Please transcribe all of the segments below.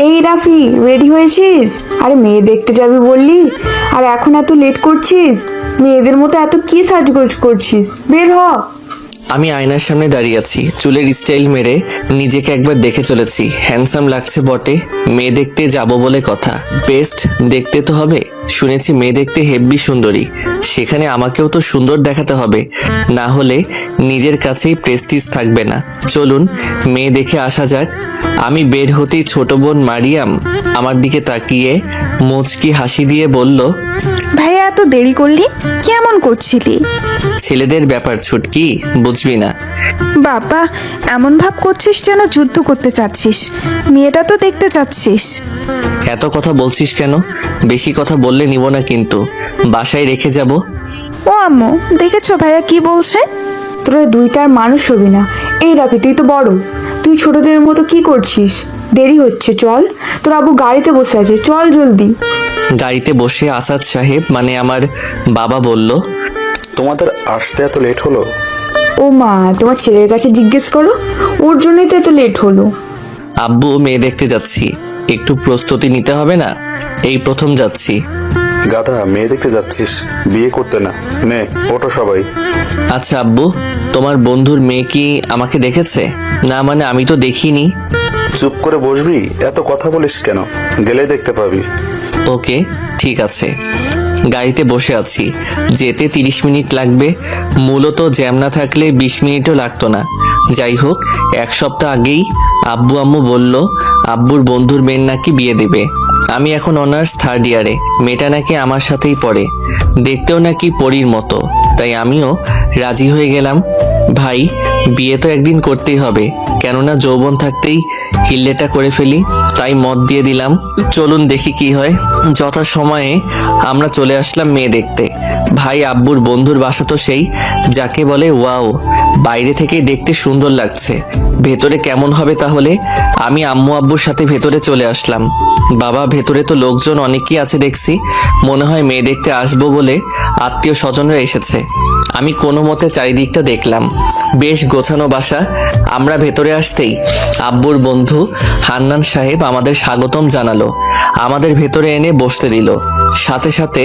এই রাফি, রেডি হয়েছিস? আরে মেয়ে দেখতে যাবি বললি, আর এখন এত লেট করছিস? মেয়েদের মতো এত কি সাজগোজ করছিস? বের হ। আমি আয়নার সামনে দাঁড়িয়ে আছি, চুলের স্টাইল মেরে নিজেকে একবার দেখে চলেছি। হ্যান্ডসাম লাগছে বটে। মেয়ে দেখতে যাব বলে কথা, বেস্ট দেখতে তো হবে। শুনেছি মেয়ে দেখতে হেব্বি সুন্দরী, সেখানে আমাকেও তো সুন্দর দেখাতে হবে, না হলে নিজের কাছেই প্রেস্টিজ থাকবে না। চলুন মেয়ে দেখে আসা যাক। আমি বের হতেই ছোট বোন মারিয়াম আমার দিকে তাকিয়ে মুচকি হাসি দিয়ে বলল, ভাইয়া এত দেরি করলি, কেমন করছিলি? ছেলেদের ব্যাপার ছুটকি, বুঝবি না। বাবা, এমন ভাব করছিস যেন যুদ্ধ করতে চাচ্ছিস। মেয়েটা তো দেখতে চাচ্ছিস। এত কথা বলছিস কেন? বেশি কথা বললে নিব না কিন্তু, বাসায় রেখে যাব। ও আম্মু, দেখেছো ভাইয়া কি বলছে? তোরা দুইটার মানুষ হবি না। এই রাফি, তুই তো বড়, তুই ছোটদের মতো কি করছিস? দেরি হচ্ছে, চল। তোর আবু গাড়িতে বসে আছে, চল জলদি। গাড়িতে বসে আসাদ সাহেব মানে আমার বাবা বলল, তোমাদের আসতে এত লেট হলো? ও মা, তোমার ছেলের কাছে জিজ্ঞেস করো, ওর জন্যই তো এত লেট হলো। আব্বু মেয়ে দেখতে যাচ্ছি, একটু প্রস্তুতি নিতে হবে না? এই প্রথম যাচ্ছি। গাধা, মেয়ে দেখতে যাচ্ছিস, বিয়ে করতে না। নে ওঠো সবাই। আচ্ছা আব্বু, তোমার বন্ধুর মেয়ে কি আমাকে দেখেছে? না মানে আমি তো দেখিনি। চুপ করে বসবি, এত কথা বলিস কেন? গেলে দেখতে পাবি। ওকে ঠিক আছে। গাড়িতে বসে আছি, যেতে 30 মিনিট লাগবে। মূলত জ্যাম না থাকলে 20 মিনিটও লাগতো না। যাই হোক, 1 সপ্তাহ আগেই আব্বু আম্মু বলল আব্বুর বন্ধুর মেয়ের নাকি বিয়ে দেবে। আমি এখন অনার্স 3rd ইয়ারে, মেয়েটা নাকি আমার সাথেই পড়ে, দেখতেও নাকি পরীর মতো। তাই আমিও রাজি হয়ে গেলাম। ভাই, বিয়ে তো একদিন করতেই হবে, কেননা যৌবন থাকতেই হিল্লেটা করে ফেলি। তাই মত দিয়ে দিলাম, চলুন দেখি কি হয়। যথা সময়ে আমরা চলে আসলাম মেয়ে দেখতে। ভাই আব্বুর বন্ধুর বাসা তো সেই, যাকে বলে ওয়াও, বাইরে থেকে দেখতে সুন্দর লাগছে, ভেতরে কেমন হবে তাহলে? আমি আম্মু আব্বুর সাথে ভেতরে চলে আসলাম। বাবা, ভেতরে তো লোকজন অনেকই আছে দেখছি, মনে হয় মেয়ে দেখতে আসবো বলে আত্মীয় স্বজনরা এসেছে। আমি কোনো মতে চারিদিকটা দেখলাম, বেশ গোছানো বাসা। আমরা ভেতরে আসতেই আব্বুর বন্ধু হান্নান সাহেব আমাদের স্বাগতম জানালো, আমাদের ভেতরে এনে বসতে দিল। সাথে সাথে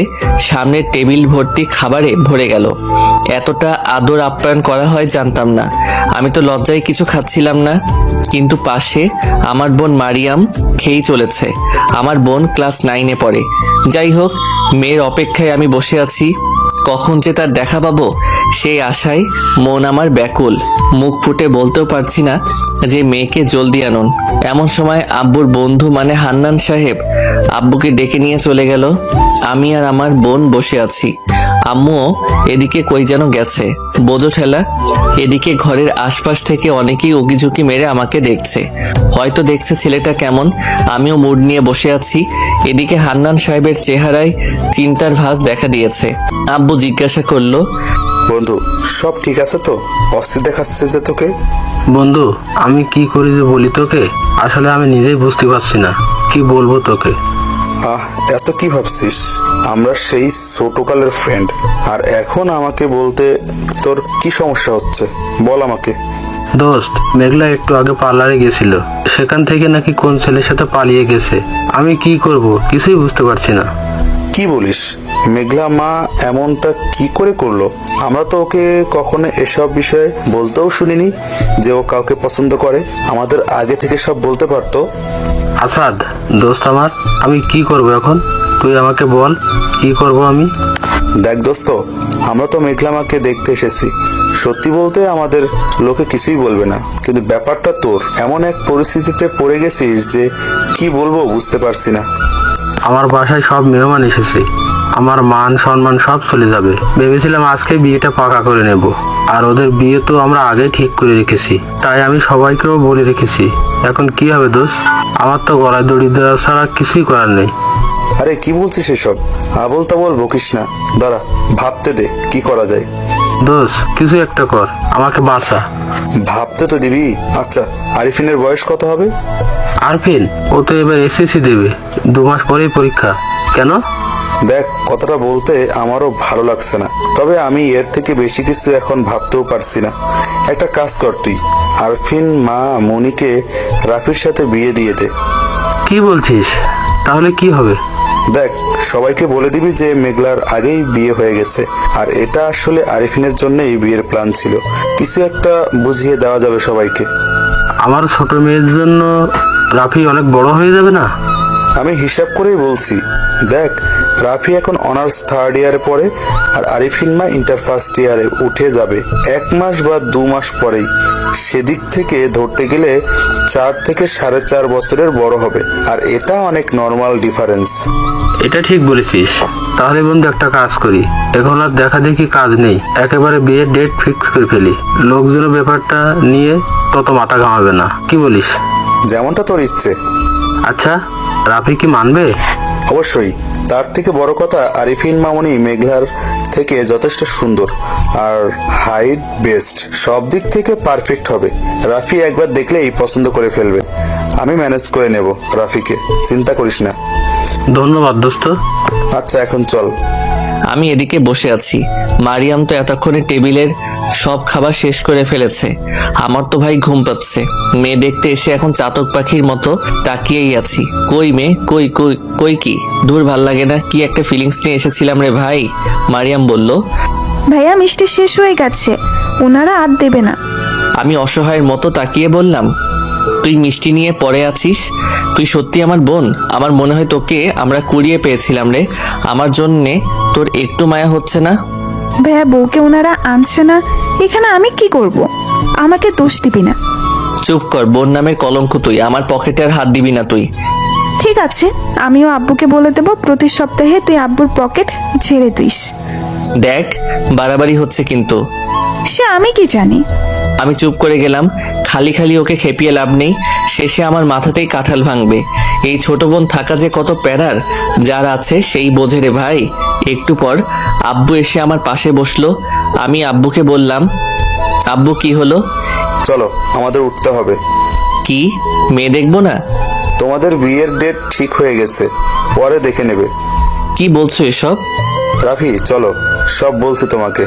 সামনের টেবিল ভর্তি খাবারে ভরে গেল। এতটা আদর আপ্যায়ন করা হয় জানতাম না। আমি তো লজ্জায় কিছু খাচ্ছিলাম না, কিন্তু পাশে আমার বোন মারিয়াম খেয়েই চলেছে। আমার বোন ক্লাস 9-এ পড়ে। যাই হোক, মেয়ের অপেক্ষায় আমি বসে আছি, কখন যে তার দেখা পাবো সেই আশায় মন আমার ব্যাকুল। মুখ ফুটে বলতেও পারছি না যে মেয়েকে জলদি আনুন। এমন সময় আব্বুর বন্ধু মানে হান্নান সাহেব আব্বুকে ডেকে নিয়ে চলে গেল। আমি আর আমার বোন বসে আছি। আম্মুও এদিকে কই যেন গেছে, বোঝো ঠেলা। এদিকে ঘরের আশপাশ থেকে অনেকেই উকিঝুঁকি মেরে আমাকে দেখছে, হয়তো দেখছে ছেলেটা কেমন। আমিও মুড নিয়ে বসে আছি। এদিকে হান্নান সাহেবের চেহারায় চিন্তার ভাঁজ দেখা দিয়েছে। আব্বু জিজ্ঞাসা করলো, বন্ধু, সব ঠিক আছে তো? অস্থির দেখাচ্ছে যে তোকে। বন্ধু, আমি কি করি যে বলি তোকে? আসলে আমি নিজেই বুঝতে পারছি না কি বলবো তোকে। এত কি ভাবছিস? আমরা সেই ছোটকালের ফ্রেন্ড, আর এখন আমাকে বলতে তোর কি সমস্যা হচ্ছে? বল আমাকে। দোস্ত, মেঘলা একটু আগে পার্লারে গেছিল, সেখান থেকে নাকি কোন ছেলের সাথে পালিয়ে গেছে। আমি কি করব কিছুই বুঝতে পারছি না। কি বলিস? মেঘলা মা এমনটা কি করে করলো? আমরা তো ওকে কখনো এসব বিষয়ে বলতেও শুনিনি যে ও কাউকে পছন্দ করে। আমাদের আগে থেকে সব বলতে পারতো। আসাদ দোস্ত আমার, আমি কি করব এখন? তুই আমাকে বল, কি করব আমি? দেখ দোস্ত, আমরা তো মেঘলা মাকে দেখতে এসেছি। সত্যি বলতে আমাদের লোকে কিছুই বলবে না, কিন্তু ব্যাপারটা তোর এমন এক পরিস্থিতিতে পড়ে গেছিস যে কি বলবো বুঝতে পারছি না। আমার বাসায় সব মেহমান এসেছে, আমার মান সম্মান সব চলে যাবে। ভেবেছিলাম আজকে বিয়েটা পাকা করে নেব, আর ওদের বিয়ে তো আমরা আগে ঠিক করে রেখেছি, তাই আমি সবাইকেও বলে রেখেছি। এখন কি হবে দোস্ত? আমার তো গলায় দড়ি দেওয়া ছাড়া কিছুই করার নেই। আরে কি বলছিস এসব? আবল তাবল বকিস না, দাঁড়া ভাবতে দে কি করা যায়। দোস্ত, কিছু একটা কর, আমাকে বাঁচা। ভাবতে তো দিবি। আচ্ছা, আরিফিনের বয়স কত হবে? আরফিন, ও তো এবার এসএসসি দেবে, 2 মাস পরেই পরীক্ষা। কেন? দেখ, কথাটা বলতে আমারও ভালো লাগছে না, তবে আমি এর থেকে বেশি কিছু এখন ভাবতেও পারছি না। একটা কাজ কর তুই, আরফিন মা মনিকে রাফির সাথে বিয়ে দিয়ে দে। কি বলছিস? তাহলে কি হবে? দেখ, সবাইকে বলে দিবি যে মেঘলার আগেই বিয়ে হয়ে গেছে, আর এটা আসলে আরিফিনের জন্যই বিয়ের প্ল্যান ছিল। কিছু একটা বুঝিয়ে দেওয়া যাবে সবাইকে। আমার ছোট মেয়ের জন্য রাফি অনেক বড় হয়ে যাবে না? আমি হিসাব করেই বলছি। দেখ, রাফি এখন অনার্স 3rd ইয়ারে পড়ে, আর আরিফিন মা ইন্টার 1st ইয়ারে উঠে যাবে 1 মাস বা 2 মাস পরেই। সেদিক থেকে ধরতে গেলে 4 থেকে 4.5 বছরের বড় হবে, আর এটা অনেক নর্মাল ডিফারেন্স। এটা ঠিক বলেছিস। তাহলে বন্ধু একটা কাজ করি, এখন আর দেখা দেখি কাজ নেই, একেবারে বিয়ের ডেট ফিক্স করে ফেলি। লোকজনের ব্যাপারটা নিয়ে তত মাথা ঘামাবে না, কি বলিস? যেমনটা তোর ইচ্ছে। আচ্ছা, রাফি কি মানবে? অবশ্যই। তার থেকে বড় কথা, আরিফিন মামনি মেঘলার থেকে যথেষ্ট সুন্দর, আর হাইট বেস্ট, সব দিক থেকে পারফেক্ট হবে। রাফি একবার দেখলেই পছন্দ করে ফেলবে। আমি ম্যানেজ করে নেব রাফিকে, চিন্তা করিস না। ধন্যবাদ দোস্ত। আচ্ছা, এখন চল। আমি এদিকে বসে আছি, মারিয়াম তো এতক্ষণে টেবিলের সব খাবার শেষ করে ফেলেছে। আমার তো ভাই ঘুম পাচ্ছে। মেয়ে দেখতে এসে এখন চাতক পাখির মতো তাকিয়েই আছি। কই মেয়ে, কই কই কই কি? দূর ভাল লাগে না, কি একটা ফিলিংস নিয়ে এসেছিলাম রে ভাই। মারিয়াম বলল। ভাইয়া মিষ্টি শেষ হয়ে গেছে, ওনারা আর দেবে না। আমি অসহায়ের মতো তাকিয়ে বললাম, তুই মিষ্টি নিয়ে পড়ে আছিস? তুই সত্যি আমার বোন? আমার মনে হয় তোকে আমরা কুড়িয়ে পেয়েছিলাম রে। আমার জন্যে তোর একটু মায়া হচ্ছে না? ভাইয়া বউকে ওনারা আনছে না, এখানে আমি কি করব? আমাকে দোষ দিবি না। চুপ কর, বোন নামের কলঙ্ক তুই। আমার পকেটে আর হাত দিবি না তুই। ঠিক আছে, আমিও আব্বুকে বলে দেব প্রতি সপ্তাহে তুই আব্বুর পকেট ছেড়ে দিস। দেখ, বাড়াবাড়ি হচ্ছে কিন্তু। সে আমি কি জানি। আমি চুপ করে গেলাম। খালি খালি ওকে খেপিয়ে লাভ নেই, শেষে আমার মাথাতেই কাঁঠাল ভাঙবে। এই ছোট বোন থাকা যে কত প্যারার, যার আছে সেই বোঝে রে ভাই। একটু পর আব্বু এসে আমার পাশে বসলো। আমি আব্বুকে বললাম, আব্বু কি হলো? চলো, আমাদের উঠতে হবে। কি, মেয়ে দেখবো না? তোমাদের বিয়ের ডেট ঠিক হয়ে গেছে, পরে দেখে নেবে। কি বলছো এসব? রাফি চলো, সব বলছি তোমাকে।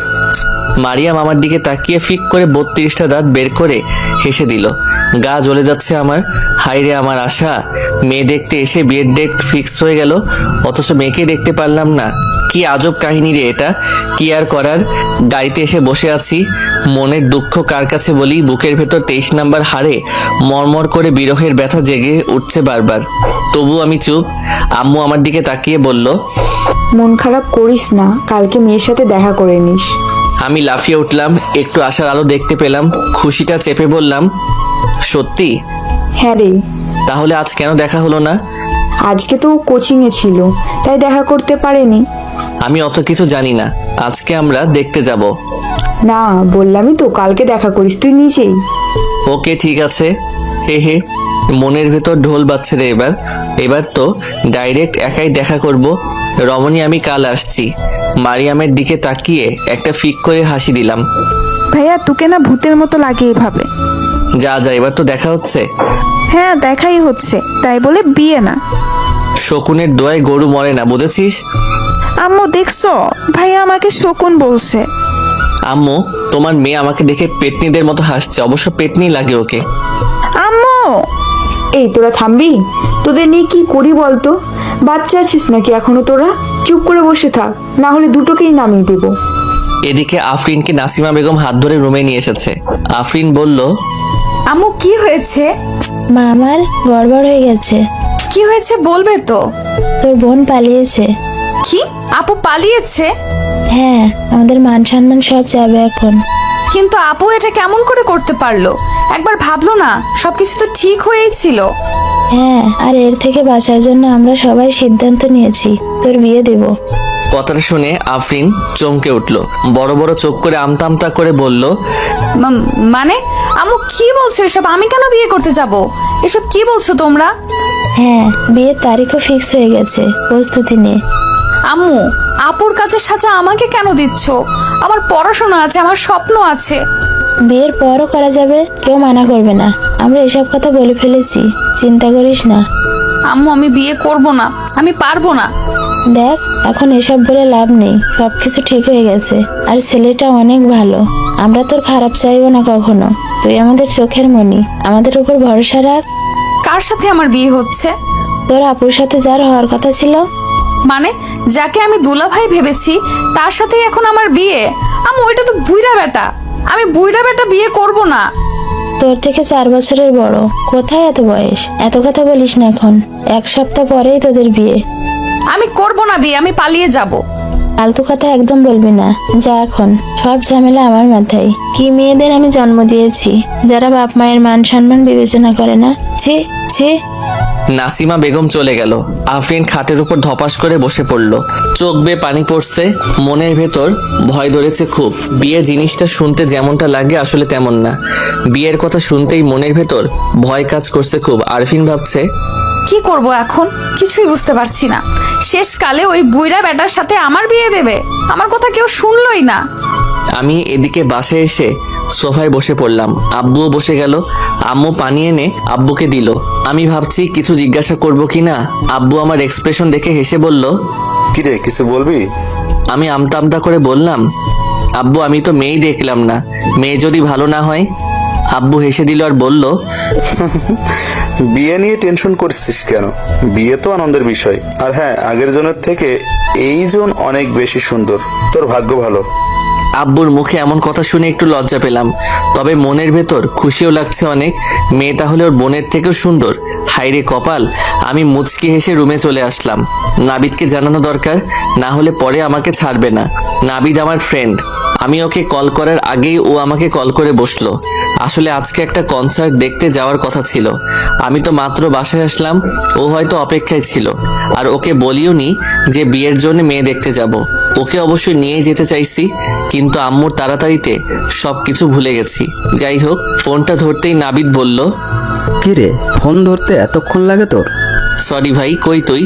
মারিয়াম আমার দিকে তাকিয়ে ফিক করে 32টা দাঁত বের করে হেসে দিল। গা জ্বলে যাচ্ছে আমার। হাইরে আমার আশা, মেয়ে দেখতে এসে বিয়ের ডেট ফিক্স হয়ে গেল, অথচ মেয়েকে দেখতে পারলাম না। কি আজব কাহিনী রে এটা। কি আর করার, গাড়িতে এসে বসে আছি। মনের দুঃখ কার কাছে বলি, বুকের ভেতর 23 নাম্বার হারে মরমর করে বিরহের ব্যথা জেগে উঠছে বারবার। তবু আমি চুপ। আম্মু আমার দিকে তাকিয়ে বলল, মন খারাপ করিস না, কালকে মেয়ের সাথে দেখা করে নিস। আমি লাফিয়ে উঠলাম। একটু আশার আলো দেখতে পেলাম। খুশিটা চেপে বললাম, সত্যি? হ্যাঁ রে, তাহলে আজ কেন দেখা হলো না? আজকে তো কোচিংয়ে ছিল, তাই দেখা করতে পারেনি। আমি অত কিছু জানি না। আজকে আমরা দেখতে যাব। না, বললামই তো কালকে দেখা করিস তুই নিজেই। ওকে ঠিক আছে। হে হে, মনের ভেতর ঢোল বাজছে রে এবার। এবার তো ডাইরেক্ট একাই দেখা করব। রমণী, আমি কাল আসছি। মারিয়ামের দিকে তাকিয়ে একটা ফিক করে হাসি দিলাম। ভাইয়া তোকে না ভূতের মতো লাগে এভাবে। যা যা, এবার তো দেখা হচ্ছে। হ্যাঁ দেখাই হচ্ছে, তাই বলে বিয়ে না। শকুনের দোয়ায় গরু মরে না, বুঝেছিস? আম্মু দেখছো, ভাইয়া আমাকে শকুন বলছে। আম্মু, তোমার মেয়ে আমাকে দেখে পেতনিদের মতো হাসছে। অবশ্য পেতনি লাগে ওকে। আম্মু এই তোরা থামবি? তোদের নিয়ে কি করি বলতো? বাচ্চা আছিস নাকি এখনো তোরা? চুপ করে বসে থাক, না হলে দুটোকেই নামিয়ে দেবো। এদিকে আফরিনকে নাসিমা বেগম হাত ধরে রুমে নিয়ে এসেছে। আফরিন বলল, আম্মু কি হয়েছে? মা, আমার গড়বড় হয়ে গেছে। কি হয়েছে বলবে তো? তোর বোন পালিয়েছে। কি, আপু পালিয়েছে? হ্যাঁ, আমাদের মান সম্মান সব যাবে এখন। কিন্তু আপু এটা কেমন করে করতে পারলো? একবার ভাবলো না সবকিছু তো ঠিক হয়েই ছিল। হ্যাঁ, আর এর থেকে বাঁচার জন্য আমরা সবাই সিদ্ধান্ত নিয়েছি তোর বিয়ে দেব। কথাটা শুনে আফরিন চমকে উঠল। বড় বড় চোখ করে আমতা আমতা করে বলল, মানে আম্মু কি বলছো এসব? আমি কেন বিয়ে করতে যাব? এসব কি বলছো তোমরা? হ্যাঁ, বিয়ের তারিখও ফিক্স হয়ে গেছে, প্রস্তুতি নে। আম্মু, আপুর কাছে সাজা আমাকে কেন দিচ্ছ? আমার পড়াশোনা আছে, আমার স্বপ্ন আছে। বিয়ের পরও করা যাবে, কেউ মানা করবে না। আমরা এসব কথা বলে ফেলেছি, চিন্তা করিস না। আম্মু, আমি বিয়ে করব না, আমি পারবো না। দেখ, এখন এসব বলে লাভ নেই, সবকিছু ঠিক হয়ে গেছে। আর ছেলেটা অনেক ভালো, আমরা তোর খারাপ চাইবো না কখনো। তুই আমাদের চোখের মণি, আমাদের উপর ভরসা রাখ। কার সাথে আমার বিয়ে হচ্ছে? তোর আপুর সাথে যার হওয়ার কথা ছিল। মানে যাকে আমি দুলাভাই ভেবেছি তার সাথেই এখন আমার বিয়ে? আমি ওইটা তো বুইড়া বেটা, আমি বুইড়া বেটা বিয়ে করব না। তোর থেকে 4 বছরের বড়, কোথায় এত বয়স? এত কথা বলিস না এখন, 1 সপ্তাহ পরেই তোদের বিয়ে। আমি করব না বিয়ে, আমি পালিয়ে যাব। ফালতু কথা একদম বলবি না, যা এখন। সব ঝামেলা আমার মাথায়। কি মেয়েদের আমি জন্ম দিয়েছি যারা বাপ মায়ের মান সম্মান বিবেচনা করে না। ছি ছি। নাসিমা বেগম চলে গেল। আফরিন খাটের উপর ধপাস করে বসে পড়ল। চোখ বেয়ে পানি পড়ছে, মনের ভেতর ভয় ধরেছে খুব। বিয়ে জিনিসটা শুনতে যেমনটা লাগে আসলে তেমন না। বিয়ের কথা শুনতেই মনের ভেতর ভয় কাজ করছে খুব। আরফিন ভাবছে, কি করব এখন কিছুই বুঝতে পারছি না। শেষকালে ওই বুইড়া বেটার সাথে আমার বিয়ে দেবে? আমার কথা কেউ শুনলই না। আমি এদিকে বাসায় এসে সোফায় বসে পড়লাম। আব্বুও বসে গেল। আম্মু পানি এনে আব্বুকে দিল। আমি ভাবছি কিছু জিজ্ঞাসা করব কি না। আব্বু আমার এক্সপ্রেশন দেখে হেসে বলল, কিরে কিছু বলবি? আমি আমতা আমতা করে বললাম, আব্বু আমি তো মেয়েই দেখলাম না, মেয়ে যদি ভালো না হয়। আব্বু হেসে দিল আর বলল, বিয়ে নিয়ে টেনশন করছিস কেন? বিয়ে তো আনন্দের বিষয়। আর হ্যাঁ, আগের জনের থেকে এই জন অনেক বেশি সুন্দর। তোর ভাগ্য ভালো। আব্বুর মুখে এমন কথা শুনে একটু লজ্জা পেলাম, তবে মনের ভেতর খুশিও লাগছে অনেক। মেয়ে তাহলে ওর বোনের থেকেও সুন্দর। হাইরে কপাল। আমি মুচকি হেসে রুমে চলে আসলাম। নাবিদকে জানানো দরকার, না হলে পরে আমাকে ছাড়বে না। নাবিদ আমার ফ্রেন্ড। আমি ওকে কল করার আগেই ও আমাকে কল করে বসলো। আসলে আজকে একটা কনসার্ট দেখতে যাওয়ার কথা ছিল। আমি তো মাত্র বাসায় আসলাম, ও হয়তো অপেক্ষায় ছিল। আর ওকে বলিও নি যে বিয়ের জন্য মেয়ে দেখতে যাব। ওকে অবশ্যই নিয়ে যেতে চাইছি, কিন্তু আম্মুর তাড়াতাড়িতে সবকিছু ভুলে গেছি। যাই হোক, ফোনটা ধরতেই নাবিদ বলল, কিরে ফোন ধরতে এতক্ষণ লাগে তোর? সরি ভাই, কই তুই?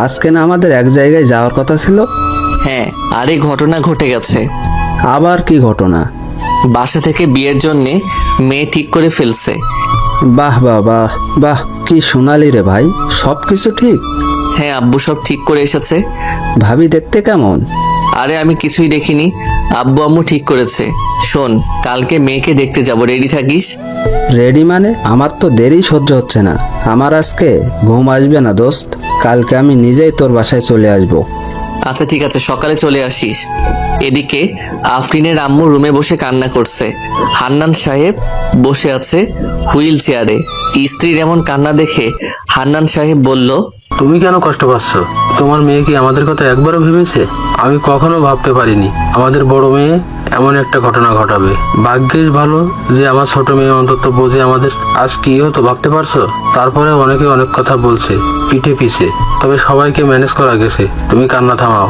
আজকে না আমাদের এক জায়গায় যাওয়ার কথা ছিল? হ্যাঁ, আরে ঘটনা ঘটে গেছে। আবার কি ঘটনা? বাসা থেকে বিয়ের জন্যে মেয়ে ঠিক করে ফেলছে। বাহ বাহ বাহ বাহ, কি সোনালি রে ভাই, সব কিছু ঠিক? হ্যাঁ আব্বু সব ঠিক করে এসেছে। ভাবি দেখতে কেমন? আরে আমি কিছুই দেখিনি, আব্বু আম্মু ঠিক করেছে। শোন, কালকে মেয়েকে দেখতে যাব, রেডি থাকিস। রেডি মানে? আমার তো দেরি সহ্য হচ্ছে না। আমার আজকে ঘুম আসবে না দোস্ত। কালকে আমি নিজেই তোর বাসায় চলে আসবো। আচ্ছা ঠিক আছে, সকালে চলে আসিস। এদিকে আফরিনের আম্মু রুমে বসে কান্না করছে। হান্নান সাহেব বসে আছে হুইল চেয়ারে। স্ত্রীর এমন কান্না দেখে হান্নান সাহেব বলল, তুমি কেন কষ্ট পাচ্ছ? তোমার মেয়ে কি আমাদের কথা একবারও ভেবেছে? আমি কখনো ভাবতে পারিনি আমাদের বড় মেয়ে এমন একটা ঘটনা ঘটাবে। ভাগ্যিস ভালো যে আমার ছোট মেয়ে অন্তত বোঝে আমাদের আজ কি হতো, ভাবতে পারছো? তারপরে অনেকে অনেক কথা বলছে পিঠে পিছে, তবে সবাইকে ম্যানেজ করা গেছে। তুমি কান্না থামাও।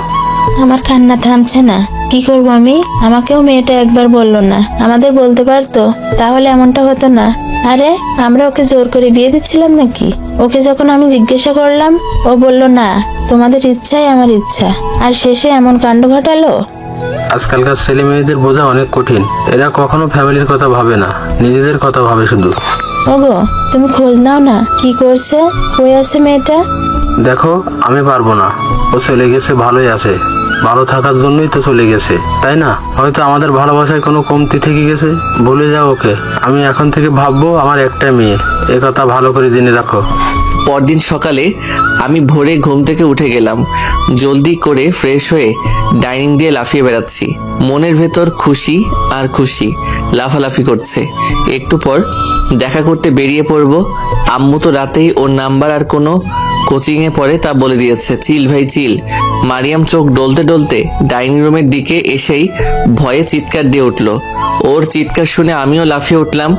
আমার কান্না থামছে না, কি করব আমি? আমাকেও মেয়েটা একবার বললো না, আমাদের বলতে পারতো, তাহলে এমনটা হতো না। আরে আমরা ওকে জোর করে বিয়ে দিচ্ছিলাম নাকি? ওকে যখন আমি জিজ্ঞাসা করলাম, ও বলল না, তোমাদের ইচ্ছাই আমার ইচ্ছা, আর শেষে এমন কাণ্ড ঘটালো। আজকালকার ছেলে মেয়েদের বোঝা অনেক কঠিন। এরা কখনো ফ্যামিলির কথা ভাবে না, নিজেদের কথা ভাবে শুধু। ওগো, তুমি খোঁজ নাও না, কি করছে, কই আছে মেয়েটা? দেখো, আমি পারবো না। ও চলে গেছে, ভালোই আছে। ভালো থাকার জন্যই তো চলে গেছে, তাই না? হয়তো আমাদের ভালোবাসায় কোনো কমতি থেকে গেছে, ভুলে যাও ওকে। আমি এখন থেকে ভাববো আমার একটা মেয়ে, এ কথা ভালো করে জেনে রাখো। পরদিন সকালে আমি ভোরে ঘুম থেকে উঠে গেলাম। জলদি করে ফ্রেশ হয়ে ডাইনিং দিয়ে লাফিয়ে বেড়াচ্ছি। মনের ভেতর খুশি আর খুশি, লাফালাফি করছে। একটু পর দেখা করতে বেরিয়ে পড়ব। আম্মু তো রাতেই ওর নাম্বার আর কোনো কোচিংয়ে পড়ে তা বলে দিয়েছে। চিল ভাই চিল। মারিয়াম চোখ ডলতে ডলতে ডাইনিং রুমের দিকে এসেই ভয়ে চিৎকার দিয়ে উঠল। ওর চিৎকার শুনে আমিও লাফিয়ে উঠলাম।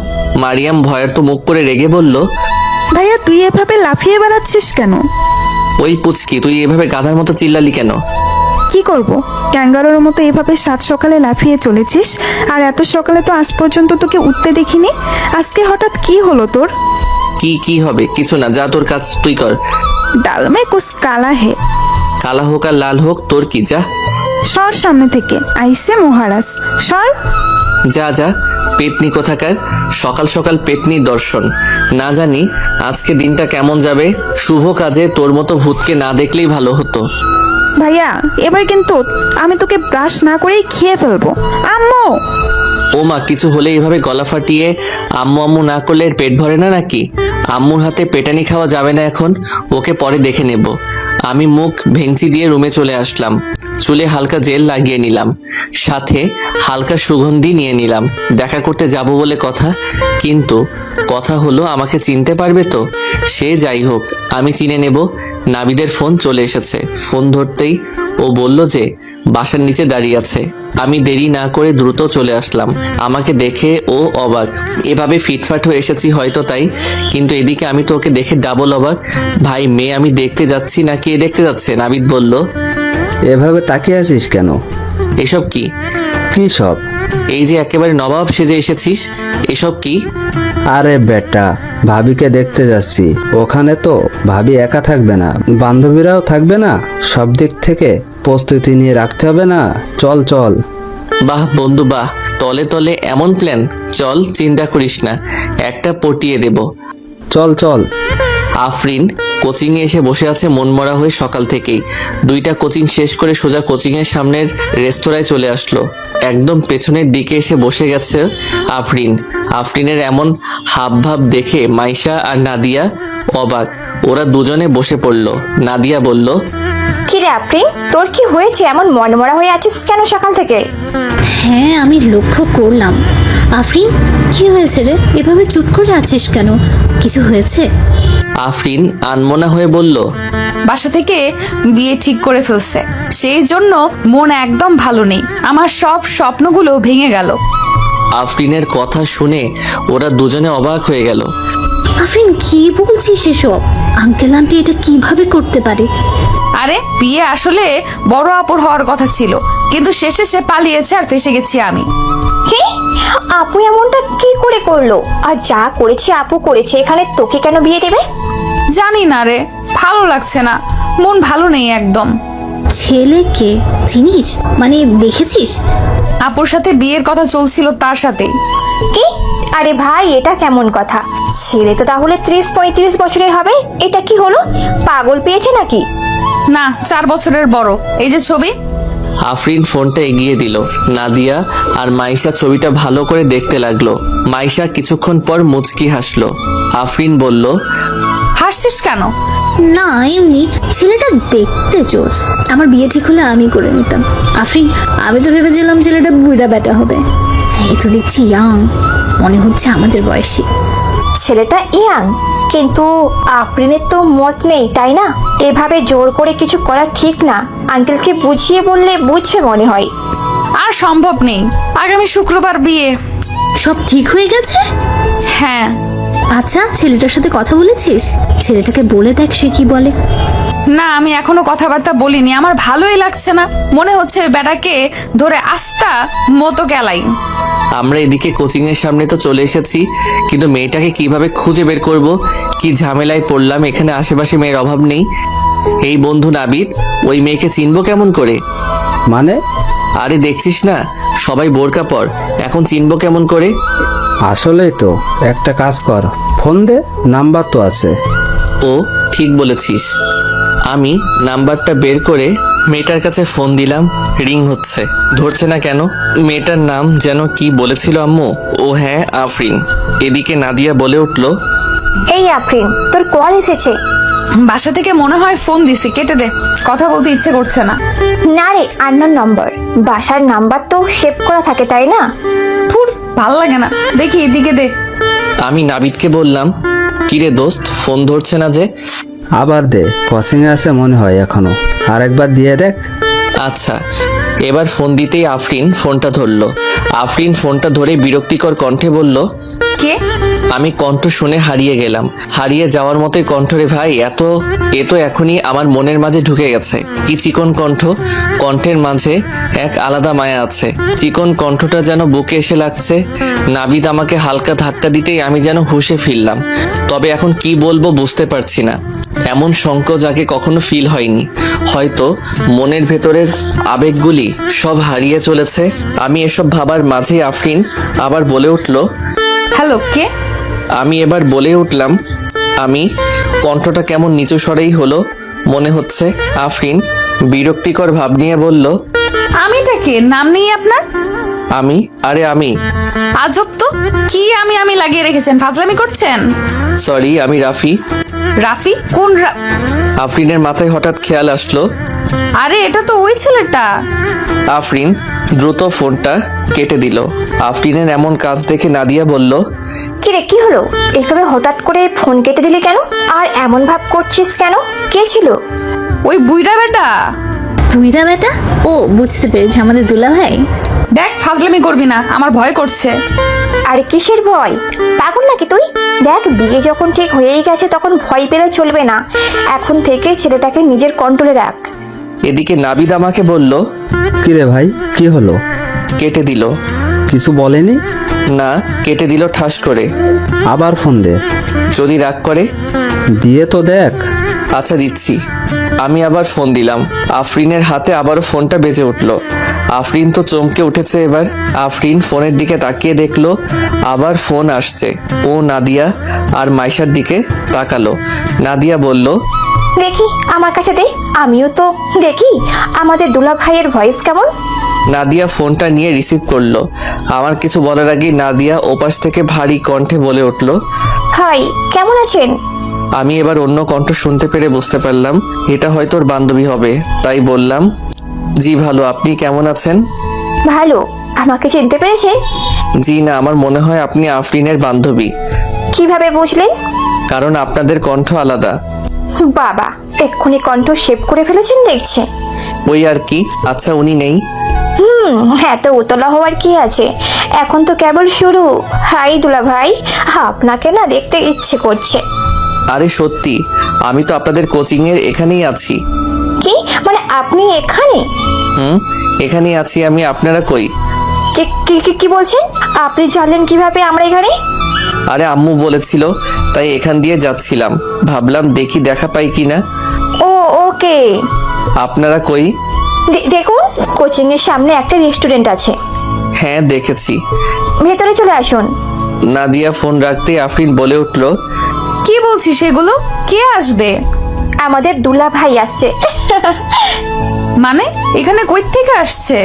মারিয়াম ভয়ের তো মুখ করে রেগে বলল, ভাইয়া তুই এভাবে লাফিয়ে বেড়াচ্ছিস কেন? ওই পুচকি, তুই এভাবে গাধার মতো চিল্লালি কেন? কি করব, ক্যাঙ্গারোর মতো এভাবে সাত সকালে লাফিয়ে চলেছিস, আর এত সকালে তো আজ পর্যন্ত তোকে উঠতে দেখিনি। আজকে হঠাৎ কি হলো তোর? কি হবে? কিছু না, যা তোর কাজ তুই কর। ডাল মে কুছ কালা হে। কালা হোক আর লাল হোক, তোর কি? যা সর সামনে থেকে, আইসে মহারাজ, সর। যা যা, পেতনি কোথাকার। সকাল সকাল পেতনির দর্শন। না জানি আজকে দিনটা কেমন যাবে। শুভ কাজে তোর মতো ভূতকে না দেখলেই ভালো হতো। ভাইয়া এবার কিন্তু আমি তোকে ব্রাশ না করেই খেয়ে ফেলবো। আম্মু! ও মা, কিছু হলে এইভাবে গলা ফাটিয়ে আম্মু আম্মু না করলে এর পেট ভরে না নাকি? আম্মুর হাতে পেটানি খাওয়া যাবে না এখন, ওকে পরে দেখে নেব। আমি মুখ ভেঙচি দিয়ে রুমে চলে আসলাম। চুলে হালকা জেল লাগিয়ে নিলাম, সাথে হালকা সুগন্ধি নিয়ে নিলাম। দেখা করতে যাব বলে কথা, কিন্তু কথা হলো আমাকে চিনতে পারবে তো? সে যাই হোক, আমি চিনে নেব। নাবিদের ফোন চলে এসেছে। ফোন ধরতেই ও বলল যে বাসার নিচে দাঁড়িয়ে আছে। আমি দেরি না করে দ্রুত চলে আসলাম। আমাকে দেখে ও অবাক। এভাবে ফিটফাট হয়ে এসেছি হয়তো তাই, কিন্তু এদিকে আমি তো ওকে দেখে ডাবল অবাক। ভাই, মেয়ে আমি দেখতে যাচ্ছি নাকি এ দেখতে যাচ্ছে? নাবিদ বলল, এভাবে তাকিয়ে আছিস কেন? এসব কি? কি সব? এই যে একেবারে নবাব সেজে এসেছিস, এসব কি? আরে বেটা, ভাবিকে দেখতে যাচ্ছি। ওখানে তো ভাবি একা থাকবে না, বান্ধবীরাও থাকবে না। সব দিক থেকে প্রস্তুতি নিয়ে রাখতে হবে না? চল চল। বাহ বন্ধু বাহ, তলে তলে এমন প্ল্যান। চল, চিন্তা করিস না, একটা পটিয়ে দেব। চল চল। আফরিন কোচিংয়ে এসে বসে আছে মনমরা হয়ে সকাল থেকেই। 2টা কোচিং শেষ করে সোজা কোচিংয়ের সামনের রেস্তোরাঁয় চলে আসলো। একদম পেছনের দিকে এসে বসে গেছে আফরিন। আফরিনের এমন হাবভাব দেখে মাইশা আর নাদিয়া অবাক। ওরা দুজনে বসে পড়ল। নাদিয়া বলল, কি রে আফরিন, তোর কি হয়েছে? এমন মনমরা হয়ে আছিস কেন সকাল থেকে? হ্যাঁ, আমি লক্ষ্য করলাম। আফরিন, কি হয়েছে রে? এভাবে চুপ করে আছিস কেন? কিছু হয়েছে? আফরিন আনমনা হয়ে বলল, বাসা থেকে বিয়ে ঠিক করে ফেলছে, সেই জন্য মন একদম ভালো নেই। আমার সব স্বপ্নগুলো ভেঙে গেল। আফরিনের কথা শুনে ওরা দুজনে অবাক হয়ে গেল। আফরিন, কি বলছিস এসব? আঙ্কেল আন্টি এটা কিভাবে করতে পারে? আরে বিয়ে আসলে বড় আপুর হওয়ার কথা ছিল, কিন্তু শেষে সে পালিয়েছে আর ফেসে গেছি আমি। কি? আপু এমনটা কি করে করলো? আর যা করেছে আপু করেছে, এখানে তোকে কেন বিয়ে দেবে? জানি না রে, ভালো লাগছে না, মন ভালো নেই একদম। ছেলেকে চিনিস? মানে দেখেছিস? আপুর সাথে বিয়ের কথা চলছিল, তার সাথেই। কি? আরে ভাই, এটা কেমন কথা? ছেলে তো তাহলে 30-35 বছরের হবে। এটা কি হলো? পাগল পেয়েছে নাকি? না, 4 বছরের বড়। এই যে ছবি। আফরিন ফোনটা এগিয়ে দিল। নাদিয়া আর মাইশা ছবিটা ভালো করে দেখতে লাগলো। মাইশা কিছুক্ষণ পর মুচকি হাসলো। আফরিন বলল, হাসছিস কেন? না, এমনি ছেলেটা দেখতে জোস। আমার বিয়ে ঠিক হলে আমি করে নিতাম। আফরিন, আমি তো ভেবেছিলাম ছেলেটা বুইড়া বেটা হবে। এই তো দেখছি ইয়াং, মনে হচ্ছে আমাদের বয়সী। ছেলেটা ইয়াং, কিন্তু আফরিনের তো মত নেই, তাই না? এভাবে জোর করে কিছু করা ঠিক না। আঙ্কেলকে বুঝিয়ে বললে বুঝবে মনে হয়। আর সম্ভব নেই, আগামী শুক্রবার বিয়ে। সব ঠিক হয়ে গেছে? হ্যাঁ। আচ্ছা, ছেলেটার সাথে কথা বলেছিস? ছেলেটাকে বলে দেখ সে কি বলে। না, আমি এখনো কথাবার্তা বলিনি। আমার ভালোই লাগছে না, মনে হচ্ছে ওই বেটাকে ধরে আস্তা মতো গেলাই। আমরা এদিকে কোচিংয়ের সামনে তো চলে এসেছি, কিন্তু মেয়েটাকে কিভাবে খুঁজে বের করব? কি ঝামেলায় পড়লাম। এখানে আশেপাশে মেয়ের অভাব নেই। এই বন্ধু নাবিদ, ওই মেয়েকে চিনবো কেমন করে? মানে? আরে দেখছিস না, সবাই বোরকা পর, এখন চিনবো কেমন করে? আসলেই তো। একটা কাজ কর, ফোন দে, নাম্বার তো আছে। ও ঠিক বলেছিস। আমি নাম্বারটা বের করে মেয়েটার কাছে ফোন দিলাম। রিং হচ্ছে, ধরছে না কেন? মেয়েটার নাম যেন কি বলেছিল আম্মু? ও হ্যাঁ, আফরিন। এদিকে নাদিয়া বলে উঠল, এই আফরিন, তোর কল এসেছে। বাসা থেকে মনে হয় ফোন দিছি, কেটে দে, কথা বলতে ইচ্ছে করছে না। না রে, আননোন নম্বর। বাসার নাম্বার তো সেভ করা থাকে, তাই না? ফুর, ভাল লাগে না। দেখি এদিকে দে। আমি নাবিদকে বললাম, কিরে দোস্ত, ফোন ধরছে না যে? আবার দে, কোচিংয়ে আছে মনে হয় এখনো। আরেকবার দিয়ে দেখ। আচ্ছা। এবার ফোন দিতেই আফরিন ফোনটা ধরলো। আফরিন ফোনটা ধরে বিরক্তিকর কণ্ঠে বলল, কে? আমি কণ্ঠ শুনে হারিয়ে গেলাম। হারিয়ে যাওয়ার মতোই কণ্ঠ রে ভাই। এ তো এখনই আমার মনের মাঝে ঢুকে গেছে। কি চিকন কণ্ঠ! কণ্ঠের মাঝে এক আলাদা মায়া আছে। চিকন কণ্ঠটা যেন বুকে এসে লাগছে। নাবিদ আমাকে হালকা ধাক্কা দিতেই আমি যেন হুঁশে ফিরলাম। তবে এখন কি বলবো বুঝতে পারছি না। এমন সংকোচ আগে কখনো ফিল হয়নি। হয়তো মনের ভেতরের আবেগগুলি সব হারিয়ে চলেছে। আমি এসব ভাবার মাঝেই আফরিন আবার বলে উঠল, হ্যালো, কে? আমি এবার বলে উঠলাম। আমি কণ্ঠটা কেমন নিচু স্বরেই হলো মনে হচ্ছে। আফরিন বিরক্তিকর ভাব নিয়ে বলল, আমিটা কে? নাম নেই আপনার? আমি আজব তো, কি আমি লাগিয়ে রেখেছেন, ফাজলামি করছেন? সরি, আমি রাফি। রাফি? কোন আফরিনের মাথায় হঠাৎ খেয়াল আসলো। আরে এটা তো ওই ছেলেটা। আফরিন দ্রুত ফোনটা কেটে দিল। আফরিনের এমন কাজ দেখে নাদিয়া বলল, কি রে, কি হলো? এভাবে হঠাৎ করে ফোন কেটে দিলি কেন? আর এমন ভাব করছিস কেন? কে ছিল? ওই বুইড়া বেটা। বুইড়া বেটা? ও, বুঝতে পেরেছি, আমাদের দুলাভাই। দেখ, ফাজলামি করবি না, আমার ভয় করছে। আরে কিসের ভয়? পাগল নাকি তুই? দেখ, বিয়ে যখন ঠিক হয়েই গেছে তখন ভয় পেলে চলবে না। এখন থেকে ছেলেটাকে নিজের কন্ট্রোলে রাখ। এদিকে নাবিদ আমাকে বলল, কিরে ভাই, কি হলো? কেটে দিল। কিছু বলেনি? না, কেটে দিল ঠাস করে। আবার ফোন দে। যদি রাগ করে? দিয়ে তো দেখ। আচ্ছা, দিচ্ছি। আমি আবার ফোন দিলাম। আফরিনের হাতে আবারও ফোনটা বেজে উঠল। আফরিন তো চমকে উঠেছে এবার। আফরিন ফোনের দিকে তাকিয়ে দেখলো আবার ফোন আসছে। ও নাদিয়া আর মাইশার দিকে তাকালো। নাদিয়া বলল, দেখি আমার কাছে দে, আমিও তো দেখি আমাদের দুলা ভাইয়ের ভয়েস কেমন। নাদিয়া ফোনটা নিয়ে রিসিভ করলো। আমার কিছু বলার আগেই নাদিয়া ওপাশ থেকে ভারী কণ্ঠে বলে উঠল, হাই, কেমন আছেন? আমি এবার অন্য কণ্ঠ শুনতে পেরে বুঝতে পারলাম এটা হয়তো ওর বান্ধবী হবে। তাই বললাম, জি ভালো, আপনি কেমন আছেন? ভালো। আমাকে চিনতে পেরেছেন? জি না, আমার মনে হয় আপনি আফরিনের বান্ধবী। কিভাবে বুঝলেন? কারণ আপনাদের কণ্ঠ আলাদা। বাবা, এক্ষুনি কণ্ঠ শেভ করে ফেলেছেন দেখছি। ওই আর কি। আচ্ছা, উনি নেই? হ্যাঁ, তো উতলা হওয়ার কি আছে, এখন তো কেবল শুরু। হাই দুলা ভাই, আপনাকে না দেখতে ইচ্ছে করছে। আরে সত্যি, আমি তো আপনাদের কোচিংয়ের এখানেই আছি। কি মানে, আপনি এখানে? এখানেই আছি আমি। আপনারা কই? কি বলছেন? আপনি জানলেন কিভাবে আমরা এখানে? আরে আম্মু বলেছিল, তাই এখান দিয়ে যাচ্ছিলাম। ভাবলাম দেখি দেখা পাই কিনা। ও, ওকে। আপনারা কই? দেখুন, কোচিং এর সামনে একটা রেস্টুরেন্ট আছে। হ্যাঁ, দেখেছি। ভেতরে চলে আসুন। নাদিয়া ফোন রাখতে আফরিন বলে উঠল, কি বলছিস এগুলো? কে আসবে? আমাদের দুলা ভাই আসছে। মানে এখানে কই থেকে আসছে?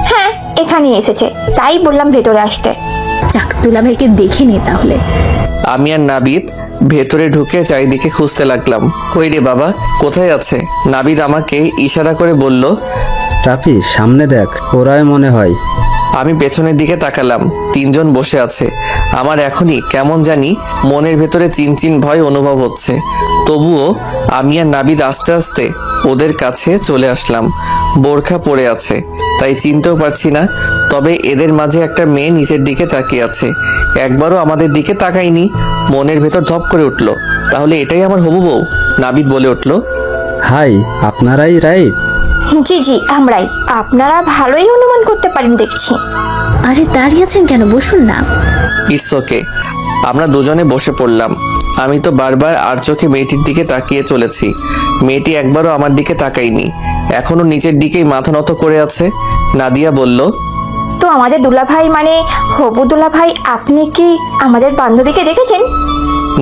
হ্যাঁ, এখানে এসেছে, তাই বললাম ভেতরে আসতে। যাক, দুলাভাইকে দেখে নে তাহলে। আমি আর নাবিদ ভেতরে ঢুকে চারিদিকে খুঁজতে লাগলাম। কই রে বাবা, কোথায় আছে? নাবিদ আমাকে ইশারা করে বলল, রাফি, সামনে দেখ, ওরাই মনে হয়। আমি পেছনের দিকে তাকালাম। তিনজন বসে আছে। আমার এখনই কেমন জানি মনের ভেতরে চিনচিন ভয় অনুভব হচ্ছে। তবুও আমি আর নাবিদ আস্তে আস্তে ওদের কাছে চলে আসলাম। বোরখা পরে আছে, তাই চিনতেও পারছি না। তবে এদের মাঝে একটা মেয়ে নিচের দিকে তাকিয়ে আছে। একবারও আমাদের দিকে তাকায়নি। মনের ভেতর ধপ করে উঠল, তাহলে এটাই আমার হবু বউ? নাবিদ বলে উঠল, হাই, আপনারাই রাইট? জি জি, আমরাই। আপনারা ভালোই অনুমান করতে পারেন দেখছি। আরে দাঁড়িয়ে আছেন কেন, বসুন না। It's okay. আমরা দুজনে বসে পড়লাম। আমি তো বারবার আর চোখে মেয়েটির দিকে তাকিয়ে চলেছি। মেয়েটি একবারও আমার দিকে তাকায়নি, এখনো নিচের দিকেই মাথা নত করে আছে। নাদিয়া বলল, তো আমাদের দুলা ভাই মানে হবু দুলা ভাই, আপনি কি আমাদের বান্ধবীকে দেখেছেন?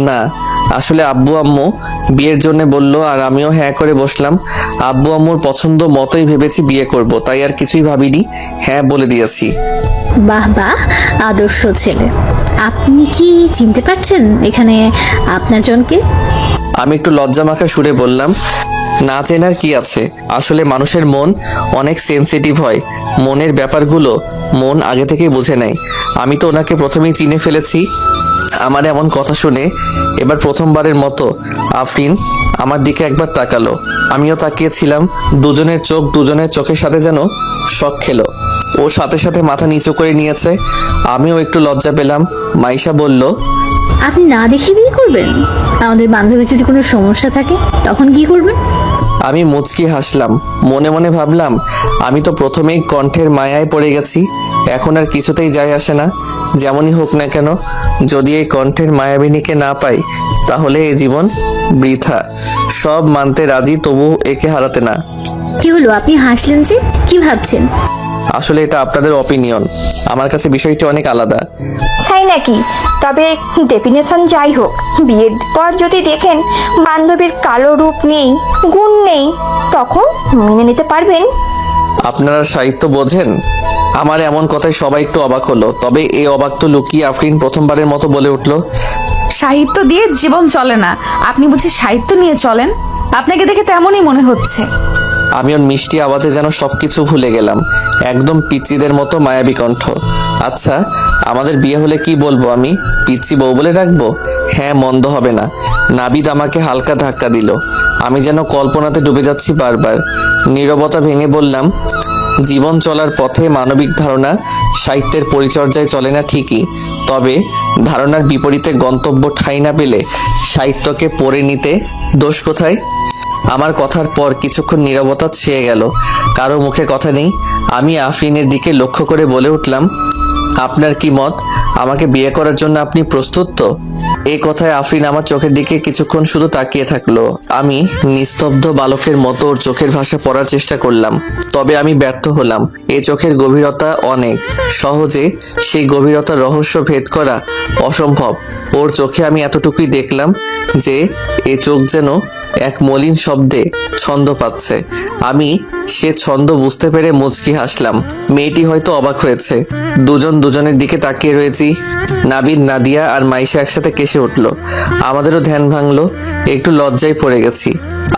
না, আসলে আব্বু আম্মু বিয়ের জন্য বলল আর আমিও হ্যাঁ করে বসলাম। আব্বু আম্মুর পছন্দ মতোই ভেবেছি বিয়ে করব, তাই আর কিছুই ভাবিনি, হ্যাঁ বলে দিয়েছি। বাহ বাহ, আদর্শ ছেলে। আপনি কি চিনতে পারছেন এখানে আপনার জনকে? আমি একটু লজ্জামাখা সুরে বললাম, না চেনার কি আছে, আসলে মানুষের মন অনেক সেনসিটিভ হয়। মনের ব্যাপারগুলো মন আগে থেকেই বুঝে নেয়। আমি তো ওনাকে প্রথমেই চিনে ফেলেছি। আমার এমন কথা শুনে এবার প্রথমবারের মতো আফরিন আমার দিকে একবার তাকালো। আমিও তাকিয়েছিলাম। দুজনের চোখ দুজনের চোখের সাথে যেন শক খেলো। ও সাথে সাথে মাথা নিচু করে নিয়েছে। আমিও একটু লজ্জা পেলাম। মাইশা বলল, আপনি না দেখে বিয়ে করবেন? আমাদের বান্ধবীর যদি কোনো সমস্যা থাকে তখন কি করবেন? আমি মুচকি হাসলাম। মনে মনে ভাবলাম, আমি তো প্রথমেই কণ্ঠের মায়ায় পড়ে গেছি। এখন আর কিছুতেই যায় আসে না, যেমনই হোক না কেন। যদি এই কণ্ঠের মায়াবিনীকে না পাই তাহলে এই জীবন বৃথা। সব মানতে রাজি, তবু একে হারাতে না। কি হলো, আপনি হাসলেন যে? কি ভাবছেন? আসলে এটা আপনাদের অপিনিয়ন, আমার কাছে বিষয়টি অনেক আলাদা। তাই নাকি? তবে ডেফিনেশন যাই হোক, বিয়ের পর যদি দেখেন বান্ধবীর কালো রূপ নেই, গুণ নেই, তখন মেনে নিতে পারবেন? আপনারা সাহিত্য বোঝেন? আমার এমন কথায় সবাই একটু অবাক হলো, তবে এই অবাক তো লুকিয়ে আফরিন প্রথমবারের মতো বলে উঠল, সাহিত্য দিয়ে জীবন চলে না, আপনি বুঝি সাহিত্য নিয়ে চলেন? আপনাকে দেখে তেমনই মনে হচ্ছে। আমি ওর মিষ্টি আওয়াজে যেন সবকিছু ভুলে গেলাম। একদম পিচ্চিদের মতো মায়াবী কণ্ঠ। আচ্ছা, আমাদের বিয়ে হলে কি বলবো আমি? পিচ্চি বউ বলে ডাকবো? হ্যাঁ, মন্দ হবে না। নাবিদ আমাকে হালকা ধাক্কা দিল। আমি যেন কল্পনাতে ডুবে যাচ্ছি বারবার। নীরবতা ভেঙে বললাম, জীবন চলার পথে মানবিক ধারণা সাহিত্যের পরিচর্যায় চলে না ঠিকই, তবে ধারণার বিপরীতে গন্তব্য ঠাঁই না পেলে সাহিত্যকে পড়ে নিতে দোষ কোথায়? আমার কথার পর কিছুক্ষণ নীরবতা ছেয়ে গেল। কারো মুখে কথা নেই। আমি আফরিনের দিকে লক্ষ্য করে বলে উঠলাম, আপনার কি মত? আমাকে বিয়ে করার জন্য আপনি প্রস্তুত তো? এই কথায় আফরিন আমার চোখের দিকে কিছুক্ষণ শুধু তাকিয়ে থাকলো। আমি নিস্তব্ধ বালকের মতো ওর চোখের ভাষা পড়ার চেষ্টা করলাম, তবে আমি ব্যর্থ হলাম। এই চোখের গভীরতা অনেক, সহজে সেই গভীরতার রহস্য ভেদ করা অসম্ভব। ওর চোখে আমি এতটুকুই দেখলাম যে এ চোখ যেন এক মলিন শব্দে ছন্দ পাচ্ছে। আমি সে ছন্দ বুঝতে পেরে মুচকি হাসলাম। মেয়েটি হয়তো অবাক হয়েছে। দুজন দুজনের দিকে তাকিয়ে রয়েছি। নাবিদ, নাদিয়া আর মাইশা একসাথে কেসে উঠলো। আমাদেরও ধ্যান ভাঙলো। একটু লজ্জায় পড়ে গেছি।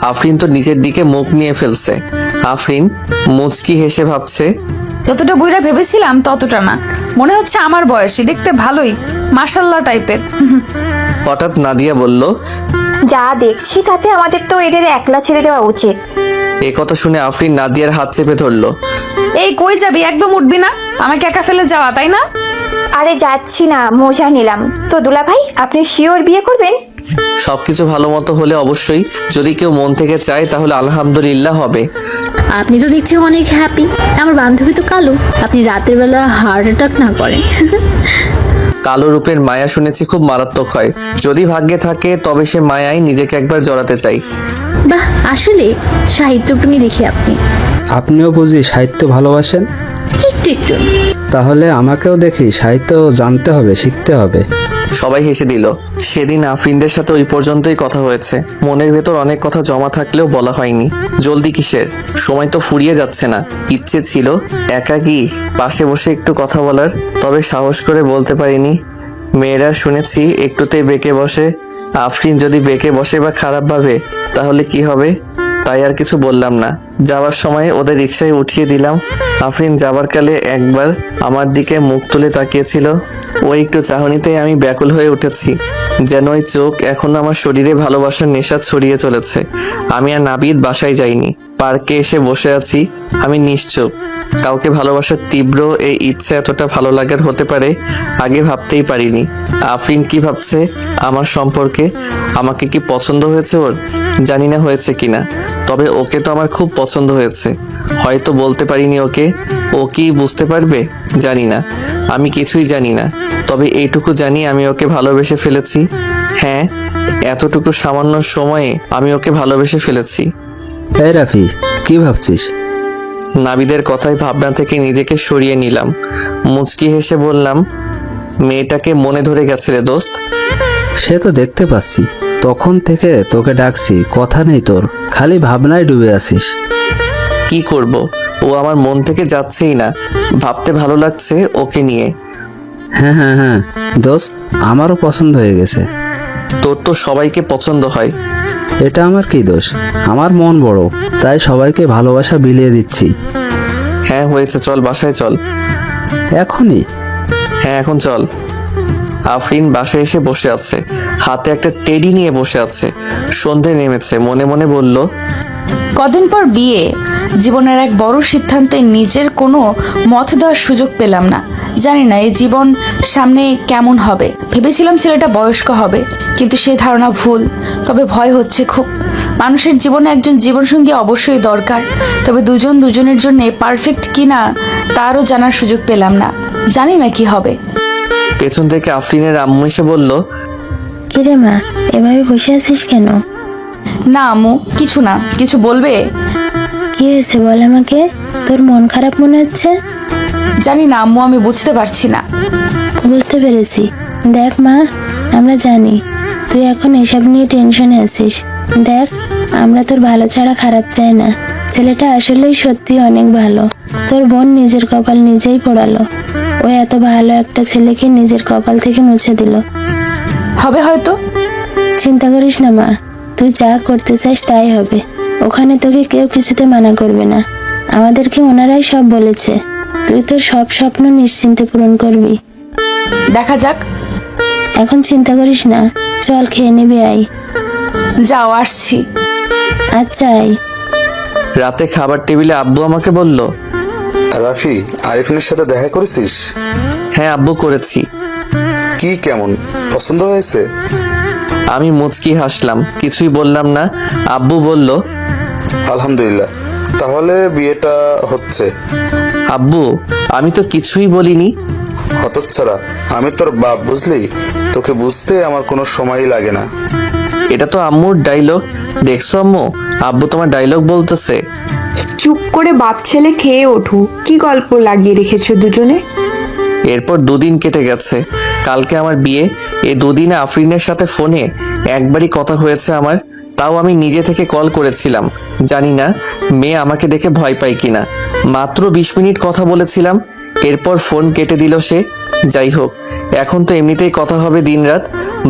আফরিন তো নিজের দিকে মুখ নিয়ে ফেলছে। আফরিন মুচকি হেসে ভাবছে, যতটা বুইড়া ভেবেছিলাম ততটা না, মনে হচ্ছে আমার বয়সী, দেখতে ভালোই মাশাল্লাহ টাইপের। হঠাৎ নাদিয়া বলল, যা দেখছি তাতে আমাদের তো এদের একলা ছেড়ে দেওয়া উচিত। এ কথা শুনে আফরিন নাদিয়ার হাত চেপে ধরলো। এই কই যাবি? একদম উঠবি না, আমাকে একা ফেলে যাওয়া, তাই না? আরে যাচ্ছি না, মজা নিলাম তো। দুলা ভাই, আপনি শিওর বিয়ে করবেন? সবকিছু ভালো মতো হলে অবশ্যই। যদি কেউ মন থেকে চায় তাহলে আলহামদুলিল্লাহ হবে। আপনি তো দেখছি অনেক হ্যাপি। আমার বান্ধবী তো কালো, আপনি রাতের বেলা হার্ট অ্যাটাক না করেন। কালো রূপের মায়া শুনেছি খুব মারাত্মক হয়। যদি ভাগ্যে থাকে তবে সে মায়ায় নিজেকে একবার জড়াতে চাই। বাহ, আসলে সাহিত্যপ্রেমী দেখি আপনি। আপনিও বুঝি সাহিত্য ভালোবাসেন? একটু একটু। তাহলে আমাকেও দেখি সাহিত্য জানতে হবে, শিখতে হবে। সবাই হেসে দিল। সেদিন আফরিনদের সাথে ওই পর্যন্তই কথা হয়েছে। মনের ভেতর অনেক কথা জমা থাকলেও বলা হয়নি। জলদি কিসের? সময় তো ফুরিয়ে যাচ্ছে না। ইচ্ছে ছিল একাকী পাশে বসে একটু কথা বলার, তবে সাহস করে বলতে পারিনি। মেয়েরা শুনেছি একটুতেই বেঁকে বসে। আফরিন যদি বেঁকে বসে বা খারাপ ভাবে তাহলে কি হবে? তাই আর কিছু বললাম না। যাওয়ার সময় ওদের রিকশায় উঠিয়ে দিলাম। আফরিন যাবার কালে একবার আমার দিকে মুখ তুলে তাকিয়েছিল। ওই একটু চাহনিতেই আমি ব্যাকুল হয়ে উঠেছি, যেন ওই চোখ এখনো আমার শরীরে ভালোবাসার নেশা ছড়িয়ে চলেছে। আমি আর নাবিদ বাসায় যাইনি, পার্কে এসে বসে আছি। আমি নিশ্চুপ। কাউকে ভালোবাসার তীব্র এই ইচ্ছে এতটা ভালো লাগার হতে পারে আগে ভাবতেই পারিনি। আফরিন কি ভাবছে আমার সম্পর্কে? আমাকে কি পছন্দ হয়েছে ওর? জানি না হয়েছে কিনা, তবে ওকে তো আমার খুব পছন্দ হয়েছে। হয়তো বলতে পারিনি ওকে। ও কি বুঝতে পারবে জানি না। আমি কিছুই জানি না, তবে এইটুকু জানি আমি ওকে ভালোবেসে ফেলেছি। হ্যাঁ, এতটুকু সামান্য সময়ে আমি ওকে ভালোবেসে ফেলেছি। এই রাফি, কি ভাবছিস? নাবিদের কথায় ভাবনা থেকে নিজেকে সরিয়ে নিলাম। মুচকি হেসে বললাম, মেয়েটাকে মনে ধরে গেছে রে দোস্ত। সে তো দেখতে পাচ্ছি, তখন থেকে তোকে ডাকছি, কথা নেই তোর, খালি ভাবনায় ডুবে আছিস। কি করব, ও আমার মন থেকে যাচ্ছেই না। ভাবতে ভালো লাগছে ওকে নিয়ে। হ্যাঁ হ্যাঁ হ্যাঁ দোস্ত, আমারও পছন্দ হয়ে গেছে। তোর তো সবাইকে পছন্দ হয়। এটা আমার কি দোষ? আমার মন বড়, তাই সবাইকে ভালোবাসা বিলিয়ে দিচ্ছি। হ্যাঁ হয়েছে, চল বাসায় চল। এখনই? হ্যাঁ এখন চল। আফরিন বাসায় এসে বসে আছে, হাতে একটা টেডি নিয়ে বসে আছে। সন্ধে নেমেছে। মনে মনে বলল, কদিন পর বিয়ে, জীবনের এক বড় সিদ্ধান্তে নিজের কোনো মত দেওয়ার সুযোগ পেলাম না। জানি না এই জীবন সামনে কেমন হবে। ভেবেছিলাম ছেলেটা বয়স্ক হবে, কিন্তু সেই ধারণা ভুল। তবে ভয় হচ্ছে খুব। মানুষের জীবনে একজন জীবনসঙ্গী অবশ্যই দরকার, তবে দুজন দুজনের জন্য পারফেক্ট কিনা তারও জানার সুযোগ পেলাম না। জানি না কি হবে। পেছন থেকে আফরিনের আম্মু এসে বলল, কিরে মা, এভাবে বসে আছিস কেন? না আম্মু, কিছু না। কিছু বলবে? কি হয়েছে বল আমাকে, তোর মন খারাপ মনে হচ্ছে। জানি না আম্মু, আমি বুঝতে পারছি না। বুঝতে পেরেছি। দেখ মা, আমরা জানি তুই এখন এসব নিয়ে টেনশনে আছিস। দেখ, আমরা তোর ভালো ছাড়া খারাপ চাই না। ছেলেটা আসলেই সত্যি অনেক ভালো। তোর বোন নিজের কপাল নিজেই পোড়ালো। ও এত ভালো একটা ছেলেকে নিজের কপাল থেকে মুছে দিল। হবে হয়তো। চিন্তা করিস না মা, তুই যা করতে চাস তাই হবে। ওখানে তোকে কেউ কিছুতে মানা করবে না। আমাদেরকে ওনারাই সব বলেছে। তুই তোর সব স্বপ্ন নিশ্চিন্তে পূরণ করবি। দেখা যাক। এখন চিন্তা করিস না, চল খেয়ে নিবি, আই। যাও, আসছি। আচ্ছা আই। রাতে খাবার টেবিলে আব্বু আমাকে বলল, রাফি, আরিফিনের সাথে দেখা করেছিস? হ্যাঁ আব্বু, করেছি। কি, কেমন পছন্দ হয়েছে? আমি মুচকি হাসলাম, কিছুই বললাম না। আব্বু বলল, আলহামদুলিল্লাহ, তাহলে বিয়েটা হচ্ছে। আব্বু, আমি তো কিছুই বলিনি। হতচ্ছাড়া, আমি তোর বাপ, বুঝলি? তোকে বুঝতে আমার কোনো সময়ই লাগে না। এটা তো আম্মুর ডায়লগ। দেখছো আম্মু, আব্বু তোমার ডায়লগ বলতেছে। চুপ করে বাপ ছেলে খেয়ে ওঠো। কি গল্প লাগিয়ে রেখেছো দুজনে? এরপর 2 দিন কেটে গেছে। কালকে আমার বিয়ে। এই 2 দিনে আফরিনের সাথে ফোনে একবারই কথা হয়েছে আমার। তাও আমি নিজে থেকে কল করেছিলাম। জানি না মেয়ে আমাকে দেখে ভয় পায় কিনা। মাত্র 20 মিনিট কথা বলেছিলাম, এরপর ফোন কেটে দিল সে। যাই হোক, এখন তো এমনিতেই কথা হবে দিনরাত।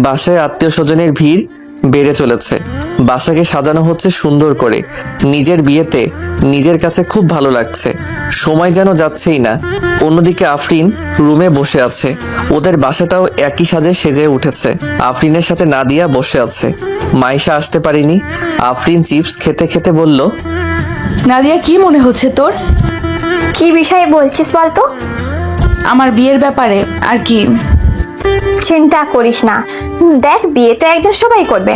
বাসায় আত্মীয় স্বজনের ভিড় বেড়ে চলেছে। বাসাকে সাজানো হচ্ছে সুন্দর করে। নিজের বিয়েতে নিজের কাছে খুব ভালো লাগছে। সময় যেন যাচ্ছেই না। অন্যদিকে আফরিন রুমে বসে আছে। ওদের বাসাটাও একই সাজে সেজে উঠেছে। আফরিনের সাথে নাদিয়া বসে আছে। মাইশা আসতে পারেনি। আফরিন চিপস খেতে খেতে বলল, নাদিয়া, কি মনে হচ্ছে তোর? কি বিষয়ে বলছিস বলতো? আমার বিয়ের ব্যাপারে। আর কি? চিন্তা করিস না, দেখ বিয়ে তো একদিন সবাই করবে।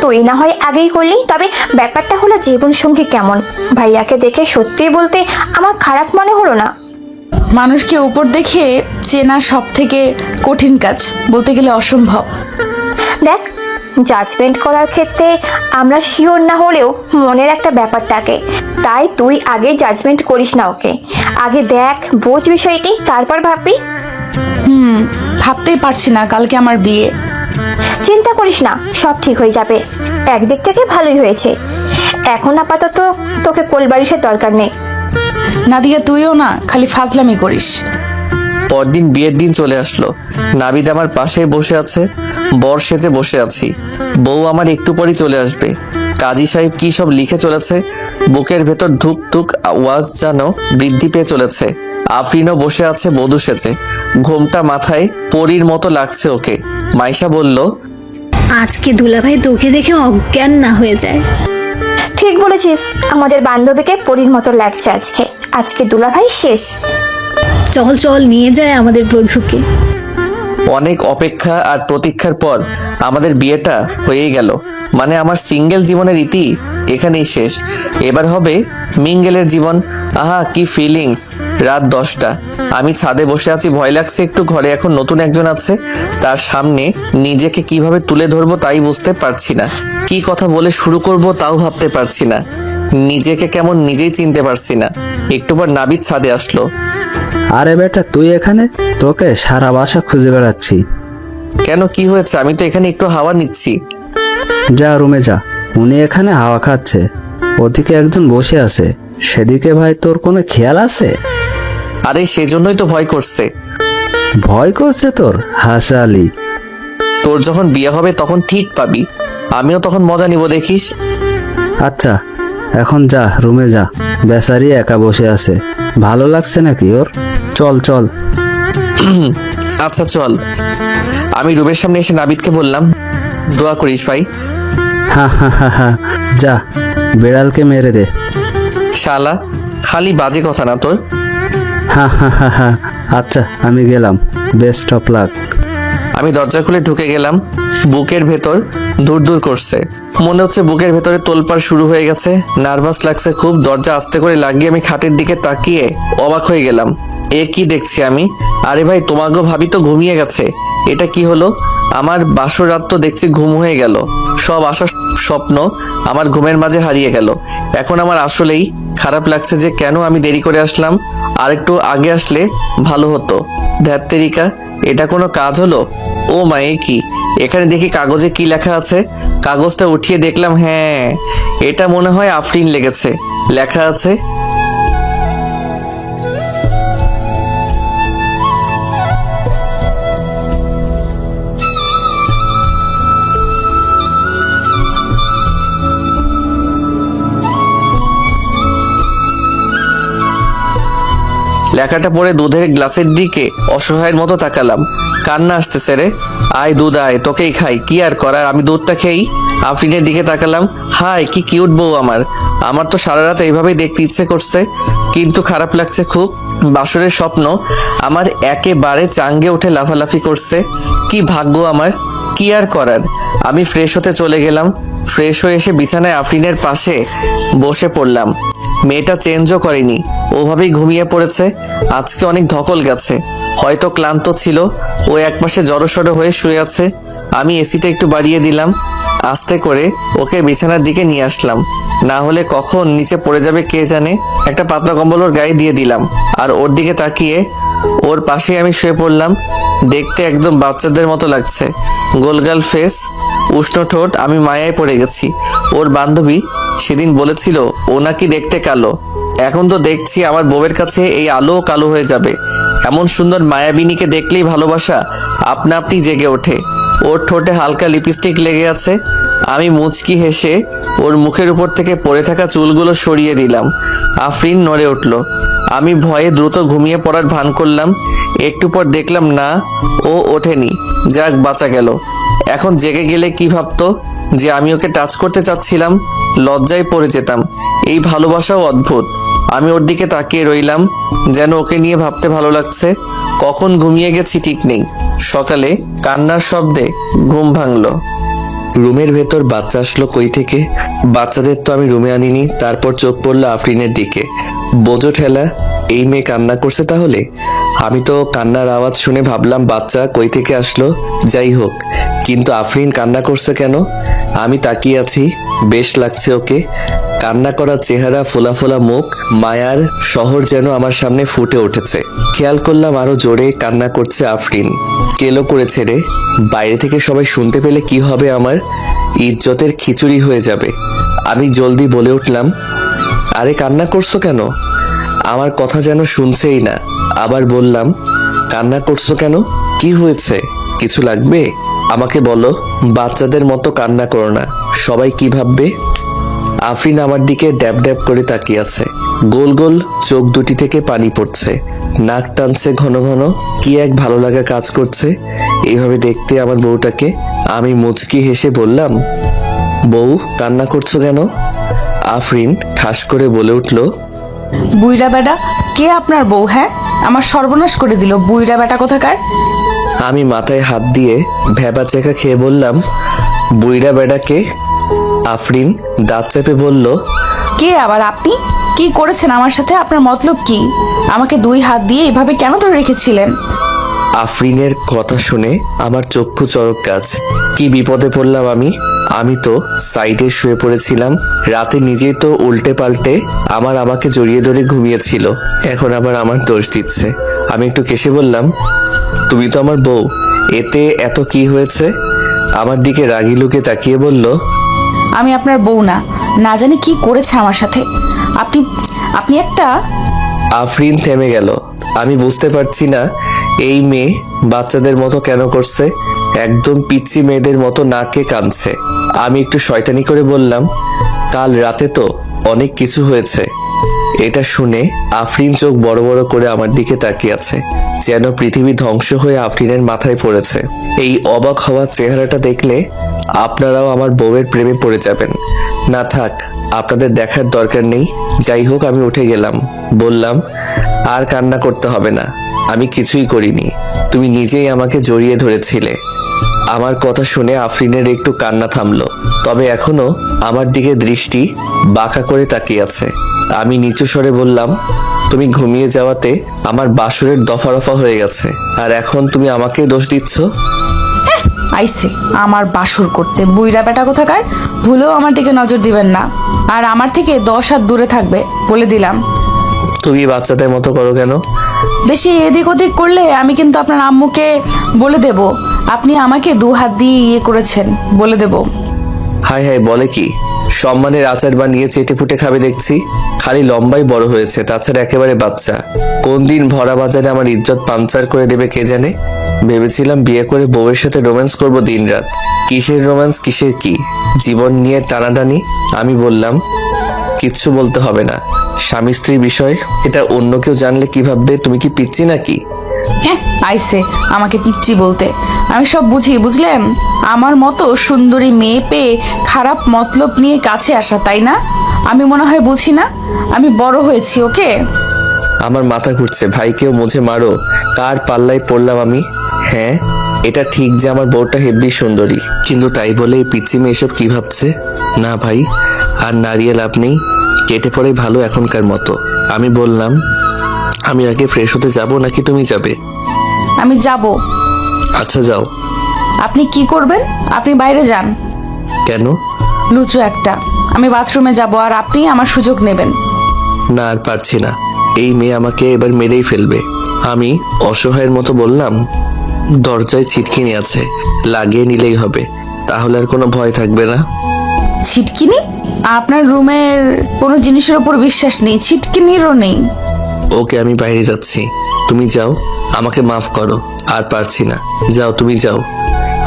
তুই না হয় আগেই করলি, তবে ব্যাপারটা হলো জীবন সঙ্গী কেমন। ভাইয়াকে দেখে সত্যি বলতে আমার খারাপ মনে হলো না। মানুষকে উপর দেখে চেনা সব থেকে কঠিন কাজ, বলতে গেলে অসম্ভব। দেখ, জাজমেন্ট করার ক্ষেত্রে আমরা শিওর না হলেও মনের একটা ব্যাপার থাকে। তাই তুই আগে জাজমেন্ট করিস না ওকে। আগে দেখ, বোঝ বিষয়টি, তারপর ভাববি। ভাবতেই পারছি না কালকে আমার বিয়ে। চিন্তা করিস না, সব ঠিক হয়ে যাবে। একদিক থেকে ভালোই হয়েছে। এখন আপাতত তোকে কোলবালিশের দরকার নেই। নাদিয়া, তুইও না খালি ফাজলামি করিস। পরদিন বিয়ের দিন চলে আসলো। নাবিদ আমার পাশেই বসে আছে। বর সেজে বসে আছি। বউ আমার একটু পরই চলে আসবে। কাজী সাহেব কি সব লিখে চলেছে। বুকের ভেতর ধুক ধুক আওয়াজ যেন বৃদ্ধি পেয়ে চলেছে। আফরিনও বসে আছে বধূ সেজে। ঘোমটা মাথায়, পরীর মতো লাগছে ওকে। মাইশা বলল, আজকে দুলাভাই তোকে দেখে অজ্ঞান না হয়ে যায়। ঠিক বলেছিস, আমাদের বান্ধবীকে পরীর মতো লাগছে আজকে। আজকে দুলাভাই শেষ। চল চল, নিয়ে যায় আমাদের বধূকে। অনেক অপেক্ষা আর প্রতীক্ষার পর আমাদের বিয়েটা হয়েই গেল। মানে আমার সিঙ্গেল জীবনের ইতি এখানেই শেষ। এবার হবে মিঙ্গেলের জীবন। আহা, কি ফিলিংস। রাত 10টা। আমি ছাদে বসে আছি, ভয় লাগছে একটু। ঘরে এখন নতুন একজন আছে, তার সামনে নিজেকে কিভাবে তুলে ধরবো তাই বুঝতে পারছি না। কি কথা বলে শুরু করব তাও ভাবতে পারছি না। নিজেকে কেমন নিজেই চিনতে পারছি না। একটু পর নাবিদ ছাদে আসলো। আরে বেটা, তুই এখানে? তোকে সারা বাসা খুঁজে বেড়াচ্ছি। কেন, কি হয়েছে? আমি তো এখানে একটু হাওয়া নিচ্ছি। যা রুমে যা, উনি এখানে হাওয়া খাচ্ছে। ওদিকে একজন বসে আছে, সেদিকে ভাই তোর কোনো খেয়াল আছে? আরে সেজন্যই তো ভয় করছে। ভয় করছে তোর? হাসালি। তোর যখন বিয়ে হবে তখন ঠিক পাবি। আমিও তখন মজা নিব, দেখিস। আচ্ছা, এখন যা রুমে যা। বেচারি একা বসে আছে, ভালো লাগছে নাকি ওর? চল চল। আচ্ছা চল। আমি রুমের সামনে এসে নাবিদকে বললাম, দোয়া করিস ভাই। হা হা হা হা, যা বিড়ালকে মেরে দে। শালা, খালি বাজে কথা না তোর। হা হা হা হা। আচ্ছা, আমি গেলাম, বেস্ট অফ লাক। আমি দরজা খুলে ঢুকে গেলাম। বুকের ভেতর দূর দূর করছে। মনে হচ্ছে বুকের ভেতরে তোলপাড় শুরু হয়ে গেছে। নার্ভাস লাগছে খুব। দরজা আস্তে করে লাগিয়ে আমি খাটের দিকে তাকিয়ে অবাক হয়ে গেলাম। এ কি দেখছি আমি? আরে ভাই, তোমাগো ভাবি তো ঘুমিয়ে গেছে। এটা কি হলো? আমার বাসর রাত তো দেখছি ঘুম হয়ে গেল। সব আশা স্বপ্ন আমার ঘুমের মাঝে হারিয়ে গেল। এখন আমার আসলেই খারাপ লাগছে যে কেন আমি দেরি করে আসলাম। আর একটু আগে আসলে ভালো হতো। ধ্যাত্তেরিকা, এটা কোনো কাজ হলো? ও মা, এ কি? এখানে দেখি কাগজে কি লেখা আছে। কাগজটা উঠিয়ে দেখলাম, হ্যাঁ, এটা মনে হয় আফরিন লেগেছে। লেখা আছে, লেখাটা পড়ে দুধের গ্লাসের দিকে অসহায়ের মতো তাকালাম। কান্না আসতেছে রে। আয় দুধ আয়, তোকেই খাই, কি আর করার, আমি দুধটা খেয়েই। আফরিনের দিকে তাকালাম। হাই, কি কিউট বউ আমার। আমার তো সারা রাত এইভাবেই দেখতে ইচ্ছে করছে, কিন্তু খারাপ লাগছে খুব। বাসরের স্বপ্ন আমার একেবারে চাঙ্গে উঠে লাফালাফি করছে। কি ভাগ্য আমার, কি আর করার। আমি ফ্রেশ হতে চলে গেলাম। ফ্রেশ হয়ে এসে বিছানায় আফরিনের পাশে বসে পড়লাম। মেয়েটা চেঞ্জও করেনি, ওভাবেই ঘুমিয়ে পড়েছে। আজকে অনেক ধকল গেছে, হয়তো ক্লান্ত ছিল। ও একপাশে জড়সড় হয়ে শুয়ে আছে। আমি এসিটা একটু বাড়িয়ে দিলাম। আস্তে করে ওকে বিছানার দিকে নিয়ে আসলাম, না হলে কখন নিচে পড়ে যাবে কে জানে। একটা পাতলা কম্বল ওর গায়ে দিয়ে দিলাম, আর ওর দিকে তাকিয়ে ওর পাশে আমি শুয়ে পড়লাম। দেখতে একদম বাচ্চাদের মতো লাগছে, গোলগাল ফেস, উষ্ণ ঠোঁট। আমি মায়ায় পড়ে গেছি। ওর বান্ধবী সেদিন বলেছিল ও নাকি দেখতে কালো, এখন তো দেখছি আমার বউয়ের কাছে এই আলো কালো হয়ে যাবে। এমন সুন্দর মায়াবিনীকে দেখলেই ভালোবাসা আপনা আপনি জেগে ওঠে। ওর ঠোঁটে হালকা লিপস্টিক লেগে আছে। আমি মুচকি হেসে ওর মুখের উপর থেকে পড়ে থাকা চুলগুলো সরিয়ে দিলাম। আফরিন নড়ে উঠল। আমি ভয়ে দ্রুত ঘুমিয়ে পড়ার ভান করলাম। একটু পর দেখলাম না, ও ওঠেনি। যাক, বাঁচা গেল। এখন জেগে গেলে কি ভাবতো যে আমি ওকে টাচ করতে চাচ্ছিলাম। লজ্জায় পড়ে যেতাম। এই ভালোবাসাও অদ্ভুত। আমি ওর দিকে তাকিয়ে রইলাম, যেন ওকে নিয়ে ভাবতে ভালো লাগছে। কখন ঘুমিয়ে গেছি ঠিক নেই। সকালে কান্নার শব্দে ঘুম ভাঙলো। রুমের ভেতর বাচ্চা আসলো কই থেকে? বাচ্চাদের তো আমি রুমে আনিনি। তারপর চোখ পড়লো আফরিনের দিকে। বোঝো ঠেলা, এই মেয়ে কান্না করছে তাহলে? আমি তো কান্নার আওয়াজ শুনে ভাবলাম বাচ্চা কই থেকে আসলো। যাই হোক, কিন্তু আফরিন কান্না করছে কেন? আমি তাকিয়ে আছি, বেশ লাগছে ওকে। কান্না করা চেহারা, ফোলা ফোলা মুখ, মায়ার শহর যেন আমার সামনে ফুটে উঠেছে। খেয়াল করলাম আরো জোরে কান্না করছে আফরিন। কেলো করেছে রে। বাইরে থেকে সবাই শুনতে পেলে কি হবে আমার? ইজ্জতের খিচুড়ি হয়ে যাবে। আমি জলদি বলে উঠলাম, আরে কান্না করছো কেন? আমার কথা যেন শুনছেই না। আবার বললাম, কান্না করছো কেন? কি হয়েছে? কিছু লাগবে? আমাকে বলো। বাচ্চাদের মতো কান্না করো না, সবাই কি ভাববে? আফরিন আমার দিকে ড্যাব ড্যাব করে তাকিয়ে আছে। গোল গোল চোখ দুটি থেকে পানি পড়ছে, নাক টানছে ঘন ঘন। কি এক ভালো লাগা কাজ করছে এইভাবে দেখতে আমার বউটাকে। আমি মুচকি হেসে বললাম, বউ কান্না করছো কেন? আফরিন ঠাস করে বলে উঠল, বুইড়া বেটা, কে আপনার বউ? হ্যাঁ, আমার সর্বনাশ করে দিল বুইড়া বেটা কোথাকার। আমি মাথায় হাত দিয়ে ভেবা চেকা খেয়ে বললাম, বুইড়া বেড়াকে? আফরিন দাঁত চেপে বলল, কে আবার আপনি? কি করেছেন আমার সাথে? আপনার মতলব কি? আমাকে দুই হাত দিয়ে এভাবে কেন ধরে রেখেছিলেন? আফরিনের কথা শুনে আমার চক্ষু চড়ক গাছ। কি বিপদে পড়লাম আমি। আমি তো সাইডে শুয়ে পড়েছিলাম। রাতে নিজেই তো উল্টে পাল্টে আমাকে জড়িয়ে ধরে ঘুমিয়েছিল, এখন আবার আমার দোষ দিচ্ছে। আমি একটু কেসে বললাম, তুমি তো আমার বউ, এতে এত কি হয়েছে? আমার দিকে রাগি লুকে তাকিয়ে বলল, আমি আপনার বউ না, না জানি কি করেছে আমার সাথে। আপনি আপনি একটা। আফরিন থেমে গেল। আমি বুঝতে পারছি না এই মেয়ে বাচ্চাদের মতো কেন করছে, একদম পিচ্চি মেয়েদের মতো নাকে কাঁদছে। আমি একটু শয়তানি করে বললাম, কাল রাতে তো অনেক কিছু হয়েছে। এটা শুনে আফরিন চোখ বড় বড় করে আমার দিকে তাকিয়ে আছে, যেন পৃথিবী ধ্বংস হয়ে আফরিনের মাথায় পড়েছে। এই অবাক হওয়ার চেহারাটা দেখলে আপনারাও আমার বউয়ের প্রেমে পড়ে যাবেন। না থাক, আপনাদের দেখার দরকার নেই। যাই হোক, আমি উঠে গেলাম। বললাম, আর কান্না করতে হবে না, আমি কিছুই করিনি, তুমি নিজেই আমাকে জড়িয়ে ধরেছিলে। আমার কথা শুনে আফরিনের একটু কান্না থামলো, তবে এখনো আমার দিকে দৃষ্টি বাঁকা করে তাকিয়ে আছে। আমি নিচু স্বরে বললাম, তুমি ঘুমিয়ে যাওয়াতে আমার বাসরের দফা রফা হয়ে গেছে, আর এখন তুমি আমাকে দোষ দিচ্ছ। আইসে আমার বাসর করতে, বুইড়া বেটা কোথাকার। ভুলেও আমার দিকে নজর দিবেন না, আর আমার থেকে 10 হাত দূরে থাকবে, বলে দিলাম। তুমি বাচ্চাদের মতো করো কেন? বেশি এদিক ওদিক করলে আমি কিন্তু আপনার আম্মুকে বলে দেব আপনি আমাকে 2 হাত দিয়ে ইয়ে করেছেন, বলে দেব। হায় হায়, বলে কি? সম্মানের আচার বানিয়ে চেটে পুটে খাবে দেখছি। খালি লম্বাই বড় হয়েছে, তাছাড়া একেবারে বাচ্চা। কোন দিন ভরা বাজারে আমার ইজ্জত পাঞ্চার করে দেবে কে জানে। ভেবেছিলাম বিয়ে করে বউয়ের সাথে রোম্যান্স করব দিনরাত। কিসের রোম্যান্স, কিসের কি, জীবন নিয়ে টানাটানি। আমি বললাম, কিচ্ছু বলতে হবে না, স্বামী স্ত্রী বিষয়, এটা অন্য কেউ জানলে কি ভাববে? তুমি কি পিচ্ছি নাকি? হ্যাঁ, আইসে আমাকে পিচ্ছি বলতে। আমি সব বুঝি, বুঝলেন? আমার মতো সুন্দরী মেয়ে পেয়ে খারাপ মতলব নিয়ে কাছে আসা, তাই না? আমি মনে হয় বুঝি না? আমি বড় হয়েছি, ওকে? আমার মাথা ঘুরছে। ভাইকেও মুঝে মারো, কার পাল্লায় পড়লাম আমি? হ্যাঁ, এটা ঠিক যে আমার বউটা হেব্বি সুন্দরী, কিন্তু তাই বলে এই পিচ্ছি মেয়ে এসব কি ভাবছে? না ভাই, আর নারিয়ে লাভ নেই, কেটে পড়ে ভালো এখনকার মতো। আমি বললাম, আমি আগে ফ্রেশ হতে যাব নাকি তুমি যাবে? আমি যাব। আচ্ছা যাও। আপনি কি করবেন? আপনি বাইরে যান। কেন? লুচু একটা। আমি বাথরুমে যাব আর আপনি আমার সুযোগ নেবেন। না, আর পারছি না, এই মেয়ে আমাকে এবার মেরেই ফেলবে। আমি অসহায়ের মতো বললাম, দরজায় ছিটকিনি আছে, লাগিয়ে নিলেই হবে, তাহলে আর কোনো ভয় থাকবে না। ছিটকিনি? আপনার রুমের কোনো জিনিসের উপর বিশ্বাস নেই, ছিটকিনিরও নেই। ওকে, আমি বাইরে যাচ্ছি, তুমি যাও, আমাকে মাফ করো, আর পারছি না, যাও তুমি যাও।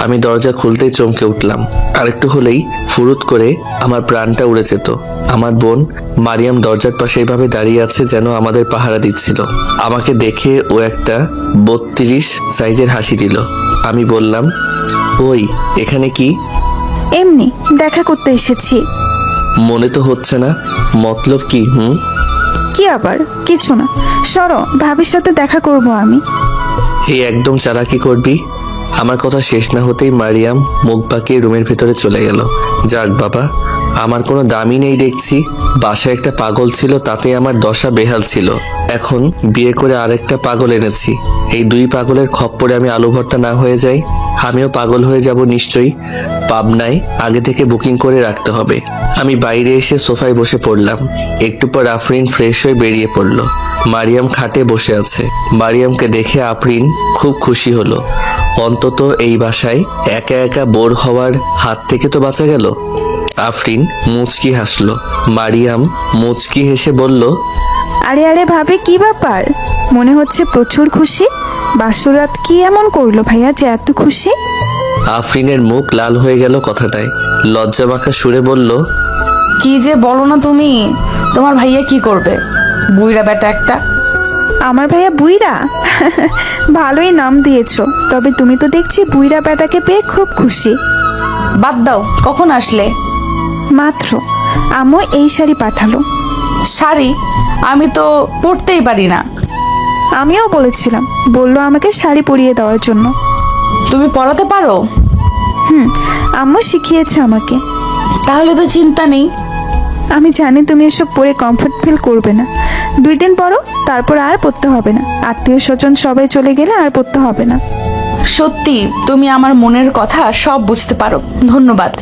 আমি দরজা খুলতেই চমকে উঠলাম। আরেকটু হলেই ফুরুত করে আমার প্রাণটা উড়ে যেত। আমার বোন মারিয়াম দরজার পাশে এইভাবে দাঁড়িয়ে আছে যেন আমাদের পাহারা দিচ্ছিল। আমাকে দেখে ও একটা 32 সাইজের হাসি দিল। আমি বললাম, ওই এখানে কি? এমনি দেখা করতে এসেছি। মনে তো হচ্ছে না, মতলব কি? কি আবার? কিছু না, সরো, ভাবির সাথে দেখা করব আমি। এই একদম চালাকি করবি? আমার কথা শেষ না হতেই মারিয়াম মুখ বাঁকিয়ে রুমের ভেতরে চলে গেল। যাক বাবা, আমার কোনো দামই নেই দেখছি। বাসায় একটা পাগল ছিল, তাতে আমার দশা বেহাল ছিল। এখন বিয়ে করে আরেকটা পাগল এনেছি। এই 2 পাগলের খপ্পরে আমি আলু ভর্তা না হয়ে যাই, আমিও পাগল হয়ে যাব নিশ্চয়ই। পাবনায় আগে থেকে বুকিং করে রাখতে হবে। আমি বাইরে এসে সোফায় বসে পড়লাম। একটু পর আফরিন ফ্রেশ হয়ে বেরিয়ে পড়ল। মারিয়াম খাটে বসে আছে। মারিয়ামকে দেখে আফরিন খুব খুশি হলো। অন্তত এই বাসায় একা একা বোর হওয়ার হাত থেকে তো বাঁচা গেল। আফরিন মুচকি হাসলো। মারিয়াম মুচকি হেসে বলল, আরে আরে ভাবি, কি ব্যাপার? মনে হচ্ছে প্রচুর খুশি। বাসরাত কি এমন করলো ভাইয়া যে এত খুশি? আফরিনের মুখ লাল হয়ে গেল কথাটায়। লজ্জা মাখা সুরে বলল, কি যে বলো না তুমি। তোমার ভাইয়া কি করবে? বুইড়া বেটা একটা। আমার ভাইয়া বুইরা? ভালোই নাম দিয়েছো, তবে তুমি তো দেখছি বুইরা বেটাকে পেয়ে খুব খুশি। বাদ দাও, কখন আসলে? মাত্র। আম্মু এই শাড়ি পাঠালো। শাড়ি? আমি তো পরতেই পারি না। আমিও বলেছিলাম, বললো আমাকে শাড়ি পরিয়ে দেওয়ার জন্য। তুমি পরাতে পারো? আম্মু শিখিয়েছে আমাকে। তাহলে তো চিন্তা নেই। আমি জানি তুমি এসব পরে কমফর্ট ফিল করবে না। 2 দিন পরো, তারপর আর পরতে হবে না। আত্মীয় স্বজন সবাই চলে গেলে আর পরতে হবে না। সত্যি তুমি আমার মনের কথা সব বুঝতে পারো, ধন্যবাদ।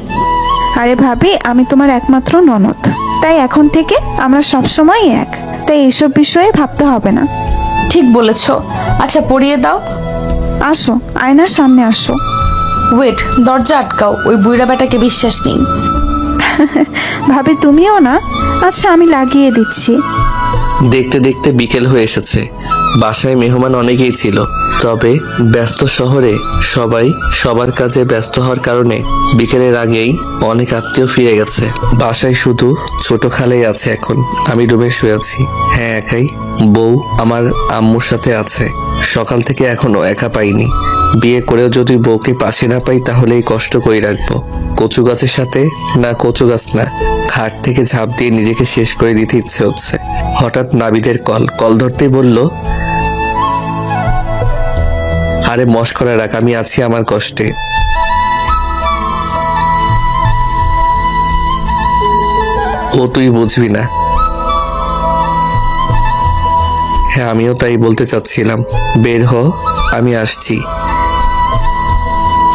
আরে ভাবি, আমি তোমার একমাত্র ননদ, তাই এখন থেকে আমরা সবসময় এক। তাই এইসব বিষয়ে ভাবতে হবে না। ঠিক বলেছ। আচ্ছা পরিয়ে দাও। আসো, আয়নার সামনে আসো। ওয়েট, দরজা আটকাও, ওই বুইড়া বেটাকে বিশ্বাস নেই। ভাবি তুমিও না? আচ্ছা আমি লাগিয়ে দিচ্ছি। দেখতে দেখতে বিকেল হয়ে এসেছে। বাসায় মেহমান অনেকেই ছিল, তবে ব্যস্ত শহরে সবাই সবার কাজে ব্যস্ত হওয়ার কারণে বিকেলের আগেই অনেক আত্মীয় ফিরে গেছে। বাসায় শুধু ছোট খালাই আছে এখন। আমি রুমে শুয়ে আছি। হ্যাঁ, একাই। বউ আমার আম্মুর সাথে আছে। সকাল থেকে এখনো একা পাইনি। বিয়ে করেও যদি বউকে পাশে না পাই তাহলে এই কষ্ট করে রাখবো। কচু গাছের সাথে না, কচু গাছ না, খাট থেকে ঝাঁপ দিয়ে নিজেকে শেষ করে দিতে ইচ্ছে হচ্ছে। হঠাৎ নাবিদের কল ধরতেই বলল, আরে মস্করা রাখ, আমি আছি আমার কষ্টে। ও তুই বুঝবি না। হ্যাঁ, আমিও তাই বলতে চাচ্ছিলাম। বের হ, আমি আসছি।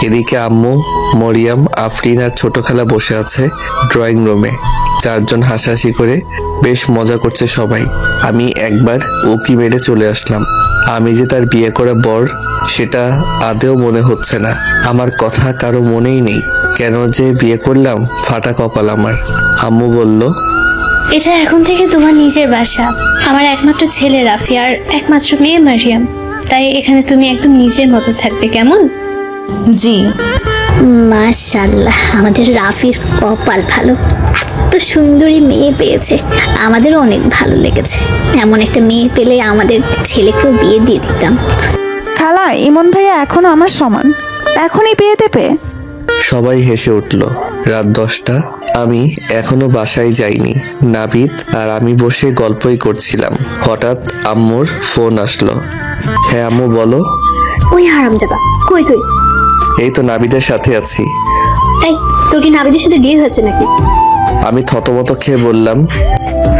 এদিকে আম্মু, মরিয়াম, আফরিন আর ছোট খালা বসে আছে ড্রয়িং রুমে। 4 জন হাসাহাসি করে বেশ মজা করছে সবাই। আমি একবার উকি মেরে চলে আসলাম। আমি যে তার বিয়ে করা বর সেটা আদেও মনে হচ্ছে না। আমার কথা কারো মনেই নেই, কেন যে বিয়ে করলাম, ফাটা কপাল আমার। আম্মু বলল, এটা এখন থেকে তোমার নিজের বাসা। আমার একমাত্র ছেলে রাফি আর একমাত্র মেয়ে মারিয়াম, তাই এখানে তুমি একদম নিজের মতো থাকবে, কেমন? জি। মাশাআল্লাহ, আমাদের রাফির কপাল ভালো, এত সুন্দরী মেয়ে পেয়েছে। আমাদেরও অনেক ভালো লেগেছে। এমন একটা মেয়ে পেলে আমাদের ছেলেকেও বিয়ে দিয়ে দিতাম। খালা, ইমন ভাইয়া এখনো আমার সমান, এখনই বিয়ে দেবে? সবাই হেসে উঠল। রাত 10টা, আমি এখনো বাসায় যাইনি। নাবিদ আর আমি বসে গল্পই করছিলাম। হঠাৎ আম্মুর ফোন আসলো। হ্যাঁ আম্মু বলো। ওই হারামজাদা, কই তুই? এই তো নাবিদের সাথে আছি। এই, তোর কি নাবিদের সাথে বিয়ে হয়েছে নাকি? আমি থতমত খেয়ে বললাম,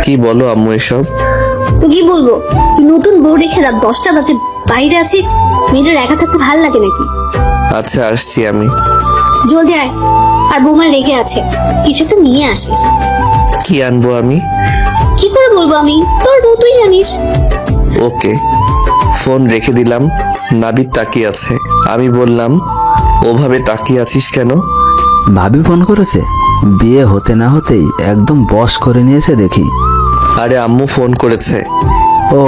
কি বলো আম্মু এসব? তো কি বলবো, তুই নতুন বউ রেখে রাত 10টা বাজে বাইরে আছিস? মেয়েটার একা থাকতে ভাল লাগে নাকি? আচ্ছা আসছি আমি। জলদি আয়, আর বৌমা রেগে আছে, কিছু তো নিয়ে আসিস। কি আনবো আমি? কি করে বলবো আমি, তোর বউ তুই জানিস। ওকে। ফোন রেখে দিলাম। নাবিদ তাকিয়ে আছে। আমি বললাম, ওভাবে তাকিয়ে আছিস কেন? ভাবি ফোন করেছে? বিয়ে হতে না হতেই একদম বশ করে নিয়েছে দেখি। আরে আম্মু ফোন করেছে। ও,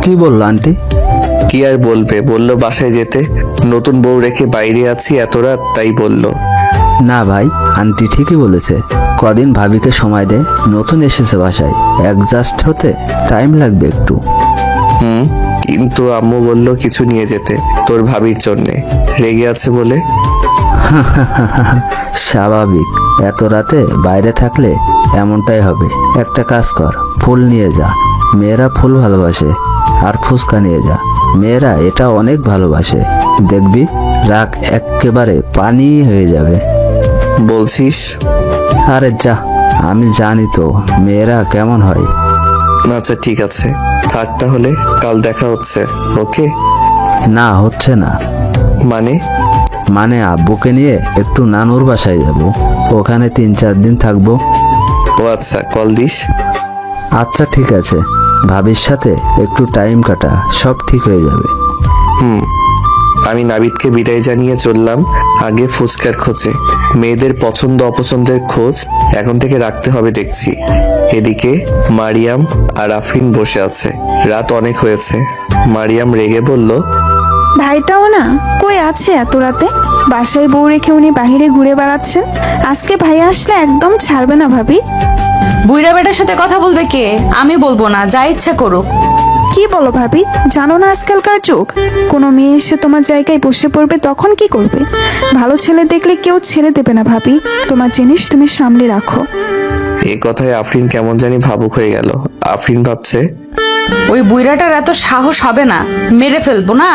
কি বললো আন্টি? কি আর বলবে, বললো বাসায় যেতে, নতুন বউ রেখে বাইরে আছি এত রাত, তাই বললো। না ভাই, আন্টি ঠিকই বলেছে। কদিন ভাবিকে সময় দে, নতুন এসেছে বাসায়, অ্যাডজাস্ট হতে টাইম লাগবে একটু। কিন্তু আম্মু বলল কিছু নিয়ে যেতে, তোর ভাবির জন্যে, রেগে আছে বলে। স্বাভাবিক, এত রাতে বাইরে থাকলে এমনটাই হবে। একটা কাজ কর, ফুল নিয়ে যা, মেয়েরা ফুল ভালোবাসে। আর ফুচকা নিয়ে যা, মেয়েরা এটা অনেক ভালোবাসে। দেখবি রাগ একেবারে পানি হয়ে যাবে। বলছিস? আরে যা, আমি জানি তো মেয়েরা কেমন হয়। আচ্ছা ঠিক আছে, থাক তাহলে, কাল দেখা হচ্ছে। ওকে? না, হচ্ছে না। মানে আব্বুকে নিয়ে একটু নানুর বাসায় যাব, ওখানে 3-4 দিন থাকবো। ও আচ্ছা, কল দিস। আচ্ছা ঠিক আছে, ভাবির সাথে একটু টাইম কাটা, সব ঠিক হয়ে যাবে। আমি নাবিদকে বিদায় জানিয়ে চললাম আগে ফুচকার খোঁজে। মেয়েদের পছন্দ অপছন্দের খোঁজ এখন থেকে রাখতে হবে দেখছি। এদিকে মারিয়াম আর আফরিন বসে আছে। রাত অনেক হয়েছে। মারিয়াম রেগে বলল, ভাইটাও না, কই আছে এত রাতে? বাসায় বউ রেখে উনি বাহিরে ঘুরে বেড়াচ্ছেন। আজকে ভাই আসলে একদম ছাড়বে না ভাবি। বুইড়া বেটার সাথে কথা বলবে কে? আমি বলবো না, যা ইচ্ছা করুক। কি বলো ভাবি, জানো না আজকালকার যুগ, কোনো মেয়ে এসে তোমার জায়গায় বসে পড়বে তখন কি করবে? ভালো ছেলে দেখলে কেউ ছেড়ে দেবে না ভাবি, তোমার জিনিস তুমি সামলে রাখো। এই কথায় আফরিন কেমন জানি ভাবুক হয়ে গেল। আফরিন ভাবছে, ওই বুইড়াটার এত সাহস হবে না, মেরে ফেলবো না।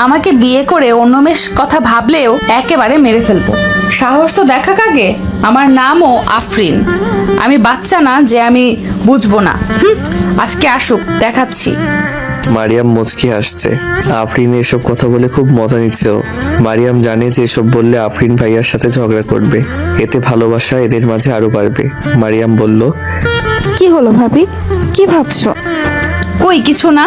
আমাকে বিয়ে করে অন্য মেয়ের কথা ভাবলেও একেবারে মেরে ফেলবো। সাহস তো দেখা কাগে। আমার নামও আফরিন, আমি বাচ্চা না যে আমি বুঝবো না। আজকে আসুক, দেখাচ্ছি। মারিয়াম মুচকি হাসছে। আফরিন এসব কথা বলে খুব মজা নিচ্ছে ও। মারিয়াম জানে যে এসব বললে আফরিন ভাইয়ার সাথে ঝগড়া করবে, এতে ভালোবাসা এদের মাঝে আরো বাড়বে। মারিয়াম বলল, কি হলো ভাবি, কি ভাবছো? কই কিছু না।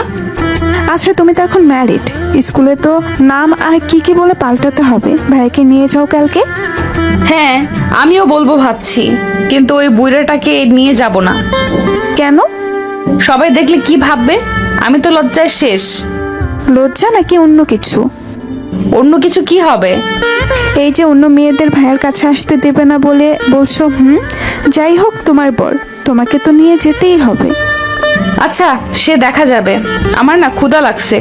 আচ্ছা তুমি তো এখন ম্যারিড, স্কুলে তো নাম আর কি কি বলে পাল্টাতে হবে। ভাইকে নিয়ে যাও কালকে। হ্যাঁ, আমিও বলবো ভাবছি, কিন্তু ওই বুইড়াটাকে নিয়ে যাব না। কেন? সবাই দেখলে কি ভাববে? আমি তো লজ্জায় শেষ। লজ্জা নাকি অন্য কিছু? অন্য কিছু কি হবে? এই যে অন্য মেয়েদের ভাইয়ের কাছে আসতে দেবে না বলে বলছো। যাই হোক, তোমার বর, তোমাকে তো নিয়ে যেতেই হবে। আচ্ছা, সে দেখা যাবে। আমার না ক্ষুধা লাগছে।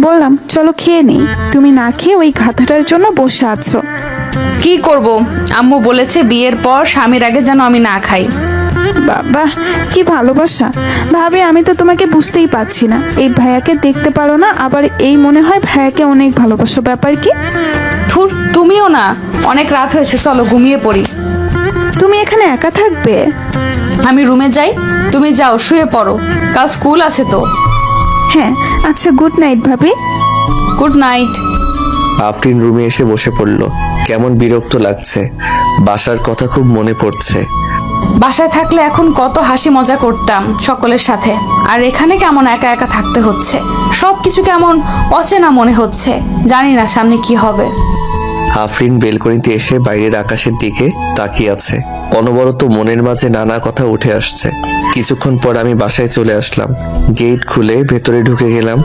বললাম চলো খেয়ে নেই, তুমি না খেয়ে ওই গাধাটার জন্য বসে আছো। কি করব, আম্মু বলেছে বিয়ের পর স্বামীর আগে যেন আমি না খাই। বাবা, কি ভালোবাসা ভাবে, আমি তো তোমাকে বুঝতেই পারছি না। এই ভাইয়াকে দেখতে পারো না, আবার এই মনে হয় ভাইয়াকে অনেক ভালোবাসো। ব্যাপার কি? থুর, তুমিও না, অনেক রাত হয়েছে, চলো ঘুমিয়ে পড়ি। তুমি এখানে একা থাকবে? আমি রুমে যাই, তুমি যাও শুয়ে পড়ো, কাল স্কুল আছে তো। হ্যাঁ আচ্ছা, গুড নাইট ভাবি। Good night. আফরিন রুমে এসে বসে পড়ল। কেমন বিরক্ত লাগছে, বাসার কথা খুব মনে পড়ছে। বাসায় থাকলে এখন কত হাসি মজা করতাম সকলের সাথে, আর এখানে কেমন একা একা থাকতে হচ্ছে। সবকিছু কেমন অচেনা মনে হচ্ছে, জানি না সামনে কি হবে। আফরিন বেলকনিতে এসে বাইরের আকাশের দিকে তাকিয়ে আছে। অনবরত মনের মাঝে নানা কথা উঠে আসছে। কিছুক্ষণ পর আমি বাসায় চলে আসলাম। গেট খুলে ভেতরে ঢুকে গেলাম।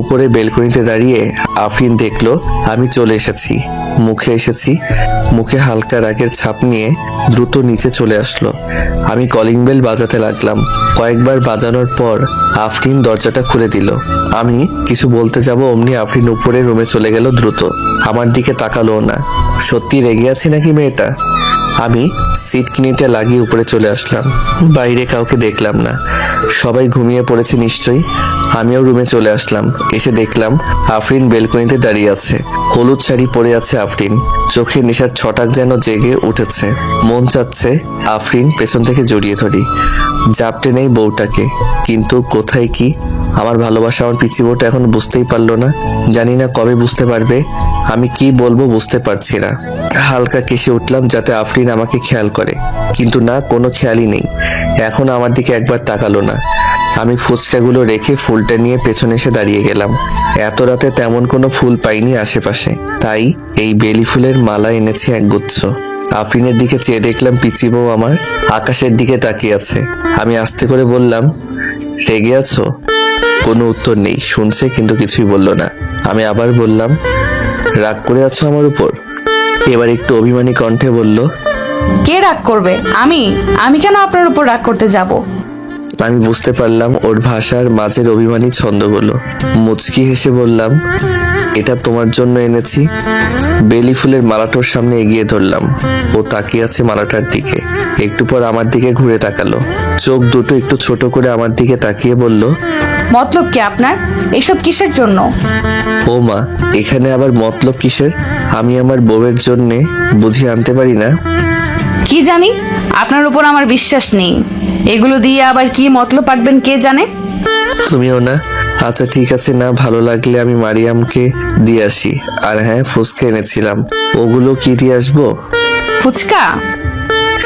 উপরে বেলকনিতে দাঁড়িয়ে আফরিন দেখলো আমি চলে এসেছি। মুখে হালকা রাগের ছাপ নিয়ে দ্রুত নিচে চলে আসলো। আমি কলিং বেল বাজাতে লাগলাম। কয়েকবার বাজানোর পর আফরিন দরজাটা খুলে দিল। আমি কিছু বলতে যাব অমনি আফরিন উপরে রুমে চলে গেল দ্রুত। আমার দিকে তাকালো না। সত্যি রেগে আছে নাকি মেয়েটা? আমি সিট কিনিটা লাগিয়ে উপরে চলে আসলাম। বাইরে কাউকে দেখলাম না, সবাই ঘুমিয়ে পড়েছে নিশ্চয়ই। আমিও রুমে চলে আসলাম। এসে দেখলাম আফরিন বেলকনিতে দাঁড়িয়ে আছে। হলুদ শাড়ি পরে আছে আফরিন। চোখে নেশার ছটাক যেন জেগে উঠেছে। মন চাচ্ছে আফরিন পেছন থেকে জড়িয়ে ধরি, জাপটে নেই বউটাকে। কিন্তু কোথায় কি? আমার ভালোবাসা আমার পিচি বউটা এখন বুঝতেই পারলো না। জানি না কবে বুঝতে পারবে। আমি কি বলবো বুঝতে পারছি না। হালকা কেসে উঠলাম যাতে আফরিন আমাকে খেয়াল করে, কিন্তু না, কোনো খেয়ালই নেই। এখন আমার দিকে একবার তাকালো না। আমি ফুচকাগুলো রেখে ফুলটা নিয়ে পেছনে এসে দাঁড়িয়ে গেলাম। এত রাতে তেমন কোনো ফুল পাইনি আশেপাশে, তাই এই বেলি ফুলের মালা এনেছি একগুচ্ছ। আফরিনের দিকে চেয়ে দেখলাম পিচি বউ আমার আকাশের দিকে তাকিয়ে আছে। আমি আস্তে করে বললাম, রেগে আছো? কোনো উত্তর নেই, শুনছে কিন্তু কিছুই বলল না। আমি আবার বললাম, রাগ করে আছো আমার উপর? এবার একটু অভিমানী কণ্ঠে বলল, কে রাগ করবে? আমি কেন আপনার উপর রাগ করতে যাব? আমি বুঝতে পারলাম ওর ভাষার মাঝের অভিমানী ছন্দগুলো। মুচকি হেসে বললাম, এটা তোমার জন্য এনেছি। বেলি ফুলের মালাটার সামনে এগিয়ে ধরলাম। ও তাকিয়ে আছে মালাটার দিকে। একটু পর আমার দিকে ঘুরে তাকালো। চোখ দুটো একটু ছোট করে আমার দিকে তাকিয়ে বলল, মতলব কি আপনার? এসব কিসের জন্য? ও মা, এখানে আবার মতলব কিসের? আমি আমার বউয়ের জন্যে বুঝি আনতে পারি না? কি জানি, আপনার উপর আমার বিশ্বাস নেই। এগুলো দিয়ে আবার কি মতলব পাঠবেন কে জানে। তুমিও না? আচ্ছা ঠিক আছে, না ভালো লাগলে আমি মারিয়ামকে দিয়ে আসি। আর হ্যাঁ, ফুচকা এনেছিলাম। ওগুলো কি দিয়ে আসবো? ফুচকা?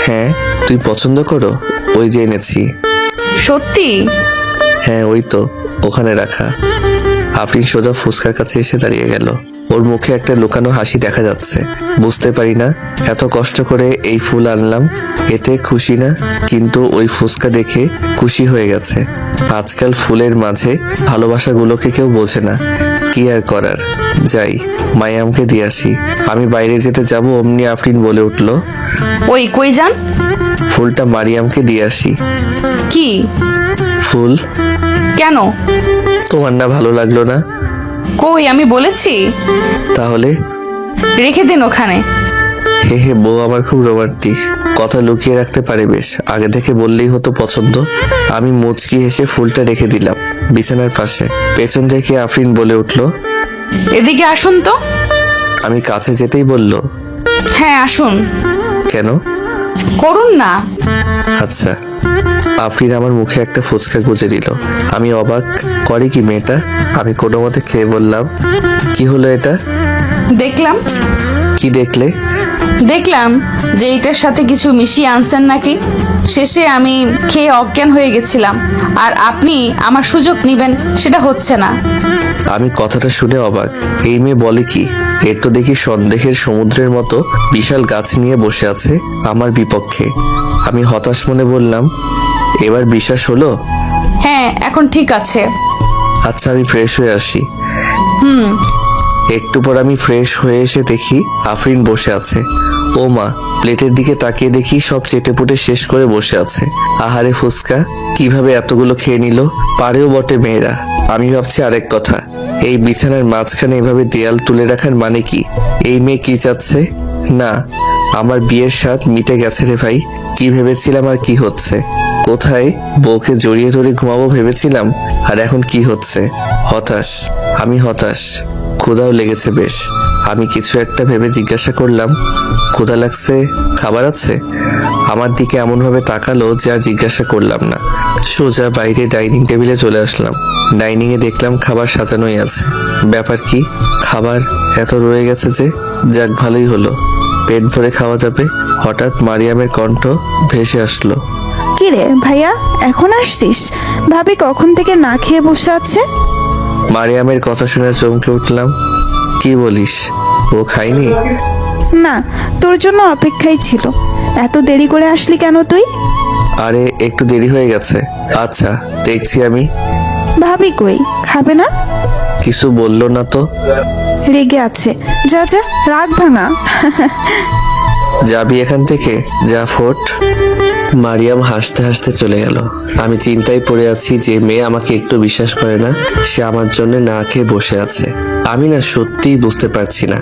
হ্যাঁ, তুই পছন্দ করো? ওই যে এনেছি। সত্যি? হ্যাঁ, ওই তো ওখানে রাখা। আফরিন সোজা ফুচকার কাছে এসে দাঁড়িয়ে গেল। ওর মুখে একটা লুকানো হাসি দেখা যাচ্ছে। বুঝতে পারি না, এত কষ্ট করে এই ফুল আনলাম, এতে খুশি না, কিন্তু ওই ফুচকা দেখে খুশি হয়ে গেছে। আজকাল ফুলের মাঝে ভালোবাসাগুলোকে কেউ বোঝে না। কি আর করার, যাই মায়ামকে দিয়ে আসি। আমি বাইরে যেতে যাব অমনি আফরিন বলে উঠল, ওই কই যান? ফুলটা মারিয়ামকে দিয়ে আসি। কি ফুল? কেন? তোমার না ভালো লাগলো না? কই, আমি বলেছি? তাহলে রেখে দিন ওখানে। হে হে, বউ আমার খুব রোমান্টিক, কথা লুকিয়ে রাখতে পারে বেশ। আগে থেকে বললেই হতো পছন্দ। আমি মুচকি হেসে ফুলটা রেখে দিলাম বিছানার পাশে। পেছন থেকে আফরিন বলে উঠল, এদিকে আসুন তো। আমি কাছে যেতেই বলল, হ্যাঁ আসুন। কেন? করুন না। আচ্ছা। আফরিন আমার মুখে একটা ফুচকা গুজে দিল। আমি অবাক, করে কি মেয়েটা? আমি কোনো মতে খেয়ে বললাম, কি হলো এটা? দেখলাম। কি দেখলে? দেখলাম যে এটার সাথে কিছু মিশিয়ে আনছেন নাকি। শেষে আমি খেয়ে অজ্ঞান হয়ে গেছিলাম, আর আপনি আমার সুযোগ নেবেন সেটা হচ্ছে না। আমি কথাটা শুনে অবাক। এই মেয়ে বলে কি? এর তো দেখি সন্দেহের সমুদ্রের মতো বিশাল গাছ নিয়ে বসে আছে আমার বিপক্ষে। আমি হতাশ মনে বললাম, এবার বিশ্বাস হলো? হ্যাঁ, এখন ঠিক আছে। আচ্ছা, আমি ফ্রেশ হয়ে আসি। হুম। একটু পর আমি ফ্রেশ হয়ে এসে দেখি আফরিন বসে আছে। ও মা, প্লেটের দিকে তাকিয়ে দেখি সব চেটেপুটে শেষ করে বসে আছে। আহারে ফুচকা, কিভাবে এতগুলো খেয়ে নিল? পারেও বটে মেয়েরা। আমি ভাবছি আরেক কথা, এই বিছানার মাঝখানে এভাবে দেয়াল তুলে রাখার মানে কি? এই মেয়ে কি চাচ্ছে? না, আমার বিয়ের স্বাদ মিটে গেছে রে ভাই। কি ভেবেছিলাম আর কি হচ্ছে? কোথায় বউকে জড়িয়ে ধরে ঘুমাবো ভেবেছিলাম, আর এখন কি হচ্ছে? হতাশ, আমি হতাশ। ক্ষুধাও লেগেছে বেশ। আমি কিছু একটা ভেবে জিজ্ঞাসা করলাম, ক্ষুধা লাগছে, খাবার আছে? আমার দিকে এমনভাবে তাকালো যে আর জিজ্ঞাসা করলাম না। সোজা বাইরে ডাইনিং টেবিলে চলে আসলাম। ডাইনিংয়ে দেখলাম খাবার সাজানোই আছে। ব্যাপার কি? খাবার এত রয়ে গেছে যে? যাক, ভালোই হলো, পেট ভরে খাওয়া যাবে। হঠাৎ মারিয়ামের কণ্ঠ ভেসে আসলো, কি রে ভাইয়া, এখন আসছিস? ভাবি কখন থেকে না খেয়ে বসে আছে। মারিয়ামের কথা শুনে চমকে উঠলাম। কি বলিস? ও খায়নি? না, তোর জন্য অপেক্ষাই ছিল। এত দেরি করে আসলি কেন তুই? আরে একটু দেরি হয়ে গেছে। আচ্ছা দেখছি আমি। ভাবি কই, খাবে না? কিছু বললো না তো। রেগে আছে। যা যা, রাগ ভাঙা। যাবি এখান থেকে, যা ফোট। মারিয়াম হাসতে হাসতে চলে গেল। আমি চিন্তায় পড়ে আছি যে মেয়ে আমাকে একটু বিশ্বাস করে না, সে আমার জন্য না খেয়ে বসে আছে। আমি না সত্যিই বুঝতে পারছি না,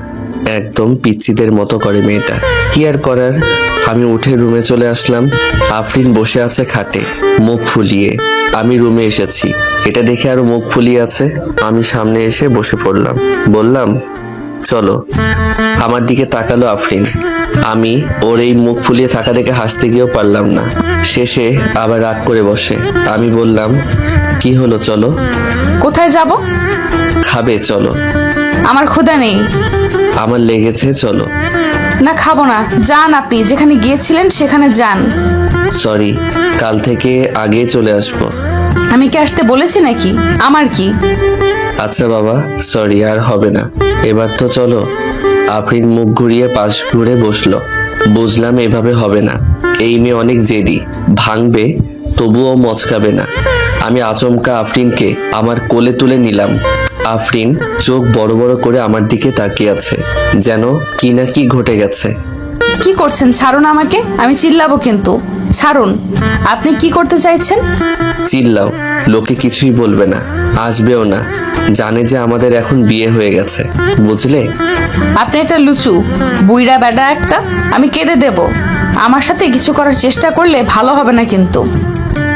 একদম পিচ্চিদের মতো করে মেয়েটা। কি আর করার, আমি উঠে রুমে চলে আসলাম। আফরিন বসে আছে খাটে, মুখ ফুলিয়ে। আমি রুমে এসেছি, এটা দেখে আরো মুখ ফুলিয়ে আছে। আমি সামনে এসে বসে পড়লাম, বললাম চলো। আমার দিকে তাকালো আফরিন। আমি ওর এই মুখ ফুলিয়ে থাকা দেখে হাসতে গিয়েও পারলাম না। শেষে আবার রাগ করে বসে। আমি বললাম কি হলো, চলো। কোথায় যাব? খাবে, চলো। আমার ক্ষুধা নেই। আমার লেগেছে, চলো। না, খাবো না। যান, আপনি যেখানে গিয়েছিলেন সেখানে যান। সরি, কাল থেকে আগে চলে আসবো। আমি কি আসতে বলেছি নাকি? আমার কি? আচ্ছা বাবা, সরি, আর হবে না। এবার তো চলো। আফরিন মুখ ঘুরিয়ে পাশ ঘুরে বসলো। বুঝলাম এভাবে হবে না, এই মেয়ে অনেক জেদি, ভাঙবে তবুও মচকাবে না। আমি আচমকা আফরিনকে আমার কোলে তুলে নিলাম। আফরিন চোখ বড় বড় করে আমার দিকে তাকিয়ে আছে, যেন কি না কি ঘটে গেছে। কি করছেন? ছাড়ুন আমাকে, আমি চিল্লাবো কিন্তু। ছাড়ুন। আপনি কি করতে চাইছেন? চিল্লাও, লোকে কিছুই বলবে না, আসবেও না। জানে যে আমাদের এখন বিয়ে হয়ে গেছে, বুঝলে? আপনি একটা লুচু বুইড়া বেডা একটা। আমি কেঁদে দেব। আমার সাথে কিছু করার চেষ্টা করলে ভালো হবে না কিন্তু।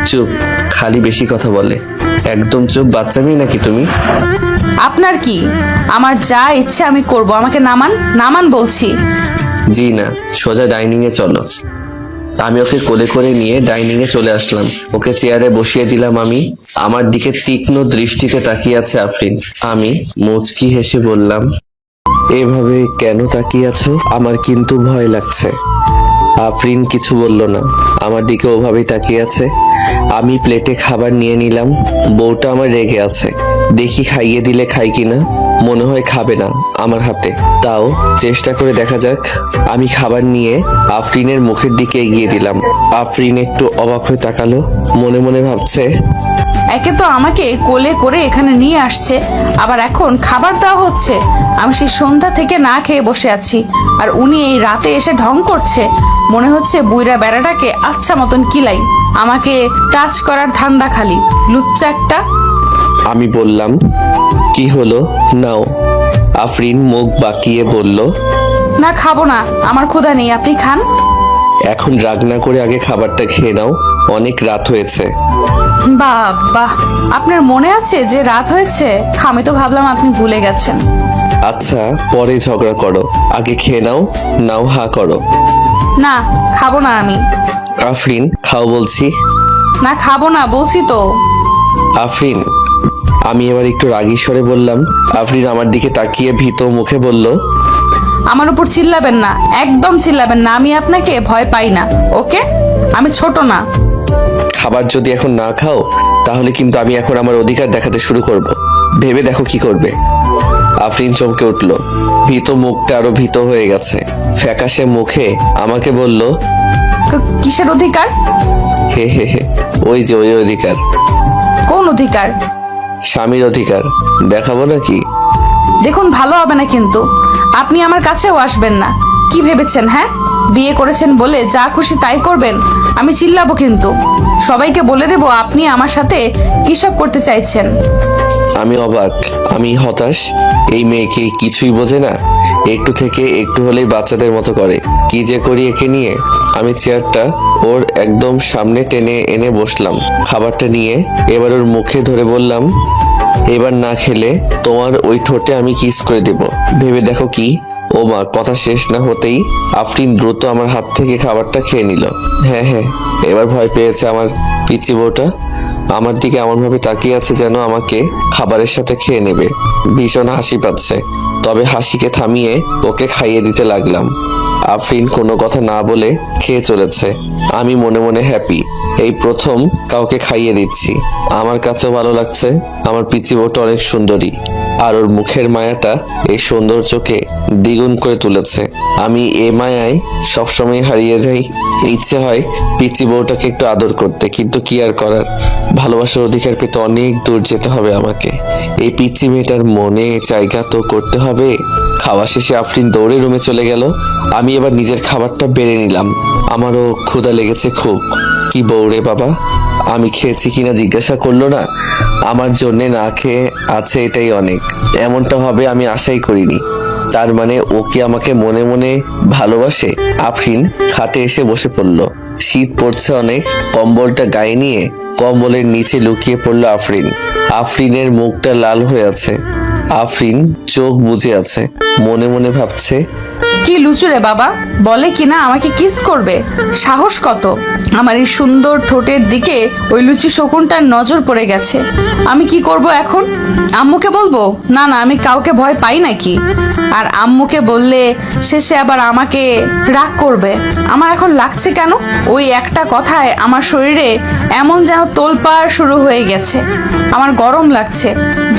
চুপ, খালি বেশি কথা বলে। একদম চুপ, বাচ্চা মেয়ে নাকি তুমি? আপনার কি? আমার যা ইচ্ছে আমি করব। আমাকে নামান, নামান বলছি। জি না, সোজা ডাইনিং এ চলো। আমি ওকে কোলে করে নিয়ে ডাইনিং এ চলে আসলাম। ওকে চেয়ারে বসিয়ে দিলাম আমি। আমার দিকে তীক্ষ্ণ দৃষ্টিতে তাকিয়ে আছে আফরিন। আমি মুচকি হেসে বললাম, এভাবে কেন তাকিয়ে আছো? আমার কিন্তু ভয় লাগছে। আফরিন কিছু বলল না, আমার দিকে ওভাবেই তাকিয়ে আছে। আমি প্লেটে খাবার নিয়ে নিলাম। বউটা আমার রেগে আছে, দেখি খাইয়ে দিলে খাই কিনা। মনে হয় খাবে না আমার হাতে, তাও চেষ্টা করে দেখা যাক। আমি খাবার নিয়ে আফরিনের মুখের দিকে এগিয়ে দিলাম। আফরিন একটু অবাক হয়ে তাকালো, মনে মনে ভাবছে, একে তো আমাকে কোলে করে এখানে নিয়ে আসছে, আবার এখন খাবার দেওয়া হচ্ছে। আমি সেই সন্ধ্যা থেকে না খেয়ে বসে আছি, আর উনি এই রাতে এসে ঢং করছে। মনে হচ্ছে বুইড়া বেড়াটাকে আচ্ছা মতন কিলাই, আমাকে টাচ করার ধান্দা খালি। লুচ্চা একটা। আমি বললাম, কি হলো, নাও। আফরিন মুখ বাঁকিয়ে বলল, না, খাবো না, আমার ক্ষুধা নেই, আপনি খান। এখন রাগ না করে আগে খাবারটা খেয়ে নাও, অনেক রাত হয়েছে। বাহ বাহ, আপনার মনে আছে যে রাত হয়েছে? আমি তো ভাবলাম আপনি ভুলে গেছেন। আচ্ছা, পরে ঝগড়া করো, আগে খেয়ে নাও। নাও, হা করো। না, খাবো না আমি। আফরিন খাও বলছি। না, খাবো না বলছি তো। আফরিন, আমি এবার একটু রাগী স্বরে বললাম। আফরিন আমার দিকে তাকিয়ে ভীত মুখে বলল, আমার উপর চিল্লাবেন না, একদম চিল্লাবেন না। আমি আপনাকে ভয় পাই না, ওকে? আমি ছোট না। খাবার যদি এখন না খাও তাহলে কিন্তু আমি এখন আমার অধিকার দেখাতে শুরু করব। ভেবে দেখো কি করবে। আফরিন চমকে উঠল, ভীত মুখটা আরো ভীত হয়ে গেছে। ফ্যাকাশে মুখে আমাকে বলল, কিসের অধিকার? হে হে হে, ওই যে ওই অধিকার। কোন অধিকার? স্বামীর অধিকার, দেখাবো নাকি? দেখুন, ভালো হবে না কিন্তু। আপনি আমার কাছেও আসবেন না। কি ভেবেছেন? হ্যাঁ, বিয়ে করেছেন বলে যা খুশি তাই করবেন? আমি চিল্লাবো কিন্তু। সবাইকে বলে দেব আপনি আমার সাথে কি সব করতে চাইছেন। আমি অবাক, আমি হতাশ। এই মেয়েকে কিছুই বোঝে না, একটু থেকে একটু হলেই বাচ্চাদের মতো করে। কি যে করি একে নিয়ে। আমি চেয়ারটা ওর একদম সামনে টেনে এনে বসলাম। খাবারটা নিয়ে এবার ওর মুখে ধরে বললাম, এবার না খেলে তোমার ওই ঠোঁটে আমি কিস করে দেব, ভেবে দেখো কি। ও মা, কথা শেষ না হতেই আফরিন দ্রুত আমার হাত থেকে খাবারটা খেয়ে নিল। হ্যাঁ হ্যাঁ, এবার ভয় পেয়েছে আমার পিচ্চি বউটা। আমার দিকে এমনভাবে তাকিয়ে আছে যেন আমাকে খাবারের সাথে খেয়ে নেবে। ভীষণ হাসি পাচ্ছে, তবে হাসিকে থামিয়ে ওকে খাইয়ে দিতে লাগলাম। আফরিন কোনো কথা না বলে খেয়ে চলেছে। আমি মনে মনে হ্যাপি, এই প্রথম কাউকে খাইয়ে দিচ্ছি। আমার কাছেও ভালো লাগছে, আমার পিচ্চি বউটা অনেক সুন্দরী। আর ওর মুখের মায়াটা এই সৌন্দর্যকে দ্বিগুণ করে তুলেছে। আমি এ মায়ায় সবসময় হারিয়ে যাই। ইচ্ছে হয় পিচি বউটাকে একটু আদর করতে, কিন্তু কি আর করার, ভালোবাসার অধিকার পেতে অনেক দূর যেতে হবে আমাকে। এই পিচি মেয়েটার মনে জায়গা তো করতে হবে। খাওয়া শেষে আফরিন দৌড়ে রুমে চলে গেল। আমি এবার নিজের খাবারটা বেড়ে নিলাম। আমারও ক্ষুধা লেগেছে খুব। কি বউরে বাবা, আমি খেয়েছি কিনা জিজ্ঞাসা করলো না। আমার জন্যে না খেয়ে আছে এটাই অনেক। এমনটা হবে আমি আশাই করিনি। তার মানে ও কি আমাকে মনে মনে ভালোবাসে? আফরিন খাটে এসে বসে পড়ল। শীত পড়ছে অনেক। কম্বলটা গায়ে নিয়ে কম্বলের নিচে লুকিয়ে পড়ল আফরিন। আফরিনের মুখটা লাল হয়ে আছে। আফরিন চোখ বুজে আছে, মনে মনে ভাবছে, কি লুচুরে বাবা, বলে কিনা আমাকে কিস করবে, সাহস কত! আমার এই সুন্দর ঠোঁটের দিকে ওই লুচি শকুনটার নজর পড়ে গেছে। আমি কি করব এখন? আম্মুকে বলবো? না না, আমি কাউকে ভয় পাই নাকি? আর আম্মুকে বললে শেষে আবার আমাকে রাগ করবে। আমার এখন লাগছে কেন, ওই একটা কথায় আমার শরীরে এমন যেন তোলপাড় শুরু হয়ে গেছে। আমার গরম লাগছে,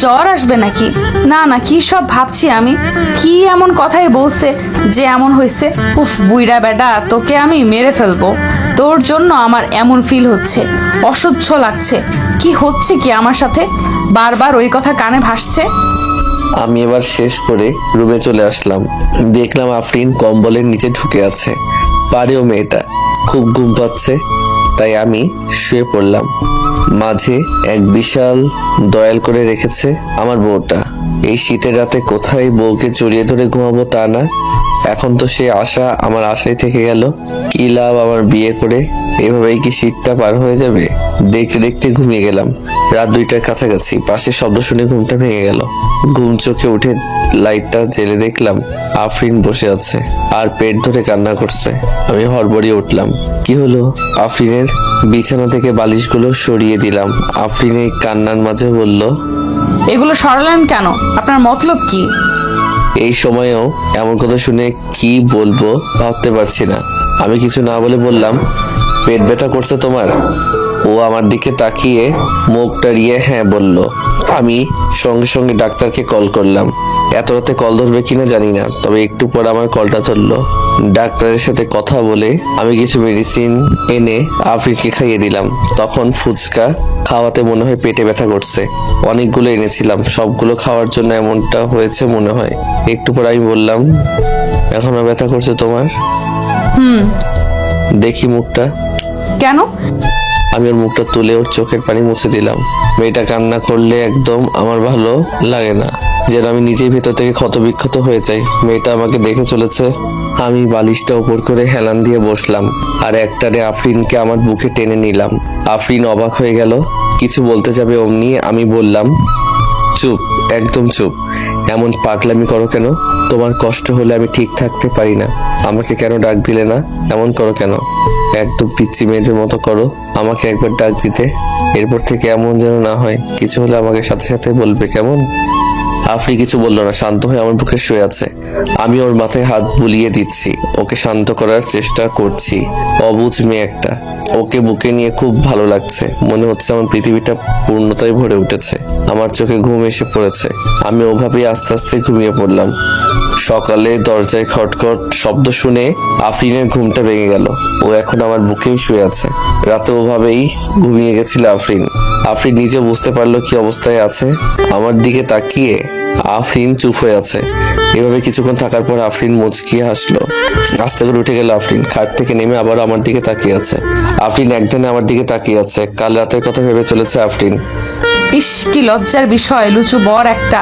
জ্বর আসবে নাকি? না না, কি সব ভাবছি আমি। কি এমন কথাই বলছে যে এমন হয়েছে? উফ বুইড়া বেটা, তোকে আমি মেরে ফেলবো। তোর জন্য আমার এমন ফিল হচ্ছে, অসহ্য লাগছে। কি হচ্ছে কি আমার সাথে? বারবার ওই কথা কানে ভাসছে। আমি এবার শেষ করে রুমে চলে আসলাম। দেখলাম আফরিন কম্বলের নিচে ঢুকে আছে। পারেও মেয়েটা, খুব ঘুম পাচ্ছে, তাই আমি শুয়ে পড়লাম। মাঝে এক বিশাল দয়াল করে রেখেছে আমার বউটা। এই শীতের রাতে কোথায় বউকে জড়িয়ে ধরে ঘুমাবো তা না, এখন তো সে আশা আমার আশায় থেকে গেল। কি লাভ আমার বিয়ে করে? এভাবেই কি শীতটা পার হয়ে যাবে? দেখতে দেখতে ঘুমিয়ে গেলাম। রাত 2টার কাছাকাছি পাশে শব্দ শুনে ঘুমটা ভেঙে গেল। ঘুম চোখে উঠে লাইটটা জেলে দেখলাম আফরিন বসে আছে আর পেট ধরে কান্না করছে। আমি হড়বড়িয়ে উঠলাম। কি হলো? আফরিনের বিছানা থেকে বালিশগুলো সরিয়ে দিলাম। আফরিন এই কান্নার মাঝে বলল, এগুলো সরালেন কেন? আপনার মতলব কি? এই সময়েও এমন কথা শুনে কি বলবো ভাবতে পারছি না। আমি কিছু না বলে বললাম, পেট ব্যথা করছে তোমার? ও আমার দিকে তাকিয়ে মুখ টাড়িয়ে হ্যাঁ বলল। আমি সঙ্গে সঙ্গে ডাক্তারকে কল করলাম। এত রাতে কল ধরবে কিনা জানি না, তবে একটু পর আমার কলটা ধরলো। ডাক্তারের সাথে কথা বলে আমি কিছু মেডিসিন এনে আফরিনকে খাইয়ে দিলাম। তখন ফুচকা খাওয়াতে মনে হয় পেটে ব্যথা করছে। অনেকগুলো এনেছিলাম, সবগুলো খাওয়ার জন্য এমনটা হয়েছে মনে হয়। একটু পর আমি বললাম, এখনো ব্যথা করছে তোমার? দেখি মুখটা। কেন? আমি ওর মুখটা তুলে ওর চোখের পানি মুছে দিলাম। মেয়েটা কান্না করলে একদম আমার ভালো লাগে না, যেন আমি নিজেই ভেতর থেকে ক্ষতবিক্ষত হয়ে যাই। মেয়েটা আমাকে দেখে চলেছে। আমি বালিশটা উপর করে হেলান দিয়ে বসলাম আর একটানে আফরিনকে আমার বুকে টেনে নিলাম। আফরিন অবাক হয়ে গেল, কিছু বলতে যাবে অমনি আমি বললাম, চুপ, একদম চুপ। এমন পাগলামি করো কেন? তোমার কষ্ট হলে আমি ঠিক থাকতে পারি না। আমাকে কেন ডাক দিলে না? এমন করো কেন? একদম পিচ্চি মেয়েদের মতো করো। আমাকে একবার ডাক দিতে, এরপর থেকে এমন যেন না হয়। কিছু হলে আমাকে সাথে সাথে বলবে, কেমন? আফরি কিছু বললো না, শান্ত হয়ে আমার বুকে শুয়ে আছে। আমি ওর মাথায় হাত বুলিয়ে দিচ্ছি, ওকে শান্ত করার চেষ্টা করছি। অবুঝ মেয়ে একটা। ওকে বুকে নিয়ে খুব ভালো লাগছে। মনে হচ্ছে আমার পৃথিবীটা পূর্ণতায় ভরে উঠেছে। আমার চোখে ঘুম এসে পড়েছে। আমি ওভাবেই আস্তে আস্তে ঘুমিয়ে পড়লাম। সকালে দরজায় খটখট শব্দ শুনে আফরিনের ঘুমটা ভেঙে গেল। ও এখন আমার বুকেই শুয়ে আছে। রাতে ওভাবেই ঘুমিয়ে গেছিল আফরিন। আফরিন নিজে বুঝতে পারলো কি অবস্থায় আছে। আমার দিকে তাকিয়ে আফরিন চুপ হয়ে আছে। এভাবে কিছুক্ষণ থাকার পর আফরিন মুচকিয়ে হাসলো। আস্তে করে উঠে গেল আফরিন। খাট থেকে নেমে আবার আমার দিকে তাকিয়ে আছে। আফরিন একদিনে আমার দিকে তাকিয়ে আছে। কাল রাতের কথা ভেবে চলেছে আফরিন। ইস, কি লজ্জার বিষয়, লুচু বর একটা।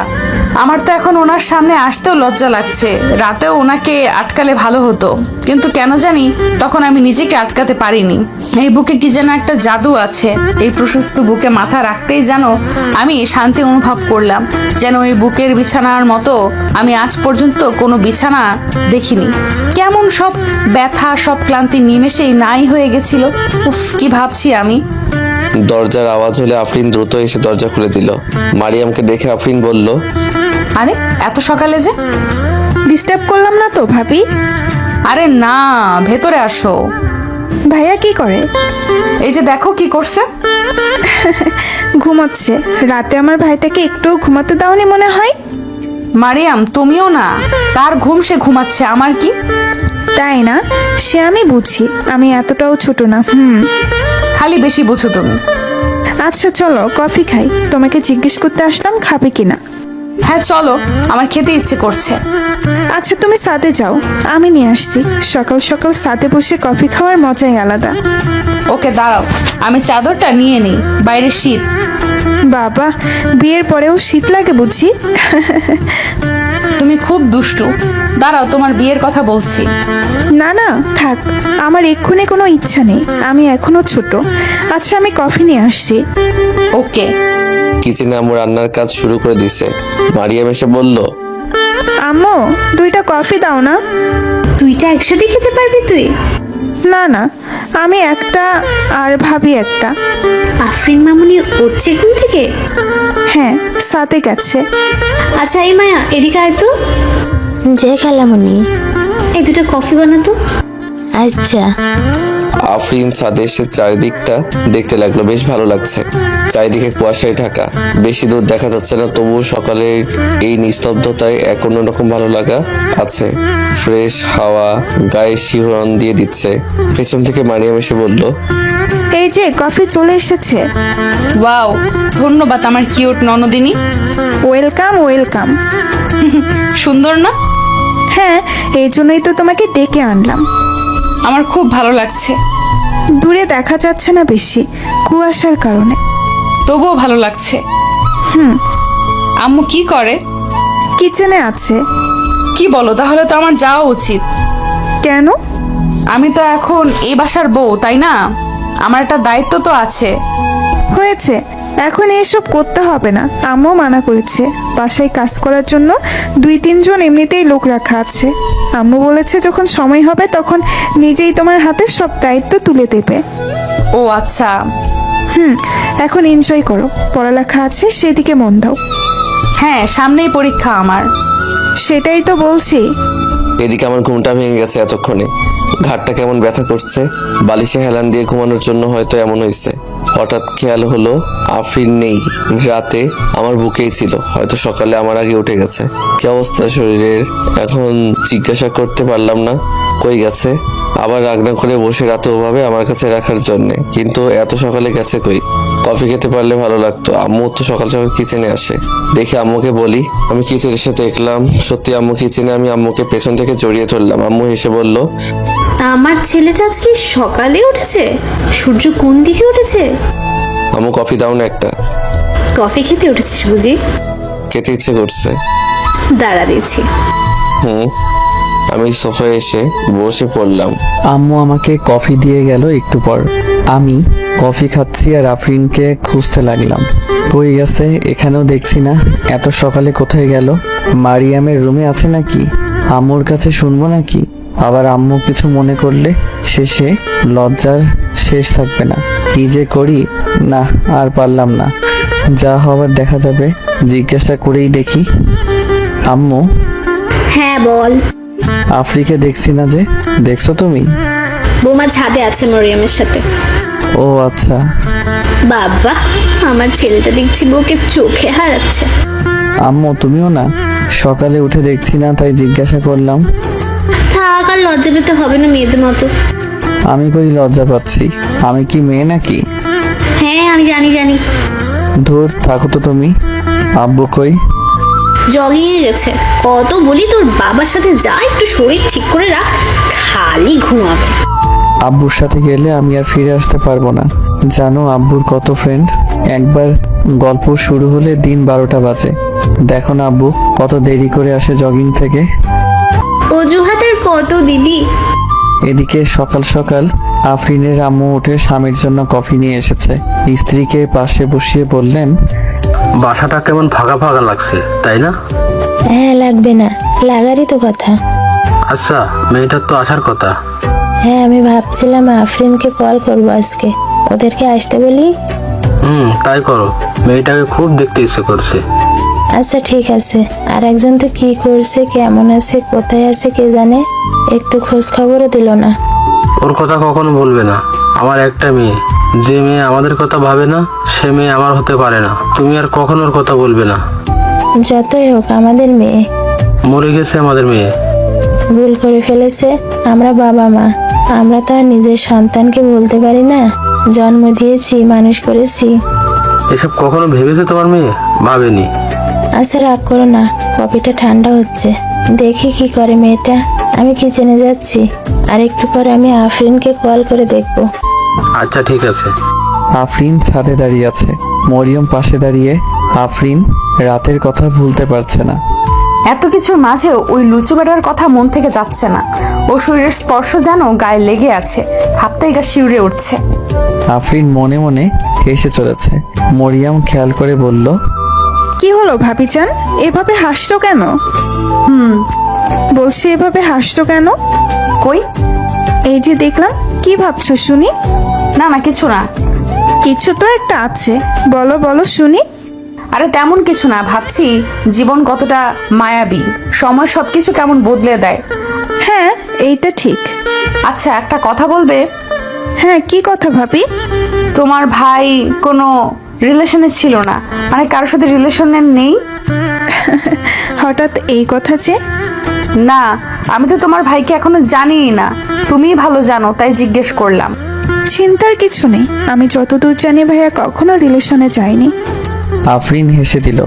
আমার তো এখন ওনার সামনে আসতেও লজ্জা লাগছে। রাতেও ওনাকে আটকালে ভালো হতো, কিন্তু কেন জানি তখন আমি নিজেকে আটকাতে পারিনি। এই বুকে কি যেন একটা জাদু আছে। এই প্রশস্ত বুকে মাথা রাখতেই যেন আমি শান্তি অনুভব করলাম। যেন এই বুকের বিছানার মতো আমি আজ পর্যন্ত কোনো বিছানা দেখিনি। কেমন সব ব্যথা, সব ক্লান্তি নিমেষেই নাই হয়ে গেছিল। উফ, কি ভাবছি আমি। দরজার আওয়াজ হলে আফরিন দ্রুত এসে দরজা খুলে দিল। মারিয়ামকে দেখে আফরিন বলল, আরে এত সকালে যে? ডিস্টার্ব করলাম না তো ভাবি? আরে না, ভেতরে আসো। ভাইয়া কি করে? এই যে দেখো কি করছে। ঘুমাচ্ছে। রাতে আমার ভাইটাকে একটুও ঘুমাতে দাওনি মনে হয়। মারিয়াম, তুমিও না, তার ঘুম সে ঘুমাচ্ছে, আমার কি? তাই না? সে আমি বুঝি, আমি এতটাও ছোট না। খালি বেশি বুঝো তুমি। আচ্ছা চলো কফি খাই, তোমাকে জিজ্ঞেস করতে আসলাম খাবে কিনা। হ্যাঁ চলো, আমার খেতে ইচ্ছে করছে। আচ্ছা তুমি সাথে যাও, আমি নিয়ে আসছি। সকাল সকাল সাথে বসে কফি খাওয়ার মজাই আলাদা। ওকে দাঁড়াও, আমি চাদরটা নিয়ে নিই, বাইরে শীত। বাবা, বিয়ের পরেও শীত লাগে বুঝি। তুমি খুব দুষ্টু। দাঁড়াও, তোমার বিয়ের কথা বলছি। না না থাক, আমার এক্ষুনি কোনো ইচ্ছা নেই, আমি এখনো ছোট। আচ্ছা আমি কফি নিয়ে আসছি। ওকে। কিচেনে আম্মু রান্নার কাজ শুরু করে দিছে। মারিয়াম এসে বলল, আম্মু 2টা কফি দাও না। 2টা একসাথে খেতে পারবি তুই? না না, আমি একটা আর ভাবি একটা। আফরিন মামুনি উঠছে ঘুম থেকে? হ্যাঁ, সাথে গেছে। আচ্ছা এই মায়া, এদিকে আয় তো। যে খালামুনি। এই 2টা কফি বানাতো। আচ্ছা। আফরিন ছাদে এসে চারিদিকটা দেখতে লাগলো। বেশ ভালো লাগছে। চারিদিকে কুয়াশায় ঢাকা, বেশি দূর দেখা যাচ্ছে না, তবুও সকালের এই নিস্তব্ধতায় এক অন্যরকম ভালো লাগা আছে। ফ্রেশ হাওয়া গায়ে শিহরণ দিয়ে দিচ্ছে। পেছন থেকে মারিয়াম এসে বলল, এই যে কফি চলে এসেছে। ওয়াও, ধন্যবাদ আমার কিউট ননদিনী। Welcome welcome. সুন্দর না? হ্যাঁ, এই জন্যই তো তোমাকে ডেকে আনলাম। আমার খুব ভালো লাগছে। দূরে দেখা যাচ্ছে না বেশি, কুয়াশার কারণে। তবুও ভালো লাগছে। আম্মু কি করে? কিচেনে আছে। কি বলো, তাহলে তো আমার যাওয়া উচিত। কেন? আমি তো এখন এই বাসার বউ, তাই না? আমার একটা দায়িত্ব তো আছে। হয়েছে, এখন এসব করতে হবে না। আম্মু মানা করেছে, বাসায় কাজ করার জন্য 2-3 জন এমনিতেই লোক রাখা আছে। আম্মু বলেছে যখন সময় হবে তখন নিজেই তোমার হাতে সব দায়িত্ব তুলে দেবে। ও আচ্ছা। এখন এনজয় করো, পড়ালেখা আছে সেদিকে মন দাও। হ্যাঁ, সামনেই পরীক্ষা আমার। সেটাই তো বলছি। এদিকে আমার ঘুমটা ভেঙে গেছে এতক্ষণে। ঘাটটা কেমন ব্যথা করছে। বালিশে হেলান দিয়ে ঘুমানোর জন্য হয়তো এমন হয়েছে। হঠাৎ খেয়াল হলো আফরিন নেই। রাতে আমার বুকেই ছিল, হয়তো সকালে আমার আগে উঠে গেছে। কি অবস্থা শরীরের এখন জিজ্ঞাসা করতে পারলাম না কই গেছে। আবার রাগনা করে বসে রাতে ওভাবে আমার কাছে রাখার জন্যে, কিন্তু এত সকালে গেছে কই। কফি খেতে পারলে ভালো লাগতো। আম্মু তো সকাল সকাল কিচেনে আসে। দেখি আম্মুকে বলি। আমি কিচেনে এসে দেখলাম সত্যি আম্মু কিচেনে। আমি আম্মুকে পেছন থেকে জড়িয়ে ধরলাম। আম্মু হেসে বলল, আমার ছেলেটা আজকে সকালে উঠেছে? সূর্য কোন দিকে উঠেছে? আম্মু কফি দাও না একটা। কফি খেতে উঠেছিস বুঝি? খেতে ইচ্ছে করছে। দাঁড়া দিচ্ছি। আমি সোফায় এসে বসে পড়লাম। আম্মু আমাকে কফি দিয়ে গেল একটু পর। আমি কফি খাচ্ছি আর আফরিনকে খুঁজতে লাগলাম। কই গেছে, এখানেও দেখছি না। এত সকালে কোথায় গেল? মারিয়ামের রুমে আছে নাকি? আম্মুর কাছে শুনবো নাকি? আবার আম্মু কিছু মনে করলে শেষে লজ্জার শেষ থাকবে না। কি যে করি, না আর পারলাম না। যা হবার দেখা যাবে, জিজ্ঞাসা করেই দেখি। আম্মু, হ্যাঁ বল। আফ্রিকে দেখছি না যে। দেখছো তুমি? বৌমা ছাদে আছে মরিয়মের সাথে। ও আচ্ছা। বাবা, আমার ছেলেটা দেখছি বউকে চোখে হারাচ্ছে। আম্মু তুমিও না? সকালে উঠে দেখছি না, তাই জিজ্ঞাসা করলাম। থাক, আর লজ্জা পেতে হবে না মেয়েদের মতো। আমি কই লজ্জা পাচ্ছি? আমি কি মেয়ে নাকি? হ্যাঁ আমি জানি জানি। ধুর, থাকো তো তুমি। আব্বু কই? জগিং এ গেছে। কত বলি তোর বাবার সাথে যা, একটু শরীর ঠিক করে রাখ, খালি ঘুমাবে। আব্বুর সাথে গেলে আমি আর ফিরে আসতে পারবো না। জানো আব্বুর কত ফ্রেন্ড। একবার গল্প শুরু হলে দিন 12টা বাজে। দেখো না আব্বু কত দেরি করে আসে জগিং থেকে। অজুহাতের কত দিবি? এদিকে সকাল সকাল আফরিনের আম্মু উঠে স্বামীর জন্য কফি নিয়ে এসেছে। স্ত্রীকে পাশে বসিয়ে বললেন, বাসাটা কেমন ফাঁকা ফাঁকা লাগছে, তাই না? হ্যাঁ, লাগবে না, লাগারই তো কথা। আচ্ছা, মেয়েটার তো আসার কথা। হ্যাঁ, আমি ভাবছিলাম আফরিনকে কল করবো আজকে, ওদেরকে আসতে বলি। তাই করো, মেয়েটাকে খুব দেখতে ইচ্ছে করছে। আচ্ছা ঠিক আছে। আর একজন তো কি করছে, কেমন আছে, কোথায় আছে কে জানে, একটু খোঁজ খবরও দিল না। ওর কথা কখনো বলবে না। আমার একটা মেয়ে, যে মেয়ে আমাদের কথা ভাবে না সে মেয়ে আমার হতে পারে না। তুমি আর কখনো ওর কথা বলবে না। যতই হোক আমাদের মেয়ে, মরে গেছে আমাদের মেয়ে। ভুল করে ফেলেছে। আমরা বাবা মা, আমরা তো আর নিজের সন্তানকে বলতে পারি না জন্ম দিয়েছি, মানুষ করেছি। এসব কখনো ভেবেছে তোমার মেয়ে? ভাবেনি। আচ্ছা রাগ করো না, কফিটা ঠান্ডা হচ্ছে, দেখি কি করে মেয়েটা। আমি কিচেনে যাচ্ছি, আর একটু পরে আমি আফরিনকে কল করে দেখবো। আচ্ছা ঠিক আছে। আফরিন ছাদে দাঁড়িয়ে আছে, মরিয়ম পাশে দাঁড়িয়ে। আফরিন রাতের কথা ভুলতে পারছে না। এত কিছুর মাঝেও ওই লুচু বেটার কথা মন থেকে যাচ্ছে না। ও শরীরের স্পর্শ যেন গায়ে লেগে আছে, ভাবতেই গা শিউরে উঠছে। আফরিন মনে মনে হেসে চলেছে। মরিয়ম খেয়াল করে বলল, কি হলো ভাবিজান, এভাবে হাসছো কেন? বলছি এভাবে হাসছো কেন? কই? এই যে দেখলাম, কি ভাবছো শুনি? না না, কিছু না। কিছু তো একটা আছে, বলো বলো শুনি। আরে তেমন কিছু না, ভাবছি জীবন কতটা মায়াবী, সময় সবকিছু কেমন বদলে দেয়। হ্যাঁ এইটা ঠিক। আচ্ছা একটা কথা বলবে? হ্যাঁ কি কথা ভাবি? তোমার ভাই কোনো রিলেশনে ছিল না, মানে কারোর সাথে রিলেশনে নেই? হঠাৎ এই কথা যে? না, আমি তো তোমার ভাইকে এখনো জানিই না, তুমিই ভালো জানো তাই জিজ্ঞেস করলাম। চিন্তার কিছু নেই, আমি যতদূর জানি ভাইয়া কখনো রিলেশনে যায়নি। আফরিন হেসে দিল।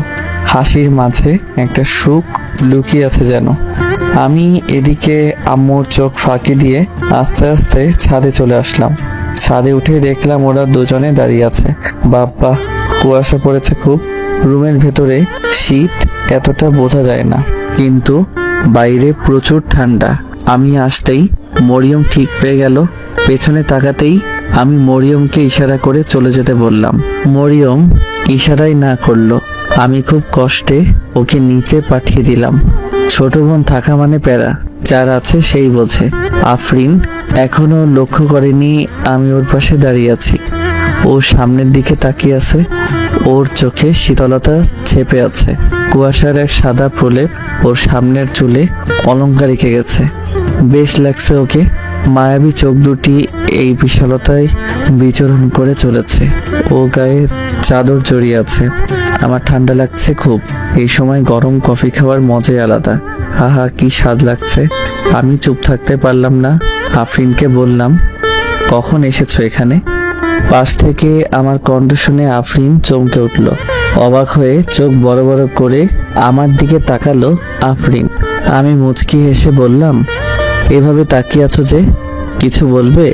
হাসির মাঝে একটা সুখ লুকিয়ে আছে যেন। আমি এদিকে আম্মুর চোখ ফাঁকি দিয়ে আস্তে আস্তে ছাদে চলে আসলাম। ছাদে উঠে দেখলাম ওরা দুজনে দাঁড়িয়ে আছে। বাবা, কুয়াশা পড়েছে খুব। রুমের ভেতরে শীত এতটা বোঝা যায় না, কিন্তু বাইরে প্রচুর ঠান্ডা। আমি আসতেই মরিয়ম ঠিক পেয়ে গেল। পেছনে তাকাতেই আমি মরিয়মকে ইশারা করে চলে যেতে বললাম। মরিয়ম ইশারাই না করলো। আমি খুব কষ্টে ওকে নিচে পাঠিয়ে দিলাম। ছোট বোন থাকা মানে প্যারা, যার আছে সেই বোঝে। আফরিন এখনো লক্ষ্য করেনি আমি ওর পাশে দাঁড়িয়ে আছি। ও সামনের দিকে তাকিয়ে আছে, ওর চোখে শীতলতা ছেপে আছে। কুয়াশার এক সাদা প্রলেপ ওর সামনের চুলে অলংকার রেখে গেছে। বেশ লাগছে ওকে। মায়াবী চোখ দুটি এই বিশালতায় বিচরণ করে চলেছে। ও গায়ে চাদর জড়িয়ে আছে। আমার ঠান্ডা লাগছে খুব। এই সময় গরম কফি খাওয়ার মজাই আলাদা। হাহা কি স্বাদ লাগছে। আমি চুপ থাকতে পারলাম না। আফরিনকে বললাম, কখন এসেছো এখানে? পাশ থেকে আমার কণ্ঠ শুনে আফরিন চমকে উঠল। অবাক হয়ে চোখ বড় বড় করে আমার দিকে তাকালো আফরিন। আমি মুচকি হেসে বললাম, এভাবে তাকিয়ে আছো যে, কিছু বলবে?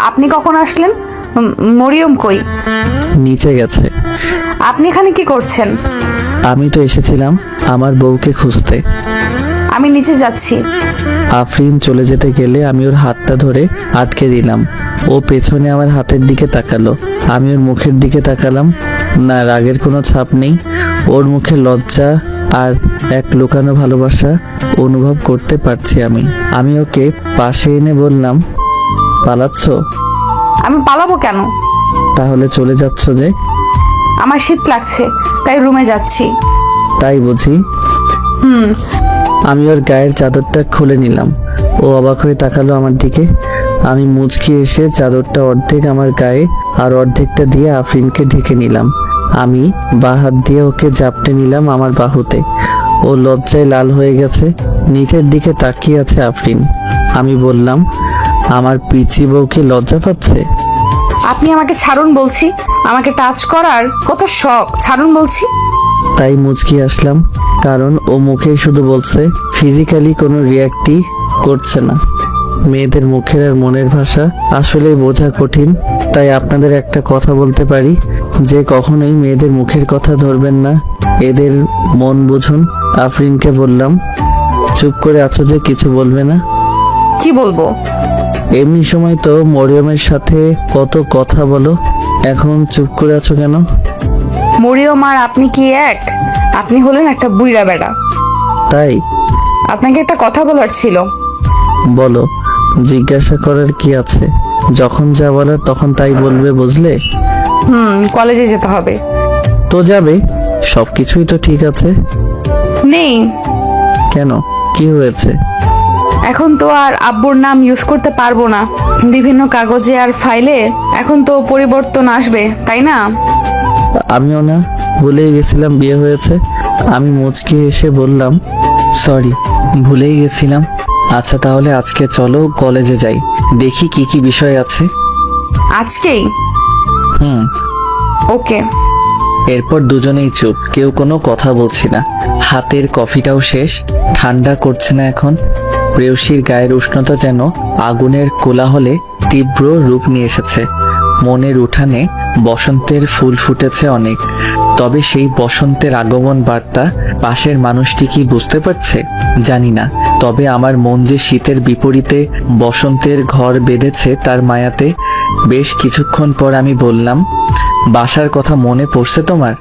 আপনি কখন আসলেন? মরিয়ম কই? নিচে গেছে। আপনি এখানে কি করছেন? আমি তো এসেছিলাম আমার বউকে খুঁজতে। আমি নিচে যাচ্ছি। আফরিন চলে যেতে গেলে আমি ওর হাতটা ধরে আটকে দিলাম। ও পেছনে আমার হাতের দিকে তাকালো। আমি ওর মুখের দিকে তাকালাম। না, রাগের কোনো ছাপ নেই। ওর মুখে লজ্জা আর এক লুকানো ভালোবাসা অনুভব করতে পারছি আমি। আমি ওকে পাশে এনে বললাম, পালাচ্ছ? আমি পালাবো কেন? তাহলে চলে যাচ্ছ যে? আমার শীত লাগছে তাই রুমে যাচ্ছি। তাই বুঝি? আমি ওর গায়ের চাদরটা খুলে নিলাম। ও অবাক হয়ে তাকালো আমার দিকে। আমি মুচকি এসে চাদরটা অর্ধেক আমার গায়ে আর অর্ধেকটা দিয়ে আফরিনকে ঢেকে নিলাম। আমি বাঁ হাত দিয়ে ওকে জাপটে নিলাম আমার বাহুতে। ও লজ্জায় লাল হয়ে গেছে, নিচের দিকে তাকিয়ে আছে আফরিন। আমি বললাম, আমার পিচি বউকে লজ্জা পাচ্ছে? আপনি আমাকে ছাড়ুন বলছি, আমাকে টাচ করার কত শখ, ছাড়ুন বলছি। তাই মুচকি আসলাম, কারণ ও মুখেই শুধু বলছে, ফিজিক্যালি কোনো রিয়াক্টই করছে না। মেয়েদের মুখের আর মনের ভাষা আসলেই বোঝা কঠিন। তাই আপনাদের একটা কথা বলতে পারি যে কখনোই মেয়েদের মুখের কথা ধরবেন না, এদের মন বুঝুন। আফরিনকে বললাম, চুপ করে আছো যে, কিছু বলবে না? কি বলবো? এমনি সময় তো মরিয়মের সাথে কত কথা বলো, এখন চুপ করে আছো কেন? মরিয়ম আর আপনি কি এক? আপনি হলেন একটা বুইড়া বেড়া। তাই? আপনাকে একটা কথা বলার ছিল। বলো, জিজ্ঞাসা করার কি আছে? যখন যা বলার তখন তাই বলবে, বুঝলে? কলেজে যেতে হবে। তো যাবে, সবকিছুই তো ঠিক আছে। নেই। কেন, কি হয়েছে? এখন তো আর আব্বুর নাম ইউজ করতে পারবো না। বিভিন্ন কাগজে আর ফাইলে এখন তো পরিবর্তন আসবে, তাই না? আমিও না, ভুলেই গেছিলাম বিয়ে হয়েছে। আমি মুচকি এসে বললাম, সরি, ভুলেই গেছিলাম। আচ্ছা তাহলে আজকে চলো কলেজে যাই, দেখি কি কি বিষয় আছে। আজকেই? হুম। ওকে। এরপর দুজনেই চুপ, কেউ কোনো কথা বলছি না। হাতের কফিটাও শেষ, ঠান্ডা করছে না এখন। প্রেয়সীর গায়ের উষ্ণতা যেন আগুনের কোলাহলে তীব্র রূপ নিয়ে এসেছে। মনের উঠানে বসন্তের ফুল ফুটেছে অনেক, তবে সেই বসন্তের আগমন বার্তা পাশের মানুষটি কি বুঝতে পারছে জানি না। তবে আমার মন যে শীতের বিপরীতে বসন্তের ঘর বেঁধেছে তার মায়াতে। বেশ কিছুক্ষণ পর আমি বললাম, বাসার কথা মনে পড়ছে তোমার?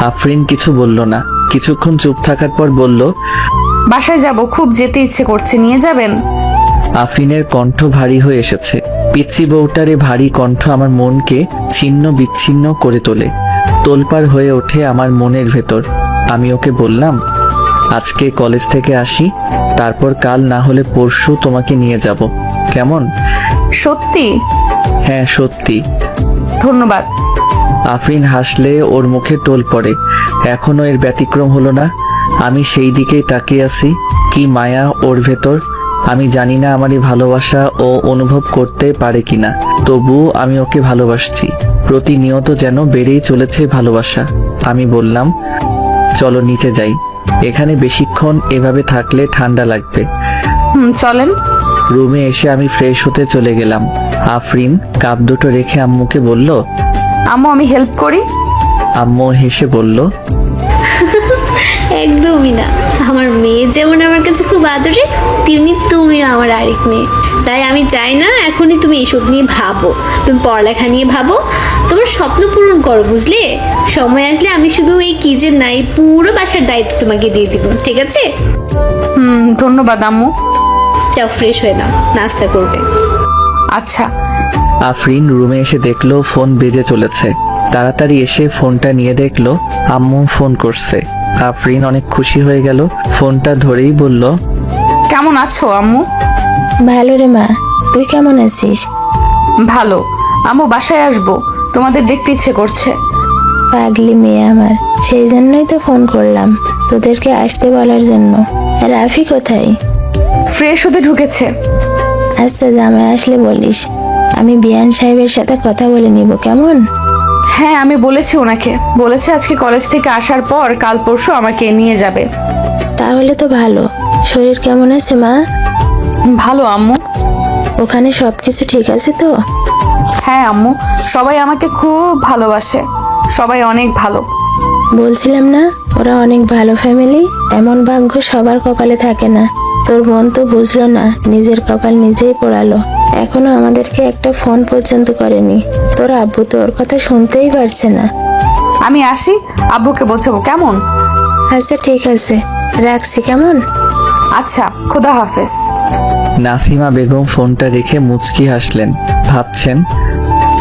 আফরিন কিছু বলল না। কিছুক্ষণ চুপ থাকার পর বলল, বাসায় যাব, খুব যেতে ইচ্ছে করছে, নিয়ে যাবেন? আফরিনের কণ্ঠ ভারী হয়ে এসেছে। পিচ্ছি বউটারে ভারী কণ্ঠ আমার মনকে ছিন্ন বিচ্ছিন্ন করে তোলে। তোলপাড় হয়ে ওঠে আমার মনের ভেতর। আমি ওকে বললাম, আজকে কলেজ থেকে আসি, তারপর কাল না হলে পরশু তোমাকে নিয়ে যাব, কেমন? সত্যি? হ্যাঁ সত্যি। ধন্যবাদ। আফরিন হাসলে ওর মুখে টোল পড়ে। এখনো এর ব্যতিক্রম হলো না। আমি সেই দিকেই তাকিয়ে আছি। কি মায়া ওর ভেতর! আমি জানি না আমার এই ভালোবাসা ও অনুভব করতে পারে কিনা, তবুও আমি ওকে ভালোবাসছি। প্রতিনিয়ত যেন বেড়েই চলেছে ভালোবাসা। আমি বললাম, চলো নিচে যাই, এখানে বেশিক্ষণ এভাবে থাকলে ঠান্ডা লাগবে। চলেন। রুমে এসে আমি ফ্রেশ হতে চলে গেলাম। আফরিন কাপ দুটো রেখে আম্মুকে বলল, আম্মু আমি হেল্প করি? আম্মু হেসে বলল, একদমই না। আমার মেয়ে যেমন আমার কাছে খুব আদরে, তেমনি তুমিও আমার আরেক মেয়ে। তাই আমি চাই না এখনই তুমি এসব নিয়ে ভাবো। তুমি পড়ালেখা নিয়ে ভাবো, তোমার স্বপ্ন পূরণ করো, বুঝলে? সময় আসলে আমি শুধু এই কি যে নাই পুরো বাসার দায়িত্ব তোমাকে দিয়ে দিব, ঠিক আছে? ধন্যবাদ আম্মু। যাও ফ্রেশ হয়ে নাও, নাস্তা করবে। আচ্ছা। আফরিন রুমে এসে দেখলো ফোন বেজে চলেছে। তাড়াতাড়ি এসে ফোনটা নিয়ে দেখলো আম্মু ফোন করছে। আফরিন অনেক খুশি হয়ে গেল, ফোনটা ধরেই বলল, কেমন আছো আম্মু? ভালো রে মা, তুই কেমন আছিস? ভালো। আম্মু বাসায় আসবো, তোমাদের দেখতে ইচ্ছে করছে। পাগলি মেয়ে আমার, সেই জন্যই তো ফোন করলাম, তোদেরকে আসতে বলার জন্য। রাফি কোথায়? ফ্রেশ হতে ঢুকেছে। আচ্ছা জামাই আসলে বলিস, আমি বিয়ান সাহেবের সাথে কথা বলে নিব, কেমন? হ্যাঁ আমি বলেছি ওনাকে, বলেছে আজকে কলেজ থেকে আসার পর কাল পরশু আমাকে নিয়ে যাবে। তাহলে তো ভালো। শরীর কেমন আছে মা? ভালো আম্মু। ওখানে সবকিছু ঠিক আছে তো? হ্যাঁ আম্মু, সবাই আমাকে খুব ভালোবাসে, সবাই অনেক ভালো। বলছিলাম না, ওরা অনেক ভালো ফ্যামিলি। এমন ভাগ্য সবার কপালে থাকে না। তোর বোন তো বুঝলো না, নিজের কপাল নিজেই পোড়ালো। এখনো আমাদেরকে একটা ফোন পর্যন্ত করেনি। তোর আব্বু তো ওর কথা শুনতেই পারছে না। আমি আসি, আব্বুকে বোঝাবো, কেমন? আচ্ছা ঠিক আছে, রাখছি, কেমন? আচ্ছা, খোদা হাফেজ। নাসিমা বেগম ফোনটা রেখে মুচকি হাসলেন। ভাবছেন,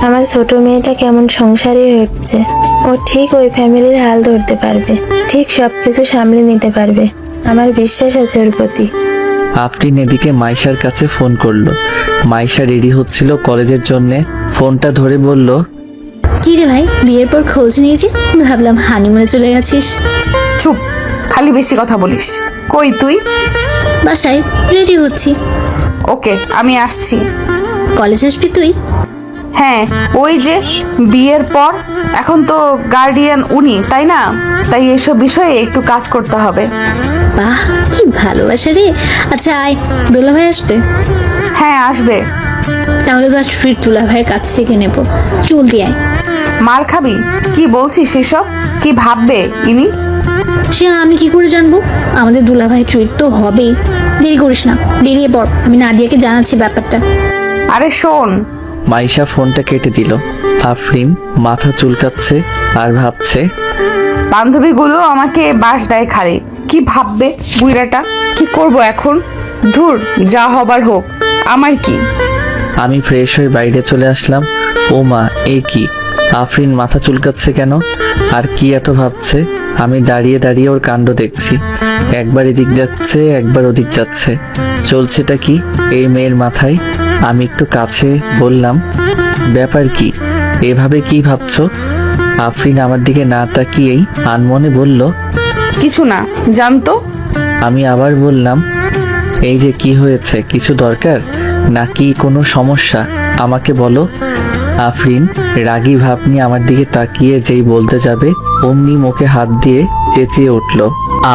আমার ছোট মেয়েটা কেমন সংসারী হয়ে উঠছে। ও ঠিক ওই ফ্যামিলির হাল ধরতে পারবে, ঠিক সবকিছু সামলে নিতে পারবে। আমার বিশ্বাস আছে ওর প্রতি। আফরিন এদিকে মাইশার কাছে ফোন করলো। মাইশা রেডি হচ্ছিল কলেজের জন্যে। ফোনটা ধরে বলল, কি রে ভাই, বিয়ের পর খোঁজ নিয়েছি, ভাবলাম হানিমুনে চলে গেছিস। চুপ, খালি বেশি কথা বলিস। কই তুই? বাসায় রেডি হচ্ছি। ওকে, আমি আসছি। কলেজ আসবি তুই? হ্যাঁ, ওই যে বিয়ের পর এখন তো গার্ডিয়ান উনি, তাই না? তাই এসব বিষয়ে একটু কাজ করতে হবে। বাহ, কি ভালোবাসা রে। আচ্ছা আয়, দুলা ভাই আসবে? হ্যাঁ আসবে। তাহলে তো ট্রিট দুলা ভাইয়ের কাছ থেকে নেব, জলদি আয়। মার খাবি? কি বলছিস এসব? কি ভাববে ইনি? সে আমি কি করে জানবো? আমাদের দুলা ভাই ট্রিট তো হবেই। দেরি করিস না, বেরিয়ে পড়, আমি নাদিয়াকে জানাচ্ছি ব্যাপারটা। আরে শোন। মাইশা ফোনটা কেটে দিল। আফরিন মাথা চুলকাচ্ছে আর ভাবছে, বান্ধবীগুলো আমাকে বাস দেয় খালি, কি ভাববে বুইড়াটা? কি করব এখন? ধুর, যা হবার হোক, আমার কি। আমি ফ্রেশ হয়ে বাইরে চলে আসলাম। ও মা, এ কি? আফরিন মাথা চুলকাচ্ছে কেন? আর কি এত ভাবছে? আমি দাঁড়িয়ে দাঁড়িয়ে ওর কাণ্ড দেখছি। একবার এদিক যাচ্ছে, একবার ওদিক যাচ্ছে। চলছেটা কি এই মেয়ের মাথায়? আমি একটু কাছে বললাম, ব্যাপার কি, এভাবে কি ভাবছো? আফরিন আমার দিকে না তাকিয়েই আনমনে বলল, কিছু না, জানতো। আমি আবার বললাম, এই যে কি হয়েছে, কিছু দরকার নাকি কোনো সমস্যা আমাকে বলো। আফরিন রাগী ভাব নিয়ে আমার দিকে তাকিয়ে যেই বলতে যাবে অমনি মুখে হাত দিয়ে চেঁচিয়ে উঠল।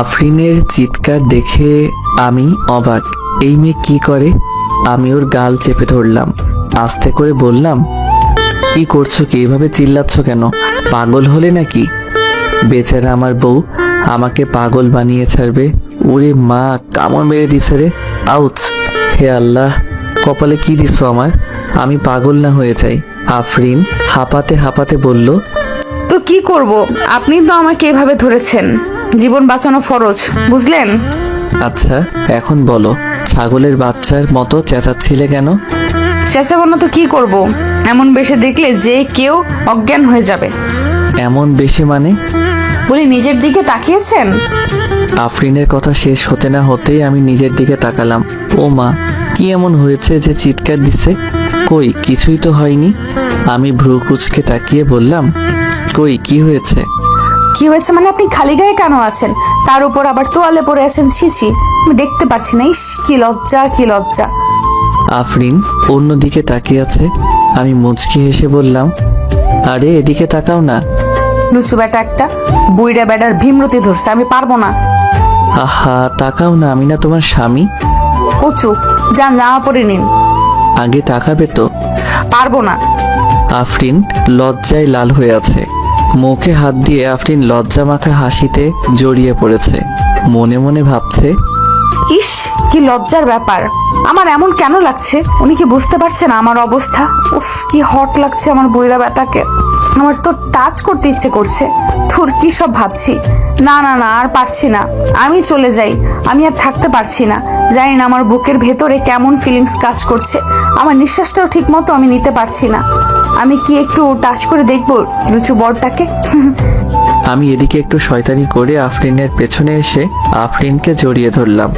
আফরিনের চিৎকার দেখে আমি অবাক। এই মেয়ে কি করে? আমি ওর গাল চেপে ধরলাম, আস্তে করে বললাম, কি করছো কি, এভাবে চিল্লাচ্ছ কেন? পাগল হলে নাকি? বেচারা আমার বউ আমাকে পাগল বানিয়ে ছাড়বে। ওরে মা, কামড় মেরে দিছে রে, আউচ! হে আল্লাহ, কপালে কি দিছো আমার? আমি পাগল না হয়ে যাই। আফরিন হাঁপাতে হাঁপাতে বলল, তো কি করব, আপনি তো আমাকে এভাবে ধরেছেন, জীবন বাঁচানো ফরজ, বুঝলেন? আচ্ছা এখন বলো, ছাগলের বাচ্চার মতো চেঁচাচ্ছিলে কেন? চেঁচাবো না তো কি করব? এমন বেশে দেখলে যে কেউ অজ্ঞান হয়ে যাবে। এমন বেশি মানে? বলি, নিজের দিকে তাকিয়েছেন? আফরিনের কথা শেষ হতে না হতেই আমি নিজের দিকে তাকালাম। ও মা, কি এমন হয়েছে যে চিৎকার দিচ্ছে? কই, কিছুই তো হয়নি। আমি ভ্রু কুঁচকে তাকিয়ে বললাম, কই, কি হয়েছে? কি হয়েছে মানে আপনি খালি গায়ে কেন আছেন? তার উপর আবার তোয়ালে পরে আছেন, ছিছি, আমি দেখতে পারছি না। ইস, কি লজ্জা, কি লজ্জা। আফরিন অন্যদিকে তাকিয়ে আছে। আমি মুচকি হেসে বললাম, আরে এদিকে তাকাও না। লুচু বেটা একটা, বুইড়া বেটার ভীমরতি ধরছে, আমি পারবো না। আহা তাকাও না, আমি না তোমার স্বামী। কচু, যান জামা পরে নিন। আগে তাকাবে তো। পারবো না। আফরিন লজ্জায় লাল হয়ে আছে। মুখে হাত দিয়ে আফরিন লজ্জা মাখা হাসিতে জড়িয়ে পড়েছে। মনে মনে ভাবছে, ইস, কি লজ্জার ব্যাপার। আমার এমন কেন লাগছে? উনি কি বুঝতে পারছেন আমার অবস্থা? উফ, কি হট লাগছে আমার বুইড়া বেটাকে। আমার তো টাচ করতে ইচ্ছে করছে। থুর, কি সব ভাবছি। না না না, আর পারছি না, আমি চলে যাই। আমি আর থাকতে পারছি না। জানি না আমার বুকের ভেতরে কেমন ফিলিংস কাজ করছে। আমার নিঃশ্বাসটাও ঠিক মতো আমি নিতে পারছি না। আমি কি একটু টাচ করে দেখবো লুচু বরটাকে? আমি এদিকে একটু শয়তানি করে আফরিনের পেছনে এসে আফরিনকে জড়িয়ে ধরলাম।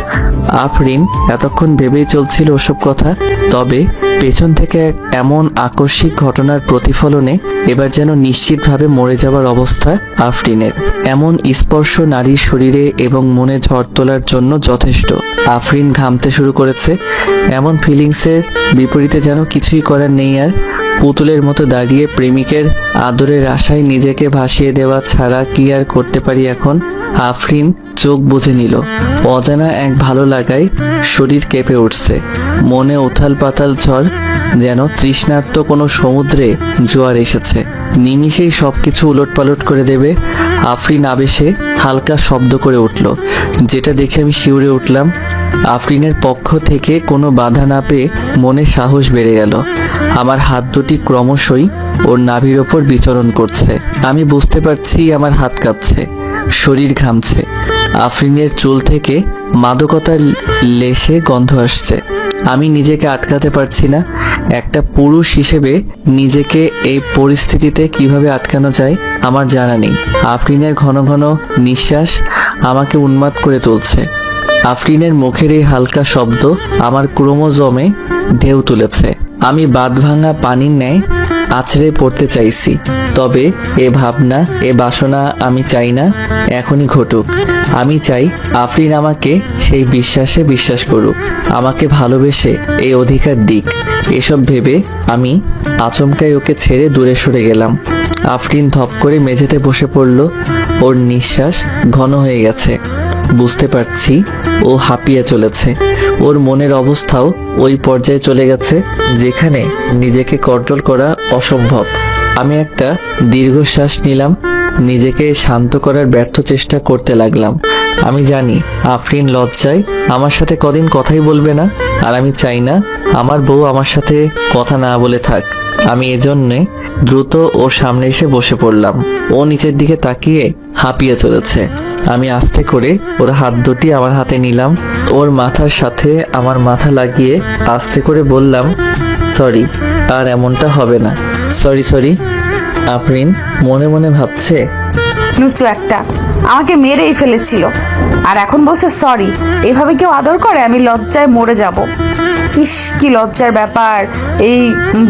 আফরিন এতক্ষণ ভেবেই চলছিল ওসব কথা, তবে পেছন থেকে এক এমন আকস্মিক ঘটনার প্রতিফলনে এবার যেন নিশ্চিতভাবে মরে যাবার অবস্থা আফরিনের। এমন স্পর্শ নারীর শরীরে এবং মনে ঝড় তোলার জন্য যথেষ্ট। আফরিন ঘামতে শুরু করেছে। এমন ফিলিংসের বিপরীতে যেন কিছুই করার নেই আর। পুতুলের মতো দাঁড়িয়ে প্রেমিকের আদরের আশায় নিজেকে ভাসিয়ে দেওয়া ছাড়া কি আর করতে পারি এখন? আফরিন চোখ বুজে নিল। অজানা এক ভালো লাগায় শরীর কেঁপে উঠছে। মনে উথাল পাতাল ঝড়, যেন তৃষ্ণার্ত কোনো সমুদ্রে জোয়ার এসেছে, নিমিষেই সবকিছু উলটপালট করে দেবে। আফরিন আবেশে হালকা শব্দ করে উঠল, যেটা দেখে আমি শিউরে উঠলাম। আফরিনের পক্ষ থেকে কোনো বাধা না পেয়ে মনে সাহস বেড়ে গেল। আমার হাত দুটি ক্রমশই ওর নাভির ওপর বিচরণ করছে। আমি বুঝতে পারছি আমার হাত কাঁপছে, শরীর ঘামছে। আফরিনের চুল থেকে মাদকতার লেশে গন্ধ আসছে। আমি নিজেকে আটকাতে পারছি না। একটা পুরুষ হিসেবে নিজেকে এই পরিস্থিতিতে কিভাবে আটকানো যায় আমার জানা নেই। আফরিনের ঘন ঘন নিঃশ্বাস আমাকে উন্মাদ করে তুলছে। আফরিনের মুখের এই হালকা শব্দ আমার ক্রোমোজোমে ঢেউ তুলেছে। আমি বাঁধভাঙা পানির ন্যায় আছড়ে পড়তে চাইছি, তবে এ ভাবনা, এ বাসনা আমি চাই না এখনই ঘটুক। আমি চাই আফরিন আমাকে সেই বিশ্বাসে বিশ্বাস করুক, আমাকে ভালোবেসে এই অধিকার দিক। এসব ভেবে আমি আচমকাই ওকে ছেড়ে দূরে সরে গেলাম। আফরিন ধপ করে মেঝেতে বসে পড়ল। ওর নিঃশ্বাস ঘন হয়ে গেছে। বুঝতে পারছি ও হাঁপিয়ে চলেছে। ওর মনের অবস্থাও ওই পর্যায়ে চলে গেছে যেখানে নিজেকে কন্ট্রোল করা অসম্ভব। আমি একটা দীর্ঘশ্বাস নিলাম, নিজেকে শান্ত করার ব্যর্থ চেষ্টা করতে লাগলাম। আমি জানি আফরিন লজ্জায় আমার সাথে কদিন কথাই বলবে না, আর আমি চাই না আমার বউ আমার সাথে কথা না বলে থাক। আমি এজন্যে দ্রুত ওর সামনে এসে বসে পড়লাম। ও নিচের দিকে তাকিয়ে হাঁপিয়ে চলেছে। আমি আস্তে করে ওর হাত দুটি আমার হাতে নিলাম। ওর মাথার সাথে আমার মাথা লাগিয়ে আস্তে করে বললাম, সরি, আর এমনটা হবে না। Sorry sorry. আফরিন মনে মনে ভাবছে, লুচু একটা, আমাকে মেরেই ফেলেছিল আর এখন বলছে সরি। এভাবে কেউ আদর করে? আমি লজ্জায় মরে যাব। ইস, কি লজ্জার ব্যাপার। এই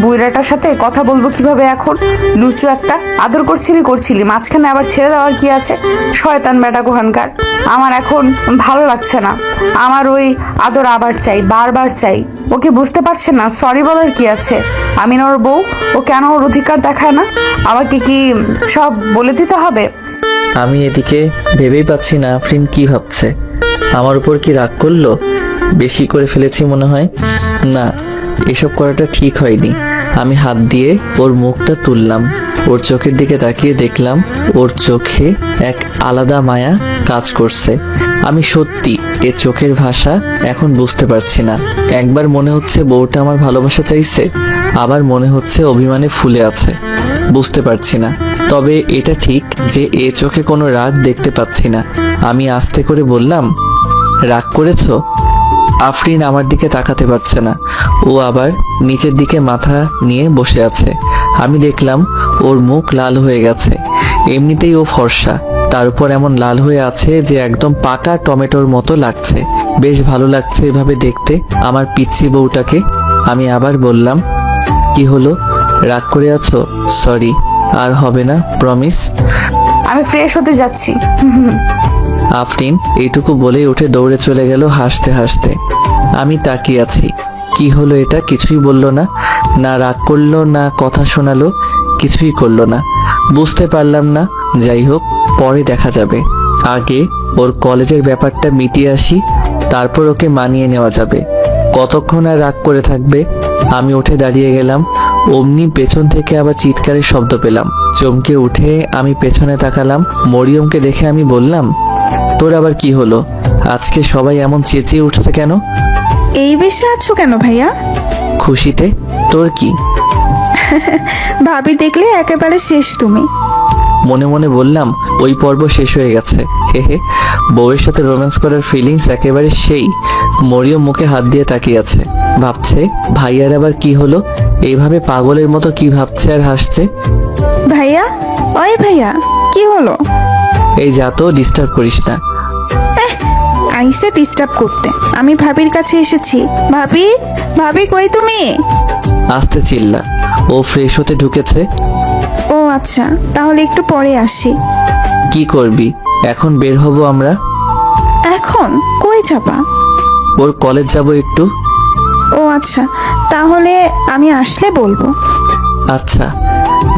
বুইরাটার সাথে কথা বলবো কিভাবে এখন? লুচু একটা, আদর করছিলি, মাঝখানে আবার ছেড়ে দেওয়ার কি আছে? শয়তান বেটা কোহানকার। আমার এখন ভালো লাগছে না, আমার ওই আদর আবার চাই, বারবার চাই। ওকে বুঝতে পারছে না সরি বলার কি আছে? আমি না ওর বউ, ও কেন ওর অধিকার দেখায় না? আমাকে কি সব বলে দিতে হবে? আমি এদিকে ভেবেই পাচ্ছি না আফরিন কি ভাবছে। আমার উপর কি রাগ করলো? বেশি করে ফেলেছি মনে হয়। না, এসব করাটা ঠিক হয়নি। আমি হাত দিয়ে ওর মুখটা তুললাম, ওর চোখের দিকে তাকিয়ে দেখলাম ওর চোখে এক আলাদা মায়া কাজ করছে। আমি সত্যি এর চোখের ভাষা এখন বুঝতে পারছি না। একবার মনে হচ্ছে বউটা আমার ভালোবাসা চাইছে, আবার মনে হচ্ছে অভিমানে ফুলে আছে। বুঝতে পারছি না, তবে এটা ঠিক যে এ চোখে কোনো রাগ দেখতে পাচ্ছি না। আমি আস্তে করে বললাম, রাগ করেছো? আফরিন আমার দিকে তাকাতে পারছে না, ও আবার নিচের দিকে মাথা নিয়ে বসে আছে। আমি দেখলাম ওর মুখ লাল হয়ে গেছে। এমনিতেই ও ফর্সা, তার উপর এমন লাল হয়ে আছে যে একদম পাকা টমেটোর মতো লাগছে। বেশ ভালো লাগছে এভাবে দেখতে আমার পিচ্চি বউটাকে। আমি আবার বললাম, কি হলো, রাগ করে আছো? সরি, আর হবে না, প্রমিস। আমি ফ্রেশ হতে যাচ্ছি। আফরিন এইটুকু বলেই উঠে দৌড়ে চলে গেল হাসতে হাসতে। আমি তাকিয়ে আছি, কি হলো এটা? কিছুই বলল না, না রাগ করলো, না কথা শোনালো, কিছুই করলো না। বুঝতে পারলাম না। যাই হোক, পরে দেখা যাবে। আগে ওর কলেজের ব্যাপারটা মিটিয়ে আসি, তারপর ওকে মানিয়ে নেওয়া যাবে। কতক্ষণ আর রাগ করে থাকবে? আমি উঠে দাঁড়িয়ে গেলাম, অমনি পেছন থেকে আবার চিৎকারের শব্দ পেলাম। চমকে উঠে আমি পেছনে তাকালাম। মরিয়মকে দেখে আমি বললাম, তোর আবার কি হলো? আজকে সবাই এমন চেঁচিয়ে উঠছে কেন? এই বেশে আছো কেন ভাইয়া? খুশিতে। তোর কি? ভাবি দেখলে একেবারে শেষ তুমি। মনে মনে বললাম, ওই পর্ব শেষ হয়ে গেছে। হে হে, বউয়ের সাথে রোম্যান্স করার ফিলিংস একেবারে সেই। মরিয়ম মুখে হাত দিয়ে তাকিয়ে আছে, ভাবছে ভাইয়ার আবার কি হলো, এইভাবে পাগলের মতো কি ভাবছে আর হাসছে। ভাইয়া, ওই ভাইয়া, কি হলো? এই যা তো, ডিস্টার্ব করিস না। আইসে ডিস্টার্ব করতে। আমি ভাবির কাছে এসেছি। ভাবি, ভাবি কই তুমি? আস্তে চিল্লা, ও ফ্রেশ হতে ঢুকেছে। ও আচ্ছা, তাহলে একটু পরে আসি। কি করবি এখন? বের হব আমরা। এখন কই যাবা? ওর কলেজ যাব একটু। ও আচ্ছা, তাহলে আমি আসলে বলবো। আচ্ছা।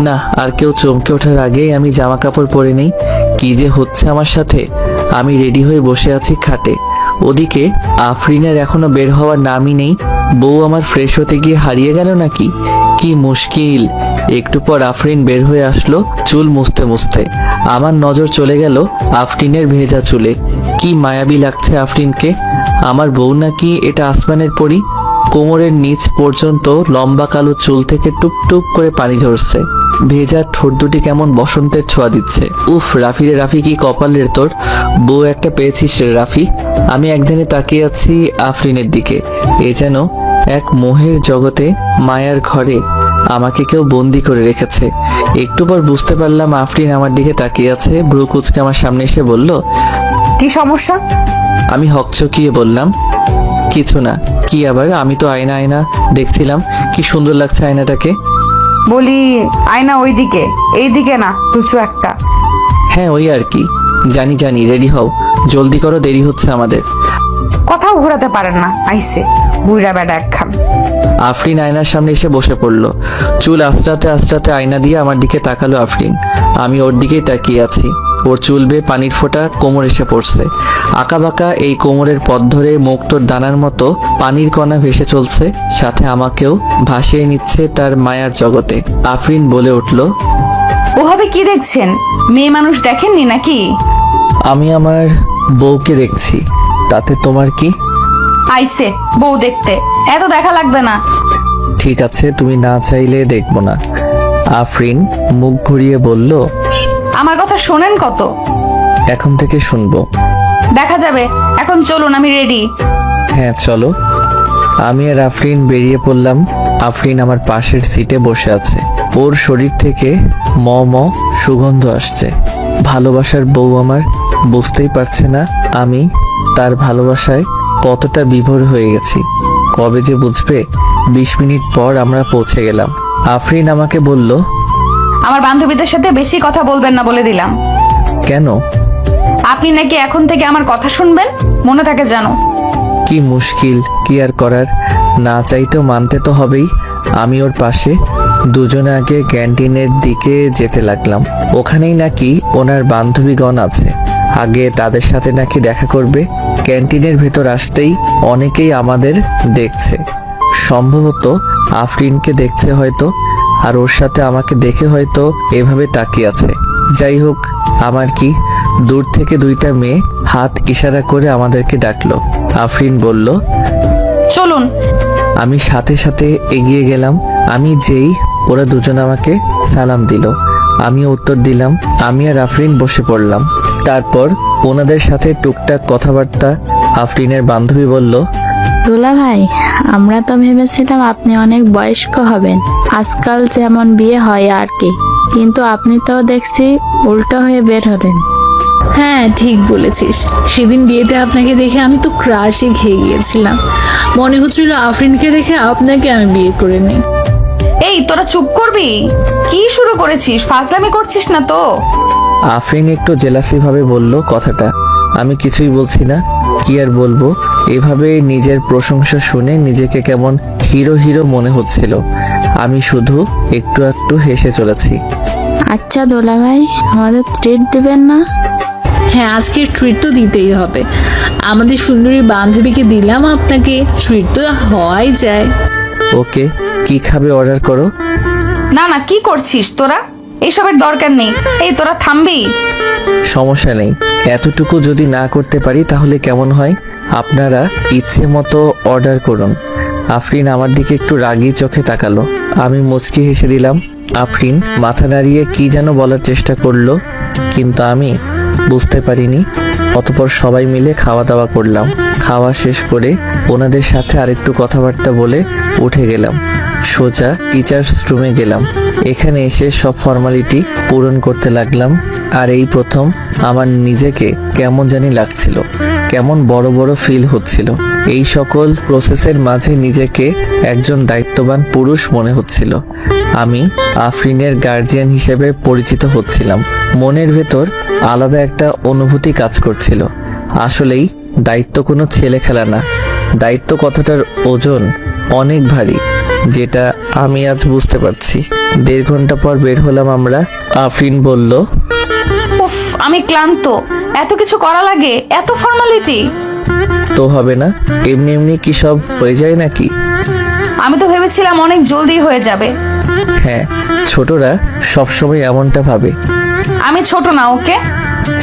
না, আর কেউ চমকে ওঠার আগেই আমি জামা কাপড় পরে নেই। কি যে হচ্ছে আমার সাথে। আমি রেডি হয়ে বসে আছি খাটে। ওদিকে আফরিনের এখনো বের হওয়ার নামই নেই। বউ আমার ফ্রেশ হতে গিয়ে হারিয়ে গেল নাকি? কি মুশকিল। একটু পর আফরিন বের হয়ে আসলো চুল মুছতে মুছতে। আমার নজর চলে গেল আফরিনের ভেজা চুলে। কি মায়াবী লাগছে আফরিনকে। আমার বউ নাকি এটা আসমানের পরি। কোমরের নিচ পর্যন্ত লম্বা কালো চুল থেকে টুপটুপ করে পানি ঝরছে। ভেজা ঠোঁট দুটি কেমন বসন্তের ছোঁয়া দিচ্ছে। উফ, রাফি রে রাফি, কি কপালের তোর। বউ একটা পেয়েছিস রে রাফি। আমি একদিনে তাকিয়ে আছি আফরিনের দিকে। এ যেন এক মোহের জগতে, মায়ার ঘরে আমাকে কেউ বন্দি করে রেখেছে। একটু পর বুঝতে পারলাম আফরিন আমার দিকে তাকিয়ে আছে। ব্রু কুচকে আমার সামনে এসে বলল, কি সমস্যা? আমি হকচকিয়ে বললাম, কিছু না। কি আবার? আমি তো আয়না দেখছিলাম। কি সুন্দর লাগছে আয়নাটাকে। বলি, আয়না ওই দিকে, এই দিকে না, লুচু একটা। হ্যাঁ, ওই আর কি। জানি জানি, রেডি হও, জলদি করো, দেরি হচ্ছে আমাদের। কথাও ঘোরাতে পারেন না, আইসে বুইরা বেটা একখান। আফরিন আয়নার সামনে এসে বসে পড়লো। চুল আস্তে আস্তে আয়না দিয়ে আমার দিকে তাকালো আফরিন। আমি ওর দিকেই তাকিয়ে আছি। ওর চুল বেয়ে পানির ফোঁটা কোমর এসে পড়ছে। আঁকাবাঁকা এই কোমরের পথ ধরে মুক্তোর দানার মতো পানির কণা ভেসে চলছে, সাথে আমাকেও ভাসিয়ে নিচ্ছে তার মায়ার জগতে। আফরিন বলে উঠল, ওভাবে কি দেখছেন? মেয়ে মানুষ দেখেননি নাকি? আমি আমার বউকে দেখছি, তাতে তোমার কি? আইসে বউ দেখতে, এত দেখা লাগবে না। ঠিক আছে, তুমি না চাইলে দেখবো না। আফরিন মুখ ঘুরিয়ে বলল, আমার কথা শোনেন কত? এখন থেকে শুনবো। দেখা যাবে, এখন চলুন, আমি রেডি। হ্যাঁ চলো। আমি আর আফরিন বেরিয়ে পড়লাম। আফরিন আমার পাশের সিটে বসে আছে। ওর শরীর থেকে ম সুগন্ধ আসছে। ভালোবাসার বউ আমার বুঝতেই পারছে না আমি তার ভালোবাসায় কতটা বিভোর হয়ে গেছি। কবে যে বুঝবে। 20 মিনিট পর আমরা পৌঁছে গেলাম। আফরিন আমাকে বলল, আমার বান্ধবীদের সাথে বেশি কথা বলবেন না বলে দিলাম। কেন? আপনি নাকি এখন থেকে আমার কথা শুনবেন, মনে থাকে জানো। কি মুশকিল, কি আর করার, না চাইতেও মানতে তো হবেই। আমি ওর পাশে দুজনে আগে ক্যান্টিনের দিকে যেতে লাগলাম। ওখানেই নাকি ওনার বান্ধবীগণ আছে, আগে তাদের সাথে নাকি দেখা করবে। ক্যান্টিনের ভেতর আসতেই অনেকেই আমাদের দেখছে, সম্ভবত আফরিনকে দেখছে হয়তো, আর ওর সাথে আমাকে দেখে হয়তো এভাবে তাকিয়ে আছে। যাই হোক, আমার কি, দূর থেকে দুইটা মেয়ে হাত ইশারা করে আমাদেরকে ডাকলো। আফরিন বলল, চলুন। আমি সাথে সাথে এগিয়ে গেলাম। আমি যেই ওরা দুজন আমাকে সালাম দিল, আমি উত্তর দিলাম। আমি আর আফরিন বসে পড়লাম। তারপর ওনাদের সাথে টুকটাক কথাবার্তা। আফরিনের বান্ধবী বলল, দুলা ভাই, আমরা তো ভেবেছিলাম আপনি অনেক বয়স্ক হবেন, আজকাল যেমন বিয়ে হয় আর কি, কিন্তু আপনি তো দেখছি উল্টো হয়ে বের হলেন। হ্যাঁ, ঠিক বলেছিস। সেদিন বিয়েতে আপনাকে দেখে আমি তো ক্রাশে খেয়ে গিয়েছিলাম। মনে হচ্ছিল আফরিনকে রেখে আপনাকে আমি বিয়ে করে নিই। এই তোরা চুপ করবি? কি শুরু করেছিস? ফাজলামি করছিস না তো? আফরিন একটু জেলাসি ভাবে বলল কথাটা। আমি কিছুই বলছি না, কি আর বলবো। এভাবে নিজের প্রশংসা শুনে নিজেকে কেমন হিরো হিরো মনে হচ্ছিল। আমি শুধু একটু একটু হেসে চলেছি। আচ্ছা দোলা ভাই, আমাদের ট্রিট দিবেন না? হ্যাঁ, আজকে ট্রিট তো দিতেই হবে। আমাদের সুন্দরী বান্ধবীকে দিলাম, আপনাকে ট্রিট তো হওয়াই যায়। ওকে, কি খাবে অর্ডার করো। না না, কি করছিস তোরা? এইসবের দরকার নেই। এই তোরা থামবি? সমস্যা নেই, এতটুকু যদি না করতে পারি তাহলে কেমন হয়? আপনারা ইচ্ছে মতো অর্ডার করুন। আফরিন আমার দিকে একটু রাগী চোখে তাকালো। আমি মুচকি হেসে দিলাম। আফরিন মাথা নাড়িয়ে কি যেন বলার চেষ্টা করলো, কিন্তু আমি বুঝতে পারিনি। অতঃপর সবাই মিলে খাওয়া দাওয়া করলাম। খাওয়া শেষ করে ওনাদের সাথে আরেকটু কথাবার্তা বলে উঠে গেলাম। সোজা টিচার্স রুমে গেলাম। এখানে এসে সব ফর্মালিটি পূরণ করতে লাগলাম। আর এই প্রথম আমার নিজেকে কেমন জানি লাগছিল, কেমন বড় বড় ফিল হচ্ছিল। এই সকল প্রসেসের মাঝে নিজেকে একজন দায়িত্ববান পুরুষ মনে হচ্ছিল। আমি আফরিনের গার্জিয়ান হিসেবে পরিচিত হচ্ছিলাম। মনের ভেতর আলাদা একটা অনুভূতি কাজ করছিল। আসলেই দায়িত্ব কোনো ছেলে খেলা না। দায়িত্ব কথাটার ওজন অনেক ভারী, যেটা আমি আজ বুঝতে পারছি। 1.5 ঘন্টা পর বের হলাম আমরা। আফরিন বলল, উফ, আমি ক্লান্ত। এত কিছু করা লাগে, এত ফর্মালিটি। তো হবে না, এমনি এমনি কি সব হয়ে যায় নাকি? আমি তো ভেবেছিলাম অনেক জলদি হয়ে যাবে। হ্যাঁ, ছোটরা সবসময় এমনটা ভাবে। আমি ছোট না, ওকে?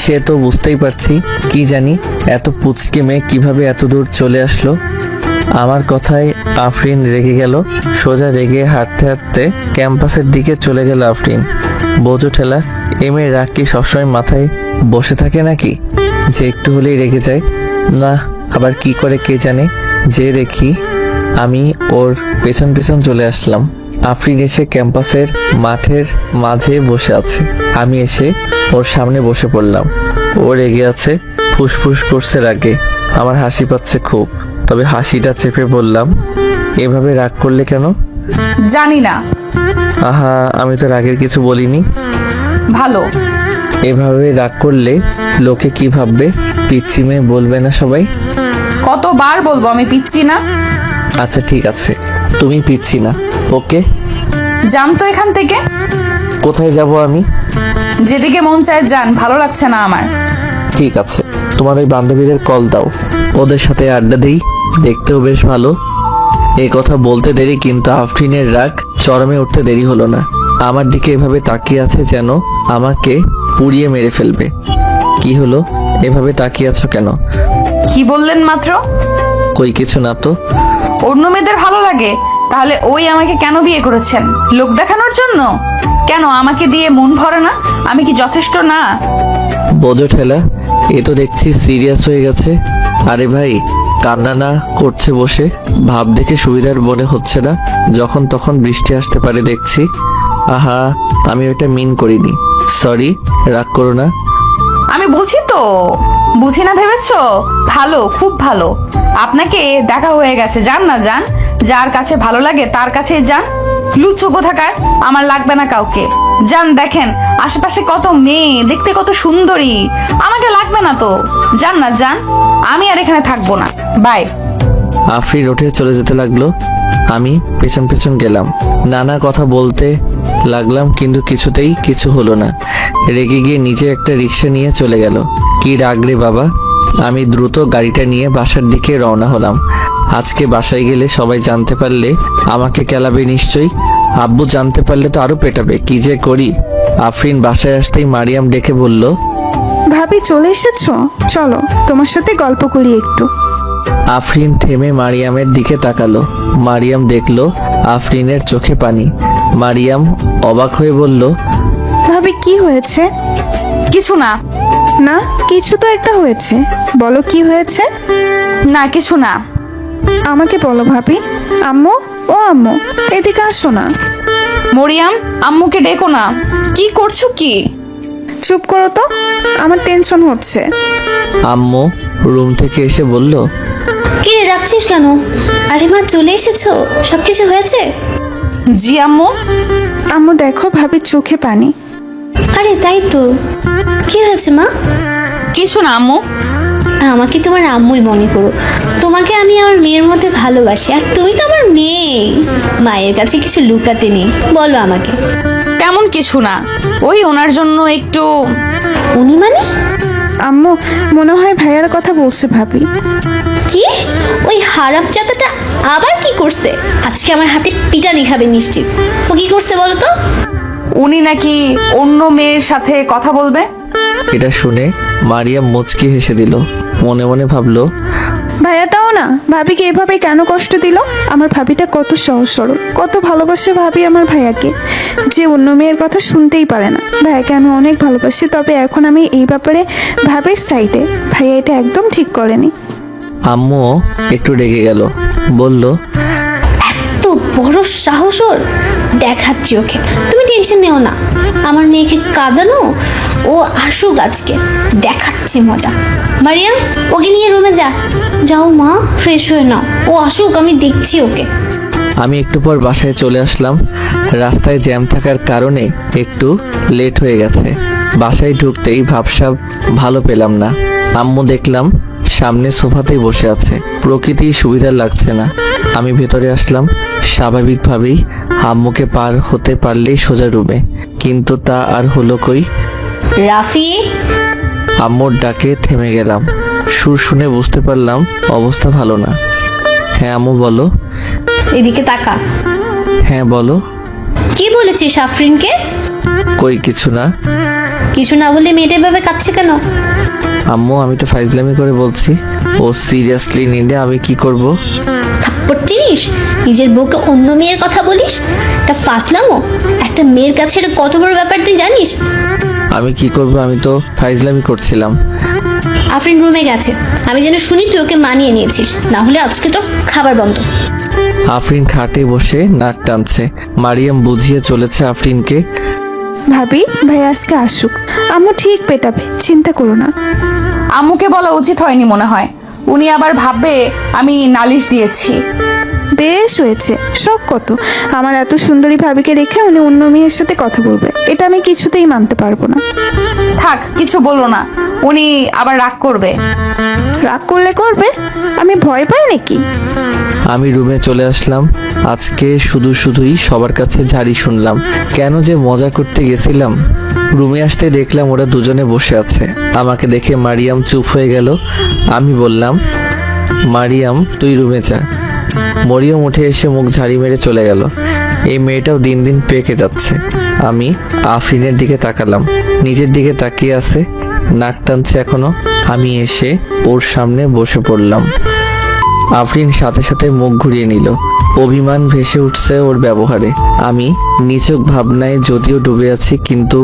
সে তো বুঝতেই পারছি। কি জানি এত পুচকে মেয়ে কিভাবে এত দূর চলে আসলো। আমার কথায় আফরিন রেগে গেল। সোজা রেগে হাঁটতে হাঁটতে ক্যাম্পাসের দিকে চলে গেল আফরিন। বোঝো ঠেলা, এ মেয়ে রাগ কি সবসময় মাথায় বসে থাকে নাকি, যে একটু হলেই রেগে যায়? না, আবার কি করে কে জানে। যে দেখি আমি ওর পেছন পেছন চলে আসলাম। আফরিন এসে ক্যাম্পাসের মাঠের মাঝে বসে আছে। আমি এসে ওর সামনে বসে পড়লাম। ও রেগে আছে, ফুসফুস করছে রাগে। আমার হাসি পাচ্ছে খুব, তবে হাসিটা চেপে বললাম, এভাবে রাগ করলে কেন? জানি না। আহা, আমি তো রাগের কিছু বলিনি। ভালো। এভাবে রাগ করলে লোকে কি ভাববে? পিচ্চি মেয়ে বলবে না সবাই? কতবার বলবো আমি পিচ্ছি না? আচ্ছা ঠিক আছে, তুমি পিচ্ছি না, ওকে। জান তো এখান থেকে। কোথায় যাব আমি? যেদিকে মন চায় যান, ভালো লাগছে না আমার। ঠিক আছে, তোমার ওই বান্ধবীদের কল দাও, ওদের সাথে আড্ডা দেই, দেখতেও বেশ ভালো। এই কথা বলতে দেরি, কিন্তু আফরিনের রাগ চরমে উঠতে দেরি হলো না। আমার দিকে এভাবে তাকিয়ে আছে যেন আমাকে পুড়িয়ে মেরে ফেলবে। কি হলো, এভাবে তাকিয়ে আছো কেন? কি বললেন মাত্র? কই কিছু না তো। অন্য মেয়েদের ভালো লাগে, তাহলে ওই আমাকে কেন বিয়ে করেছেন? লোক দেখানোর জন্য? কেন আমাকে দিয়ে মন ভরে না? আমি কি যথেষ্ট না? বোঝো ঠেলা, এ তো দেখছি সিরিয়াস হয়ে গেছে। আরে ভাই, কান্না না করছে বসে, ভাব দেখে সুবিধার মনে হচ্ছে না। যখন তখন বৃষ্টি আসতে পারে দেখছি। আহা, আমি ওটা মিন করিনি, সরি, রাগ করো না। আমি বুঝি তো, বুঝি না ভেবেছো? ভালো, খুব ভালো। আপনাকে দেখা হয়ে গেছে, যান না যান, যার কাছে ভালো লাগে তার কাছেই যান। লুচ্ছ কোথাকার, আমার লাগবে না কাউকে। যান, দেখেন আশেপাশে কত মেয়ে, দেখতে কত সুন্দরী, আমাকে লাগবে না তো। যান না যান, আমি আর এখানে থাকবো না, বাই। আফরিন উঠে চলে যেতে লাগলো। আমি পেছন পেছন গেলাম, নানা কথা বলতে লাগলাম, কিন্তু কিছুতেই কিছু হলো না। রেগে গিয়ে নিজে একটা রিক্সা নিয়ে চলে গেল। কি রাগ রে বাবা। আমি দ্রুত গাড়িটা নিয়ে বাসার দিকে রওনা হলাম। আজকে বাসায় গেলে সবাই জানতে পারলে আমাকে কেলাবে নিশ্চয়ই। আব্বু জানতে পারলে তো আরো পেটাবে। কি যে করি। আফরিন বাসায় আসতেই মারিয়াম ডেকে বলল, ভাবি চলে এসেছো, চলো তোমার সাথে গল্প করি একটু। আফরিন থেমে মারিয়ামের দিকে তাকালো। মারিয়াম দেখলো আফরিনের চোখে পানি। মারিয়াম অবাক হয়ে বলল, ভাবি কি হয়েছে? কিছু না। না, কিছু তো একটা হয়েছে, বলো কি হয়েছে? না, কিছু না। আমাকে বলো ভাবি। আম্মু, ও আম্মু, এদিকে আসো না। মরিয়াম, আম্মুকে ডেকো না। কি করছো কি? চুপ করো তো, আমার টেনশন হচ্ছে। আম্মু রুম থেকে এসে বলল, কি রে, ডাকছিস কেন? আরে মা, চলে এসেছো? সবকিছু হয়েছে? জি আম্মু। আম্মু দেখো, ভাবির চোখে পানি। আরে তাই তো, কি হয়েছে মা? কিছু না আম্মু। আমাকে তোমার আম্মুই মনে করো। তোমাকে আমি আমার মেয়ের মধ্যে ভালোবাসি, আর তুমি তো আমার মেয়ে। মায়ের কাছে কিছু লুকাতে নেই, বলো আমাকে। তেমন কিছু না, ওই ওনার জন্য একটু। উনি মানে? আম্মু, মনে হয় ভাইয়ার কথা বলছে ভাবি। কি? ওই হারামজাদাটা আবার কি করছে? আজকে আমার হাতে পিটানি খাবে নিশ্চিত। ও কি করছে বলো তো? উনি নাকি অন্য মেয়ের সাথে কথা বলবে। এটা শুনে মারিয়াম মুচকি হেসে দিল। মনে মনে ভাবলো, ভাইয়াটাও না ভাবিকে এভাবে কেন কষ্ট দিল? আমার ভাবিটা কত সহজ সরল, কত ভালোবাসে ভাবি আমার ভাইয়াকে, যে অন্য মেয়ের কথা শুনতেই পারে না। ভাইয়াকে আমি অনেক ভালোবাসি, তবে এখন আমি এই ব্যাপারে ভাবির সাইডে। ভাইয়া এটা একদম ঠিক করেনি। আম্মুও একটু রেগে গেল, বলল, এত বড় সাহস ওর! দেখাচ্ছি ওকে, তুমি টেনশন নিও না। আমার মেয়েকে কাঁদানো, ও আসুক আজকে, দেখাচ্ছি মজা। মারিয়াম, ওকে নিয়ে রুমে যা। যাও মা, ফ্রেশ হয়ে নাও, ও আসুক, আমি দেখছি ওকে। আমি একটু পর বাসায় চলে আসলাম। রাস্তায় জ্যাম থাকার কারণে একটু লেট হয়ে গেছে। বাসায় ঢুকতেই ভাবসাব ভালো পেলাম না। আম্মু দেখলাম সামনে সোফাতেই বসে আছে। প্রকৃতি সুবিধার লাগছে না। আমি ভেতরে আসলাম। স্বাভাবিকভাবেই আম্মুকে পার হতে পারলেই সোজা রুমে, কিন্তু তা আর হলো কই। রাফি! আম্মুর ডাকে থেমে গেলাম। সুর শুনে বুঝতে পারলাম অবস্থা ভালো না। হ্যাঁ আম্মু বলো। এদিকে তাকা। হ্যাঁ বলো। কি বলেছিস আফরিনকে? কই কিছু না। কিছু না বলে মেয়েটা এভাবে কাঁদছে কেন? আম্মু আমি তো ফাইজলামি করে বলছি। ও সিরিয়াসলি নিলে আমি কি করব? থাপ্পড় চিনিস? নিজের বউকে অন্য মেয়ের কথা বলিস? এটা ফাসলামো? একটা মেয়ের কাছে এটা কত বড় ব্যাপার তুই জানিস? আমি কি করব, আমি তো ফাইজলামি করছিলাম। আফরিন রুমে গেছে, আমি যেন শুনি তুই ওকে মানিয়ে নিয়েছিস, না হলে আজকে তো খাবার বন্ধ। আফরিন খাটে বসে নাক টানছে। মারিয়াম বুঝিয়ে চলেছে আফরিনকে। ভাবি, ভাই আজকে আসুক, আম্মু ঠিক পেটাবে, চিন্তা করো না। আম্মুকে বলা উচিত হয়নি মনে হয়। উনি আবার ভাববে আমি নালিশ দিয়েছি। বেশ হয়েছে, শখ কত। আমার এত সুন্দরী ভাবিকে রেখে উনি অন্য মেয়ের সাথে কথা বলবে, এটা আমি কিছুতেই মানতে পারবো না। থাক, কিছু বলো না, উনি আবার রাগ করবে। রাগ করলে করবে, আমি ভয় পাই নাকি? আমি রুমে চলে আসলাম। আজকে শুধুই সবার কাছে ঝাড়ি শুনলাম। কেন যে মজা করতে গেছিলাম। রুমে আসতে দেখলাম ওরা দুজনে বসে আছে। আমাকে দেখে মারিয়াম চুপ হয়ে গেল। আমি বললাম, মারিয়াম তুই রুমে যা। মরিয়ম উঠে এসে মুখ ঝাড়ি মেরে চলে গেল। এই মেয়েটাও দিন দিন পেকে যাচ্ছে। আমি আফরিনের দিকে তাকালাম। নিজের দিকে তাকিয়ে আছে, নাক টানছে এখনো। আমি এসে ওর সামনে বসে পড়লাম। আফরিন সাথে সাথে মুখ ঘুরিয়ে নিল। অভিমান ভেসে উঠছে ওর ব্যবহারে। আমি নিছক ভাবনায় যদিও ডুবে আছি, কিন্তু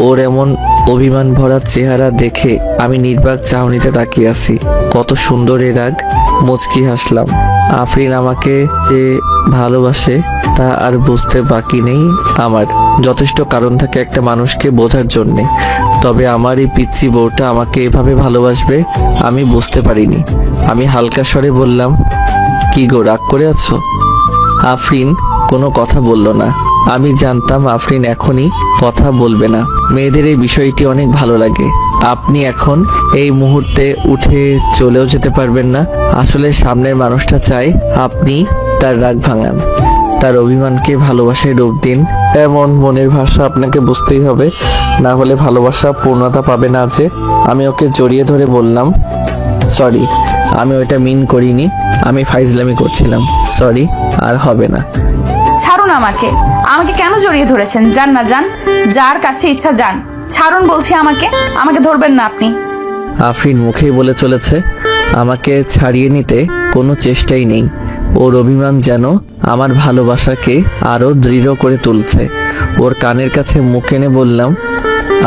ওর এমন অভিমান ভরা চেহারা দেখে আমি নির্বাক চাহনিতে তাকিয়ে আছি। কত সুন্দর এ রাগ। মুচকি হাসলাম। আফরিন আমাকে যে ভালোবাসে তা আর বুঝতে বাকি নেই আমার। যথেষ্ট কারণ থাকে একটা মানুষকে বোঝার জন্যে। তবে আমার এই পিচ্চি বউটা আমাকে এভাবে ভালোবাসবে আমি বুঝতে পারিনি। আমি হালকা স্বরে বললাম, কি গো রাগ করে আছো? আফরিন কোনো কথা বলল না। আমি জানতাম আফরিন এখনই কথা বলবে না। মেয়েদের এই বিষয়টি অনেক ভালো লাগে। আপনি এখন এই মুহূর্তে উঠে চলেও যেতে পারবেন না। আসলে সামনের মানুষটা চায় আপনি তার রাগ ভাঙান, তার অভিমানকে ভালোবাসায় রূপ দিন। এমন মনের ভাষা আপনাকে বুঝতেই হবে, না হলে ভালোবাসা পূর্ণতা পাবে না। যে আমি ওকে জড়িয়ে ধরে বললাম, সরি, আমি ওইটা মিন করিনি, আমি ফাইজলামি করছিলাম, সরি, আর হবে না। ছাড়ুন আমাকে। আমাকে কেন জড়িয়ে ধরেছেন? যান না, যান, যার কাছে ইচ্ছা যান। ছাড়ুন বলছি, আমাকে ধরবেন না আপনি। আফরিন মুখেই বলে চলেছে, আমাকে ছাড়িয়ে নিতে কোনো চেষ্টাই নেই। ওর অভিমান যেন আমার ভালোবাসাকে আরো দৃঢ় করে তুলছে। ওর কানের কাছে মুখ এনে বললাম,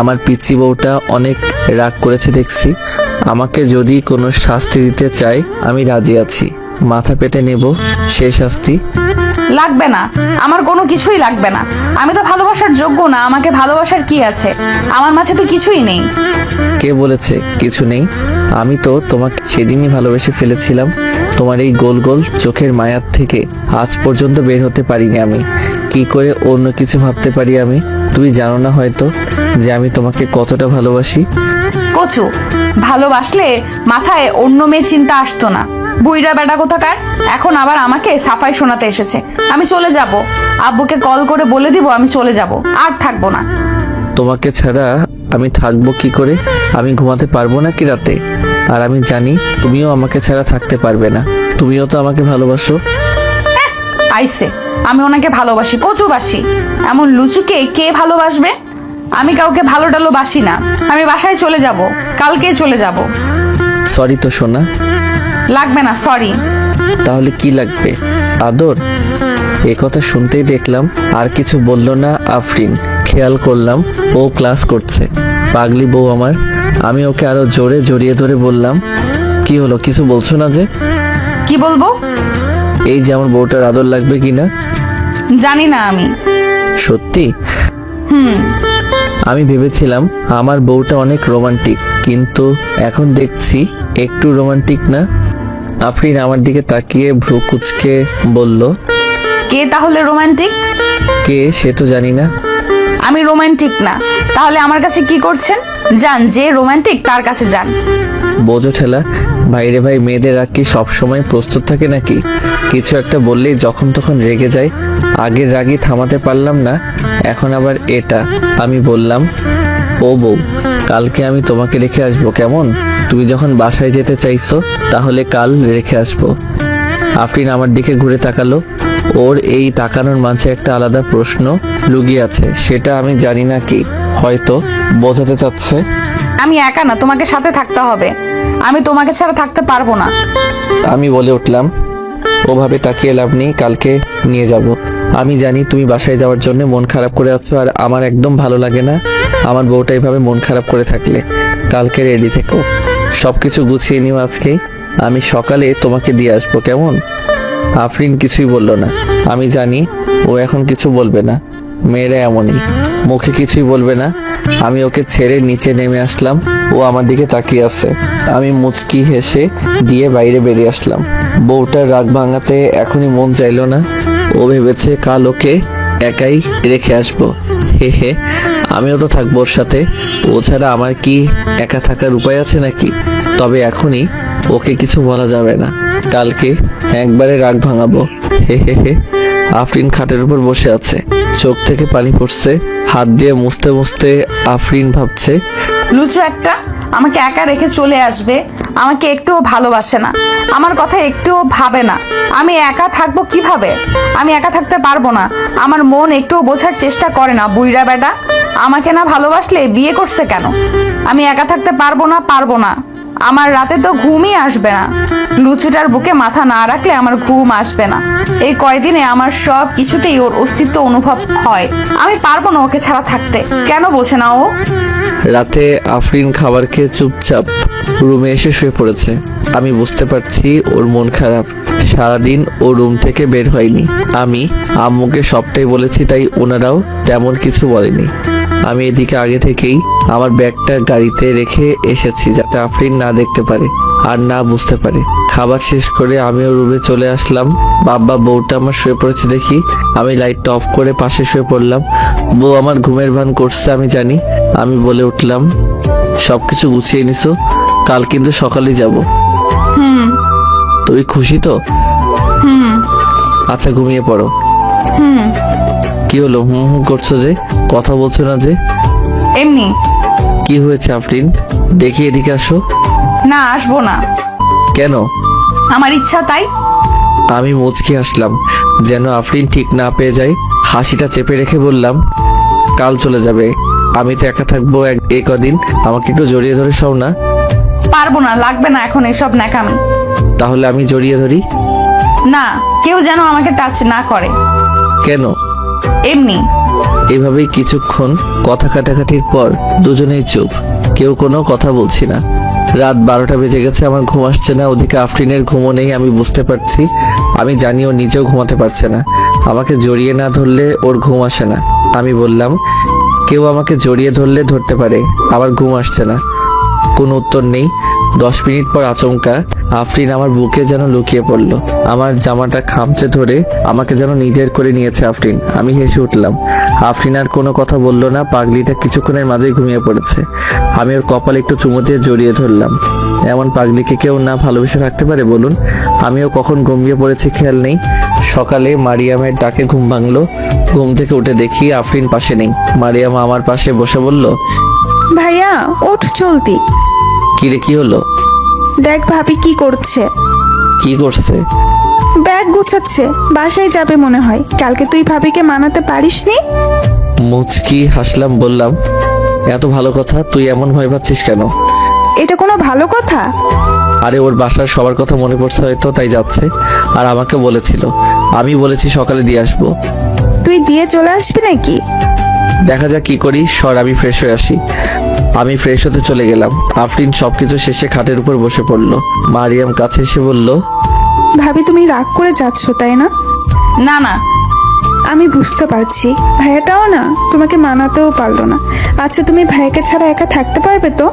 আমার পিচ্চি বউটা অনেক রাগ করেছে দেখছি। আমাকে যদি কোনো শাস্তি দিতে চায় আমি রাজি আছি। মাথা পেতে নেব সেই শাস্তি। লাগবে না, আমার কোনো কিছুই লাগবে না। আমি তো ভালোবাসার যোগ্য না। আমাকে ভালোবাসার কি আছে? আমার মাঝে তো কিছুই নেই। কে বলেছে কিছু নেই? আমি তো তোমাকে সেদিনই ভালোবেসে ফেলেছিলাম। তোমার এই গোল গোল চোখের মায়ার থেকে আজ পর্যন্ত বের হতে পারিনি আমি। কি করে অন্য কিছু ভাবতে পারি আমি? তুমি জানো না হয়তো যে আমি তোমাকে কতটা ভালোবাসি। কচু, ভালোবাসলে মাথায় অন্য মেয়ের চিন্তা আসতো না। বুইড়া বেটা কোথাকার, এখন আবার আমাকে সাফাই শোনাতে এসেছে। আমি চলে যাব। আব্বুকে কল করে বলে দিব আমি চলে যাব, আর থাকবো না। তোমাকে ছাড়া আমি থাকবো কি করে? আমি ঘুমাতে পারবো না কি রাতে? আর আমি জানি তুমিও আমাকে ছাড়া থাকতে পারবে না। তুমিও তো আমাকে ভালোবাসো। আইসে, আমি ওনাকে ভালোবাসি, কচুবাসি। এমন লুচুকে কে ভালোবাসবে? আমি কাউকে ভালো টালো বাসি না। আমি বাসায় চলে যাব, কালকেই চলে যাব। সরি তো সোনা। লাগবে না সরি। তাহলে কি লাগবে? আদর? এ কথা শুনতেই দেখলাম আর কিছু বলল না আফরিন। খেয়াল করলাম ও ক্লাস করছে। পাগলি বউ আমার। আমি ওকে আরো জোরে জড়িয়ে ধরে বললাম, কি হলো, কিছু বলছো না যে? কি বলবো? এই যে আমার বউটার আদর লাগবে কিনা। জানি না আমি। সত্যি? আমি ভেবেছিলাম আমার বউটা অনেক রোমান্টিক, কিন্তু এখন দেখছি একটু রোমান্টিক না। আফরিন আমার দিকে তাকিয়ে ভ্রু কুঁচকে বলল, কে তাহলে রোমান্টিক? কে সে তো জানি না। আমি রোমান্টিক না, তাহলে আমার কাছে কি করছেন? যান, যে রোমান্টিক তার কাছে যান। বোঝো ঠেলা। ভাইরে ভাই, মেয়েদের রাগ কি সবসময় প্রস্তুত থাকে নাকি? কিছু একটা বললেই যখন তখন রেগে যায়। আগের রাগই থামাতে পারলাম না, এখন আবার এটা। আমি বললাম, ও বউ, কালকে আমি তোমাকে রেখে আসবো কেমন? তুমি যখন বাসায় যেতে চাইছো তাহলে কাল রেখে আসবো। আফরিন আমার দিকে ঘুরে তাকালো। ওর এই তাকানোর মাঝে একটা আলাদা প্রশ্ন লুকিয়ে আছে, সেটা আমি জানি না কি। হয়তো বোঝাতে চাচ্ছে আমি একা না, তোমাকে সাথে থাকতে হবে। আমি তোমাকে ছাড়া থাকতে পারবো না। আমি বলে উঠলাম, ওভাবে তাকিয়ে লাভ নেই, কালকে নিয়ে যাব। আমি জানি তুমি বাসায় যাওয়ার জন্য মন খারাপ করে আছো, আর আমার একদম ভালো লাগে না আমার বউটা এইভাবে মন খারাপ করে থাকলে। কালকে রেডি থেকো, সবকিছু গুছিয়ে নিও আজকেই। আমি সকালে তোমাকে দিয়ে আসবো কেমন? আফরিন কিছুই বলল না। আমি জানি ও এখন কিছু বলবে না, মেয়েরা এমনই, মুখে কিছুই বলবে না। আমি ওকে ছেড়ে নিচে নেমে আসলাম। ও আমার দিকে তাকিয়ে আছে। আমি মুচকি হেসে দিয়ে বাইরে বেরিয়ে আসলাম। বউটার রাগ ভাঙাতে এখনই মন চাইলো না। ও ভেবেছে কাল ওকে একাই রেখে আসবো। হে হে, আমিও তো থাকবো ওর সাথে। ও ছাড়া আমার কি একা থাকার উপায় আছে নাকি? তবে এখনই ওকে কিছু বলা যাবে না, কালকে একবারে রাগ ভাঙাবো। হে হে হে। আফরিন খাটের উপর বসে আছে, চোখ থেকে পানি পড়ছে। হাত দিয়ে মুছতে মুছতে আফরিন ভাবছে, লুচু একটা আমাকে একা রেখে চলে আসবে, আমাকে একটুও ভালোবাসে না, আমার কথা একটুও ভাবে না। আমি একা থাকবো কিভাবে? আমি একা থাকতে পারবো না। আমার মন একটুও বোঝার চেষ্টা করে না। বুইড়া বেটা আমাকে না ভালোবাসলে বিয়ে করছে কেন? আমি একা থাকতে পারবো না। আমার রাতে তো ঘুমই আসবে না। লুচুটার বুকে মাথা না রাখলে আমার ঘুম আসবে না। এই কয়দিনে আমার সব কিছুতেই ওর অস্তিত্ব অনুভব হয়। আমি পারবো না ওকে ছাড়া থাকতে। কেন বোঝে না ও? রাতে আফরিন খাবার খেয়ে চুপচাপ রুমে এসে শুয়ে পড়েছে। আমি বুঝতে পারছি ওর মন খারাপ। সারাদিন ও রুম থেকে বের হয়নি। আমি আম্মুকে সবটাই বলেছি, তাই ওনারাও তেমন কিছু বলেনি। আমি এদিকে আগে থেকেই আমার ব্যাগটা গাড়িতে রেখে এসেছি যাতে আফরিন না দেখতে পারে আর না বুঝতে পারে। খাবার শেষ করে আমিও রুমে চলে আসলাম। বাবা বউটা আমার শুয়ে পড়েছে দেখি আমি লাইটটা অফ করে পাশে শুয়ে পড়লাম। বউ আমার ঘুমের ভান করছে আমি জানি। আমি বলে উঠলাম, সবকিছু গুছিয়ে নিছো? কাল কিন্তু সকালে যাব। তুই খুশি তো? আচ্ছা ঘুমিয়ে পড়ো। কি হলো হুম হুম করছো যে? কথা বলছো না যে? এমনি। কি হয়েছে আফরিন? দেখি এদিকে আসো। না, আসবো না। কেন? আমার ইচ্ছা তাই। আমি মুচকি আসলাম যেন আফরিন ঠিক না পেয়ে যায়। হাসিটা চেপে রেখে বললাম, কাল চলে যাবে, আমি তো একা থাকবো এই কদিন, আমাকে একটু জড়িয়ে ধরে শোও না। পারবো না, লাগবে না এখন এসব ন্যাকামি। তাহলে আমি জড়িয়ে ধরি? না, কেউ যেন আমাকে টাচ না করে। কেন? এমনি। এভাবেই কিছুক্ষণ কথা কাটাকাটির পর দুজনেই চুপ, কেউ কোনো কথা বলছি না। রাত 12টা বেজে গেছে, আমার ঘুম আসছে না। ওদিকে আফরিনের ঘুমও নেই, আমি বুঝতে পারছি। আমি জানি ও নিজেও ঘুমাতে পারছে না। আমাকে জড়িয়ে না ধরলে ওর ঘুম আসে না। আমি বললাম, কেউ আমাকে জড়িয়ে ধরলে ধরতে পারে, আমার ঘুম আসছে না। কোনো উত্তর নেই। 10 মিনিট পর আচমকা আফরিন আমার বুকে যেন লুকিয়ে পড়লো। আমার জামাটা খামচে ধরে আমাকে যেন নিজের করে নিয়েছে আফরিন। আমি হেসে উঠলাম। আফরিন আর কোনো কথা বললো না। পাগলিটা কিছুক্ষণের মাঝেই ঘুমিয়ে পড়েছে। আমি ওর কপালে একটু চুমু দিয়ে জড়িয়ে ধরলাম। এমন পাগলিকে কেউ না ভালোবেসে রাখতে পারে বলুন? আমিও কখন ঘুমিয়ে পড়েছি খেয়াল নেই। সকালে মারিয়ামের ডাকে ঘুম ভাঙলো। ঘুম থেকে উঠে দেখি আফরিন পাশে নেই। মারিয়াম আমার পাশে বসে বলল, ভাইয়া ওঠ জলদি। কিরে কি হলো? দেখ ভাবি কি করছে। কি করছে? ব্যাগ গুছাচ্ছে, বাসায় যাবে মনে হয়। কালকে তুই ভাবিকে মানাতে পারিসনি? মুচকি হাসলাম, বললাম, এত ভালো কথা, তুই এমন ভয় পাচ্ছিস কেন? এটা কোনো ভালো কথা? আরে ওর বাসার সবার কথা মনে পড়ছে হয়তো, তাই যাচ্ছে। আর আমাকে বলেছিল, আমি বলেছি সকালে দিয়ে আসবো। তুই দিয়ে চলে আসবি নাকি? দেখা যাক কি করি, সর আমি ফ্রেশ হয়ে আসি। আমি ফ্রেশ হতে চলে গেলাম। আফরিন সবকিছু শেষে খাটের উপর বসে পড়লো। মারিয়াম কাছে এসে বলল, ভাবি তুমি রাগ করে যাচ্ছ তাই না? না না, আমি বুঝতে পারছি। ভাইয়াটাও না তোমাকে মানাতেও পারলো না। আচ্ছা তুমি ভাইয়াকে ছাড়া একা থাকতে পারবে তো?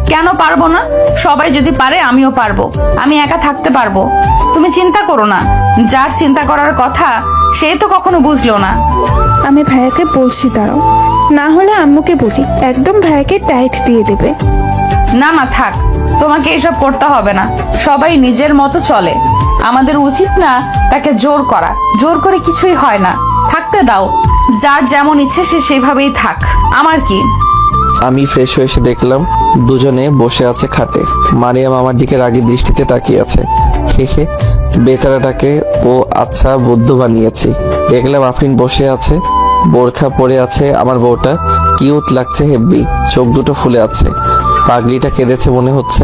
কেন পারবো না? সবাই যদি পারে আমিও পারবো। আমি একা থাকতে পারবো, তুমি চিন্তা করো না। যার চিন্তা করার কথা সে তো কখনো বুঝলো না। আমি ভাইয়াকে বলছি, দাঁড়াও, না হলে আম্মুকে বলি, একদম ভাইয়াকে টাইট দিয়ে দেবে। না না থাক, তোমাকে এসব করতে হবে না। সবাই নিজের মতো চলে, আমাদের উচিত না তাকে জোর করা। জোর করে কিছুই হয় না, থাকতে দাও। যার যেমন ইচ্ছে সে সেভাবেই থাক, আমার কি। আমি ফ্রেশ হয়ে এসে দেখলাম দুজনে বসে আছে খাটে। মারিয়াম আমার দিকে রাগী দৃষ্টিতে তাকিয়ে আছে। হেহে, বেচারাটাকে ও আচ্ছা বুদ্ধ বানিয়েছি। দেখলাম আফরিন বসে আছে, বোরখা পরে আছে। আমার বউটা কিউট লাগছে হেব্বি, চোখ দুটো ফুলে আছে। পাগলিটা কেঁদেছে মনে হচ্ছে।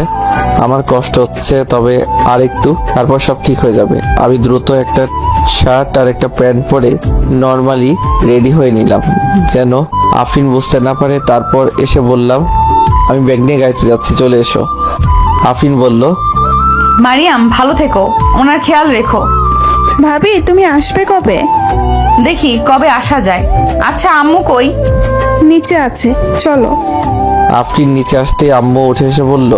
আমার কষ্ট হচ্ছে, তবে আর একটু, তারপর সব ঠিক হয়ে যাবে। আমি দ্রুত একটা শার্ট আর একটা প্যান্ট পরে নর্মালি রেডি হয়ে নিলাম যেন আফরিন বুঝতে না পারে। তারপর এসে বললাম, আমি ব্যাগ নিয়ে গাইতে যাচ্ছি, চলে এসো। আফরিন বলল, মারিয়াম ভালো থেকো, ওনার খেয়াল রেখো। ভাবি তুমি আসবে কবে? দেখি কবে আসা যায়। আচ্ছা আম্মু কই? নিচে আছে, চলো। আফরিন নিচে আসতে আম্মু উঠে এসে বলল,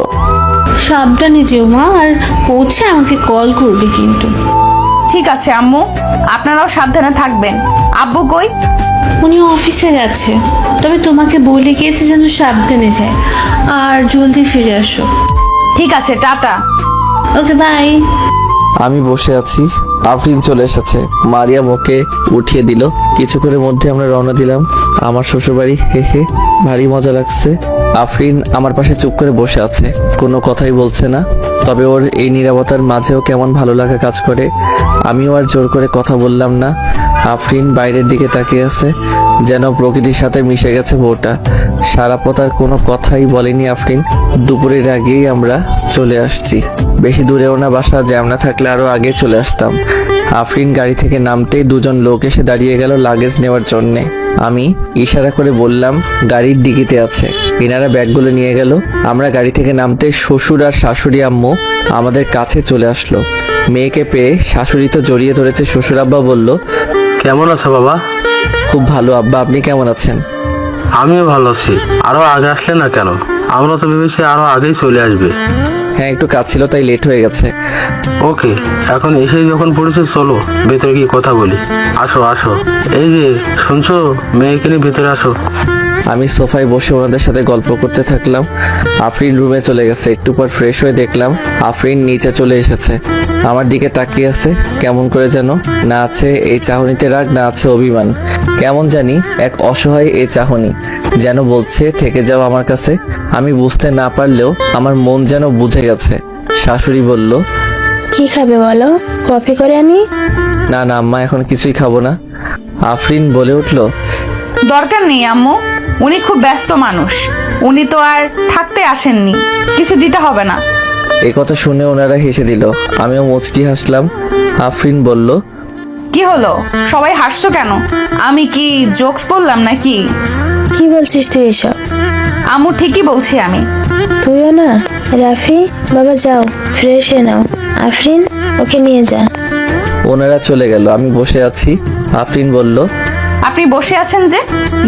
সাবধানে যেও মা, আর পৌঁছে আমাকে কল করবে কিন্তু। ঠিক আছে আম্মু, আপনারাও সাবধানে থাকবেন। আব্বু কই? উনি অফিসে গেছে, তবে তোমাকে বলে গিয়েছে যেন সাবধানে যায় আর জলদি ফিরে আসো। ঠিক আছে, টাটা। Okay bye. আমি বসে আছি, আফরিন চলে এসেছে। মারিয়াম ওকে উঠিয়ে দিল। কিছুক্ষণের মধ্যে আমরা রওনা দিলাম আমার শ্বশুরবাড়ি। হেহে, ভারী মজা লাগছে। আফরিন আমার পাশে চুপ করে বসে আছে, কোনো কথাই বলছে না। তবে ওর এই নীরবতার মাঝেও কেমন ভালো লাগা কাজ করে। আমিও আর জোর করে কথা বললাম না। আফরিন বাইরের দিকে তাকিয়ে আছে, যেন প্রকৃতির সাথে মিশে গেছে বউটা। সারা পথার কোনো কথাই বলেনি আফরিন। দুপুরের আগেই আমরা চলে আসছি, বেশি দূরেও না বাসা, জ্যাম না থাকলে আরো আগে চলে আসতাম। আফরিন গাড়ি থেকে নামতেই দুজন লোক এসে দাঁড়িয়ে গেল লাগেজ নেওয়ার জন্যে। আমি ইশারা করে বললাম গাড়ির ডিকিতে আছে। এনারা ব্যাগগুলো নিয়ে গেল। আমরা গাড়ি থেকে নামতে শ্বশুর আর শাশুড়ি আম্মু আমাদের কাছে চলে আসলো। মেয়েকে পেয়ে শাশুড়ি তো জড়িয়ে ধরেছে। শ্বশুর আব্বা বলল, কেমন আছো বাবা? খুব ভালো আব্বা, আপনি কেমন আছেন? আমিও ভালো আছি। আরো আগে আসলে না কেন? আমরা তো ভেবেছি আরো আগেই চলে আসবে। হ্যাঁ, একটু কাজ ছিল তাই লেট হয়ে গেছে। ওকে, এখন এসেই যখন পড়েছে চলো ভেতরে গিয়ে কথা বলি। আসো আসো, এই যে শুনছো, মেয়েকে নিয়ে ভেতরে আসো। আমি সোফায় বসে ওনাদের সাথে গল্প করতে থাকলাম। আফরিন রুমে চলে গেছে। একটু পর ফ্রেশ হয়ে দেখলাম আফরিন নিচে চলে এসেছে, আমার দিকে তাকিয়ে আছে কেমন করে যেন। না আছে এই চাহনিতে রাগ, না আছে অভিমান, কেমন জানি এক অসহায় এই চাহনি, যেন বলছে থেকে যাও আমার কাছে। আমি বুঝতে না পারলেও আমার মন যেন বুঝে গেছে। শাশুড়ি বলল, কি খাবে বলো, কফি করে আনি? না না আম্মা, এখন কিছুই খাবো না। আফরিন বলে উঠল, দরকার নেই আম্মু, উনি খুব ব্যস্ত মানুষ, উনি তো আর থাকতে আসেননি, কিছু দিতে হবে না। এই কথা শুনে ওনারা হেসে দিল, আমিও মুচকি হাসলাম। আফরিন বলল, কি হলো, সবাই হাসছো কেন? আমি কি জোকস বললাম নাকি? কি বলছিস তুই এসব? আম্মু ঠিকই বলছি আমি। তুইও না? রাফি বাবা যাও ফ্রেশ হয়ে নাও, আফরিন ওকে নিয়ে যা। ওনারা চলে গেল, আমি বসে আছি। আফরিন বলল, আপনি বসে আছেন যে,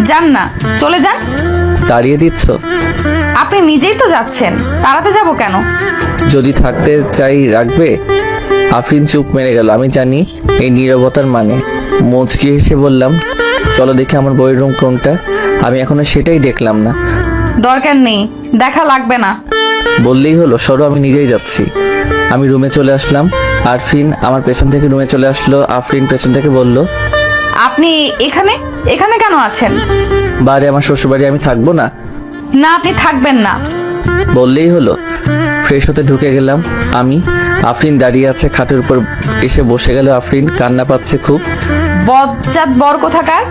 যান না, চলে যান। তাড়িয়ে দিচ্ছ? আপনি নিজেই তো যাচ্ছেন, তাড়াতে যাব কেন? যদি থাকতে চাই রাখবে। আফরিন চুপ মেরে গেল। আমি জানি এই নীরবতার মানে। মুচকি হেসে বললাম, চলো দেখি আমার বইয়ের রুম কোনটা। আমি এখনো সেটাই দেখলাম না। দরকার নেই, দেখা লাগবে না। বললেই হলো, সরো আমি নিজেই যাচ্ছি। আমি রুমে চলে আসলাম। আরফিন আমার পেছন থেকে রুমে চলে আসলো। আফরিন পেছন থেকে বলল, আপনি এখানে এখানে কেন আছেন? বাড়ি আমার শ্বশুরবাড়ি, আমি থাকবো না? না, আপনি থাকবেন না। বললেই হলো। ফ্রেশ হতে ঢুকে গেলাম আমি। আফরিন দাঁড়িয়ে আছে খাটের উপর, এসে বসে গেল। আফরিন কান্না পাচ্ছে খুব। বজ্জাত বর কোথাকার,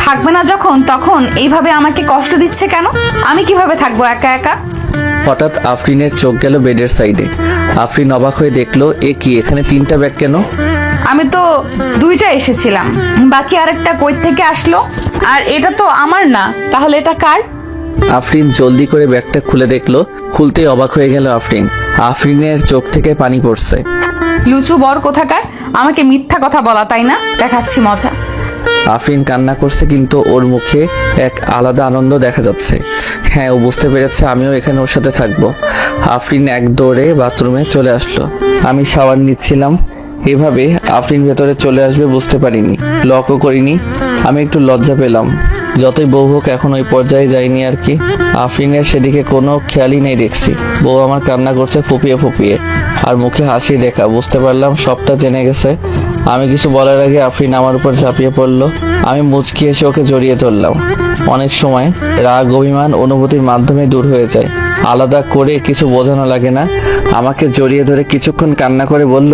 থাকবে না যখন তখন এইভাবে আমাকে কষ্ট দিচ্ছে কেন? আমি কিভাবে থাকবো একা একা? হঠাৎ আফরিনের চোখ গেল বেডের সাইডে। আফরিন অবাক হয়ে দেখলো, এ কি, এখানে 3টা ব্যাগ কেন? আমি তো 2টা এসেছিলাম, বাকি আরেকটা কই থেকে আসলো? আর এটা তো আমার না, তাহলে এটা কার? আফরিন জলদি করে ব্যাগটা খুলে দেখলো। খুলতেই অবাক হয়ে গেল আফরিন। আফরিনের চোখ থেকে পানি পড়ছে। লুচু বর কোথাকার, আমাকে মিথ্যা কথা বলা, তাই না? দেখাচ্ছি মজা। আফরিন কান্না করছে, কিন্তু ওর মুখে এক আলাদা আনন্দ দেখা যাচ্ছে। হ্যাঁ, ও বুঝতে পেরেছে আমিও এখানে ওর সাথে থাকবো। আফরিন এক দৌড়ে বাথরুমে চলে আসলো। আমি শাওয়ার নিচ্ছিলাম। এভাবে আফরিন ভেতরে চলে আসবে বুঝতে পারিনি, লকও করিনি। আমি একটু লজ্জা পেলাম। যতই বউ হোক, এখন ওই পর্যায়ে যাইনি আর কি। আফরিনের সেদিকে কোনো খেয়ালই নেই দেখছি। বউ আমার কান্না করছে ফুপিয়ে ফুপিয়ে, আর মুখে হাসি দেখা। বুঝতে পারলাম সবটা জেনে গেছে। আমি কিছু বলার আগে আফরিন আমার উপর ঝাঁপিয়ে পড়লো। আমি মুচকি এসে ওকে জড়িয়ে ধরলাম। অনেক সময় রাগ অভিমান অনুভূতির মাধ্যমে দূর হয়ে যায়, আলাদা করে কিছু বোঝানো লাগে না। আমাকে জড়িয়ে ধরে কিছুক্ষণ কান্না করে বলল,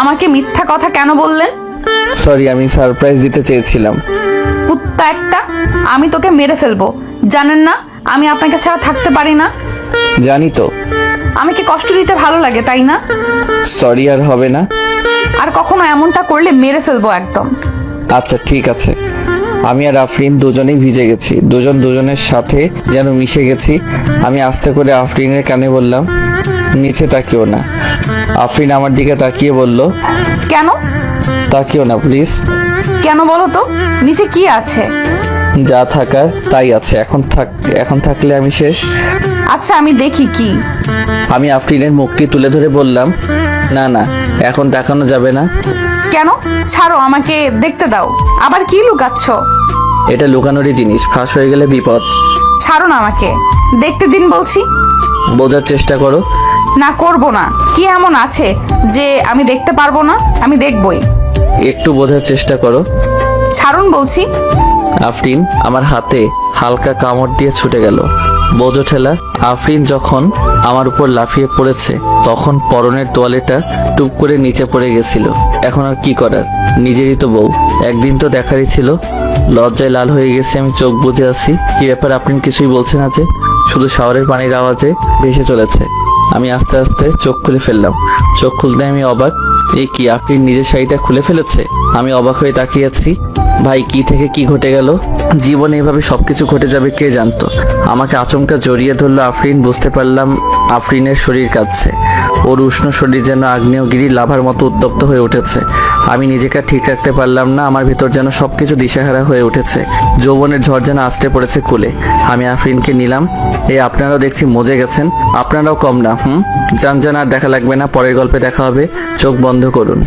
আমাকে মিথ্যা কথা কেন বললেন? সরি, আমি সারপ্রাইজ দিতে চেয়েছিলাম। কুত্তা একটা, আমি তোকে মেরে ফেলবো। জানেন না আমি আপনাকে ছাড়া থাকতে পারি না? জানি তো। আমাকে কষ্ট দিতে ভালো লাগে, তাই না? সরি আর হবে না। আর কখনো এমনটা করলে মেরে ফেলবো একদম। আচ্ছা ঠিক আছে। আমি আর আফরিন দুজনেই ভিজে গেছি, দুজন দুজনের সাথে যেন মিশে গেছি। আমি আস্তে করে আফরিনের কানে বললাম, নিচে তাকিও না। আফরিন আমার দিকে তাকিয়ে বলল, কেন তাকিও না প্লিজ। কেন বলো তো, নিচে কি আছে? যা থাকার তাই আছে। এখন থাকলে আমি শেষ। আচ্ছা আমি দেখি কি। আমি আফরিনের মুখটি তুলে ধরে বললাম, না না, এখন দেখানো যাবে না। কেন? ছাড়ো, আমাকে দেখতে দাও। আবার কি লুকাচ্ছ? এটা লুকানোরই জিনিস, ফাঁস হয়ে গেলে বিপদ। ছাড়ো না, আমাকে দেখতে দিন বলছি। বোঝার চেষ্টা করো। না, করব না। কি এমন আছে যে আমি দেখতে পারবো না? আমি দেখবই। একটু বোঝার চেষ্টা করো। ছাড়ুন বলছি। আফরিন আমার হাতে হালকা কামড় দিয়ে ছুটে গেল। বোঝো ঠেলা। আফরিন যখন আমার উপর লাফিয়ে পড়েছে, তখন পরনের তোয়ালেটা টুপ করে নিচে পড়ে গেছিল। এখন আর কি করার, নিজেরই তো বউ, একদিন তো দেখারই ছিল। লজ্জায় লাল হয়ে গেছে, আমি চোখ বুজে আছি। কি ব্যাপার, আফরিন কিছুই বলছে না যে? শুধু শাওয়ারের পানির আওয়াজে ভেসে চলেছে। আমি আস্তে আস্তে চোখ খুলে ফেললাম। চোখ খুলতে আমি অবাক, এই কি, আফরিন নিজের শাড়িটা খুলে ফেলেছে। আমি অবাক হয়ে তাকিয়ে আছি। ভাই কি থেকে কি ঘটে গেল? জীবনে এভাবে সবকিছু ঘটে যাবে কে জানতো। আমাকে আচমকা জড়িয়ে ধরলো আফরিন। বুঝতে পারলাম আফরিনের শরীর কাঁপছে। ওর উষ্ণ শরীর যেন আগ্নেয়গিরি লাভার মতো উত্তপ্ত হয়ে উঠেছে। আমি নিজেকে আর ঠিক রাখতে পারলাম না। আমার ভিতর যেন সবকিছু দিশেহারা হয়ে উঠেছে। যৌবনের ঝড় যেন আছড়ে পড়েছে কুলে। আমি আফরিনকে নিলাম। আপনারাও দেখছি মজে গেছেন। আপনারাও কম না। যান যান, আর দেখা লাগবে না। পরের গল্পে দেখা হবে। চোখ বন্ধ করুন।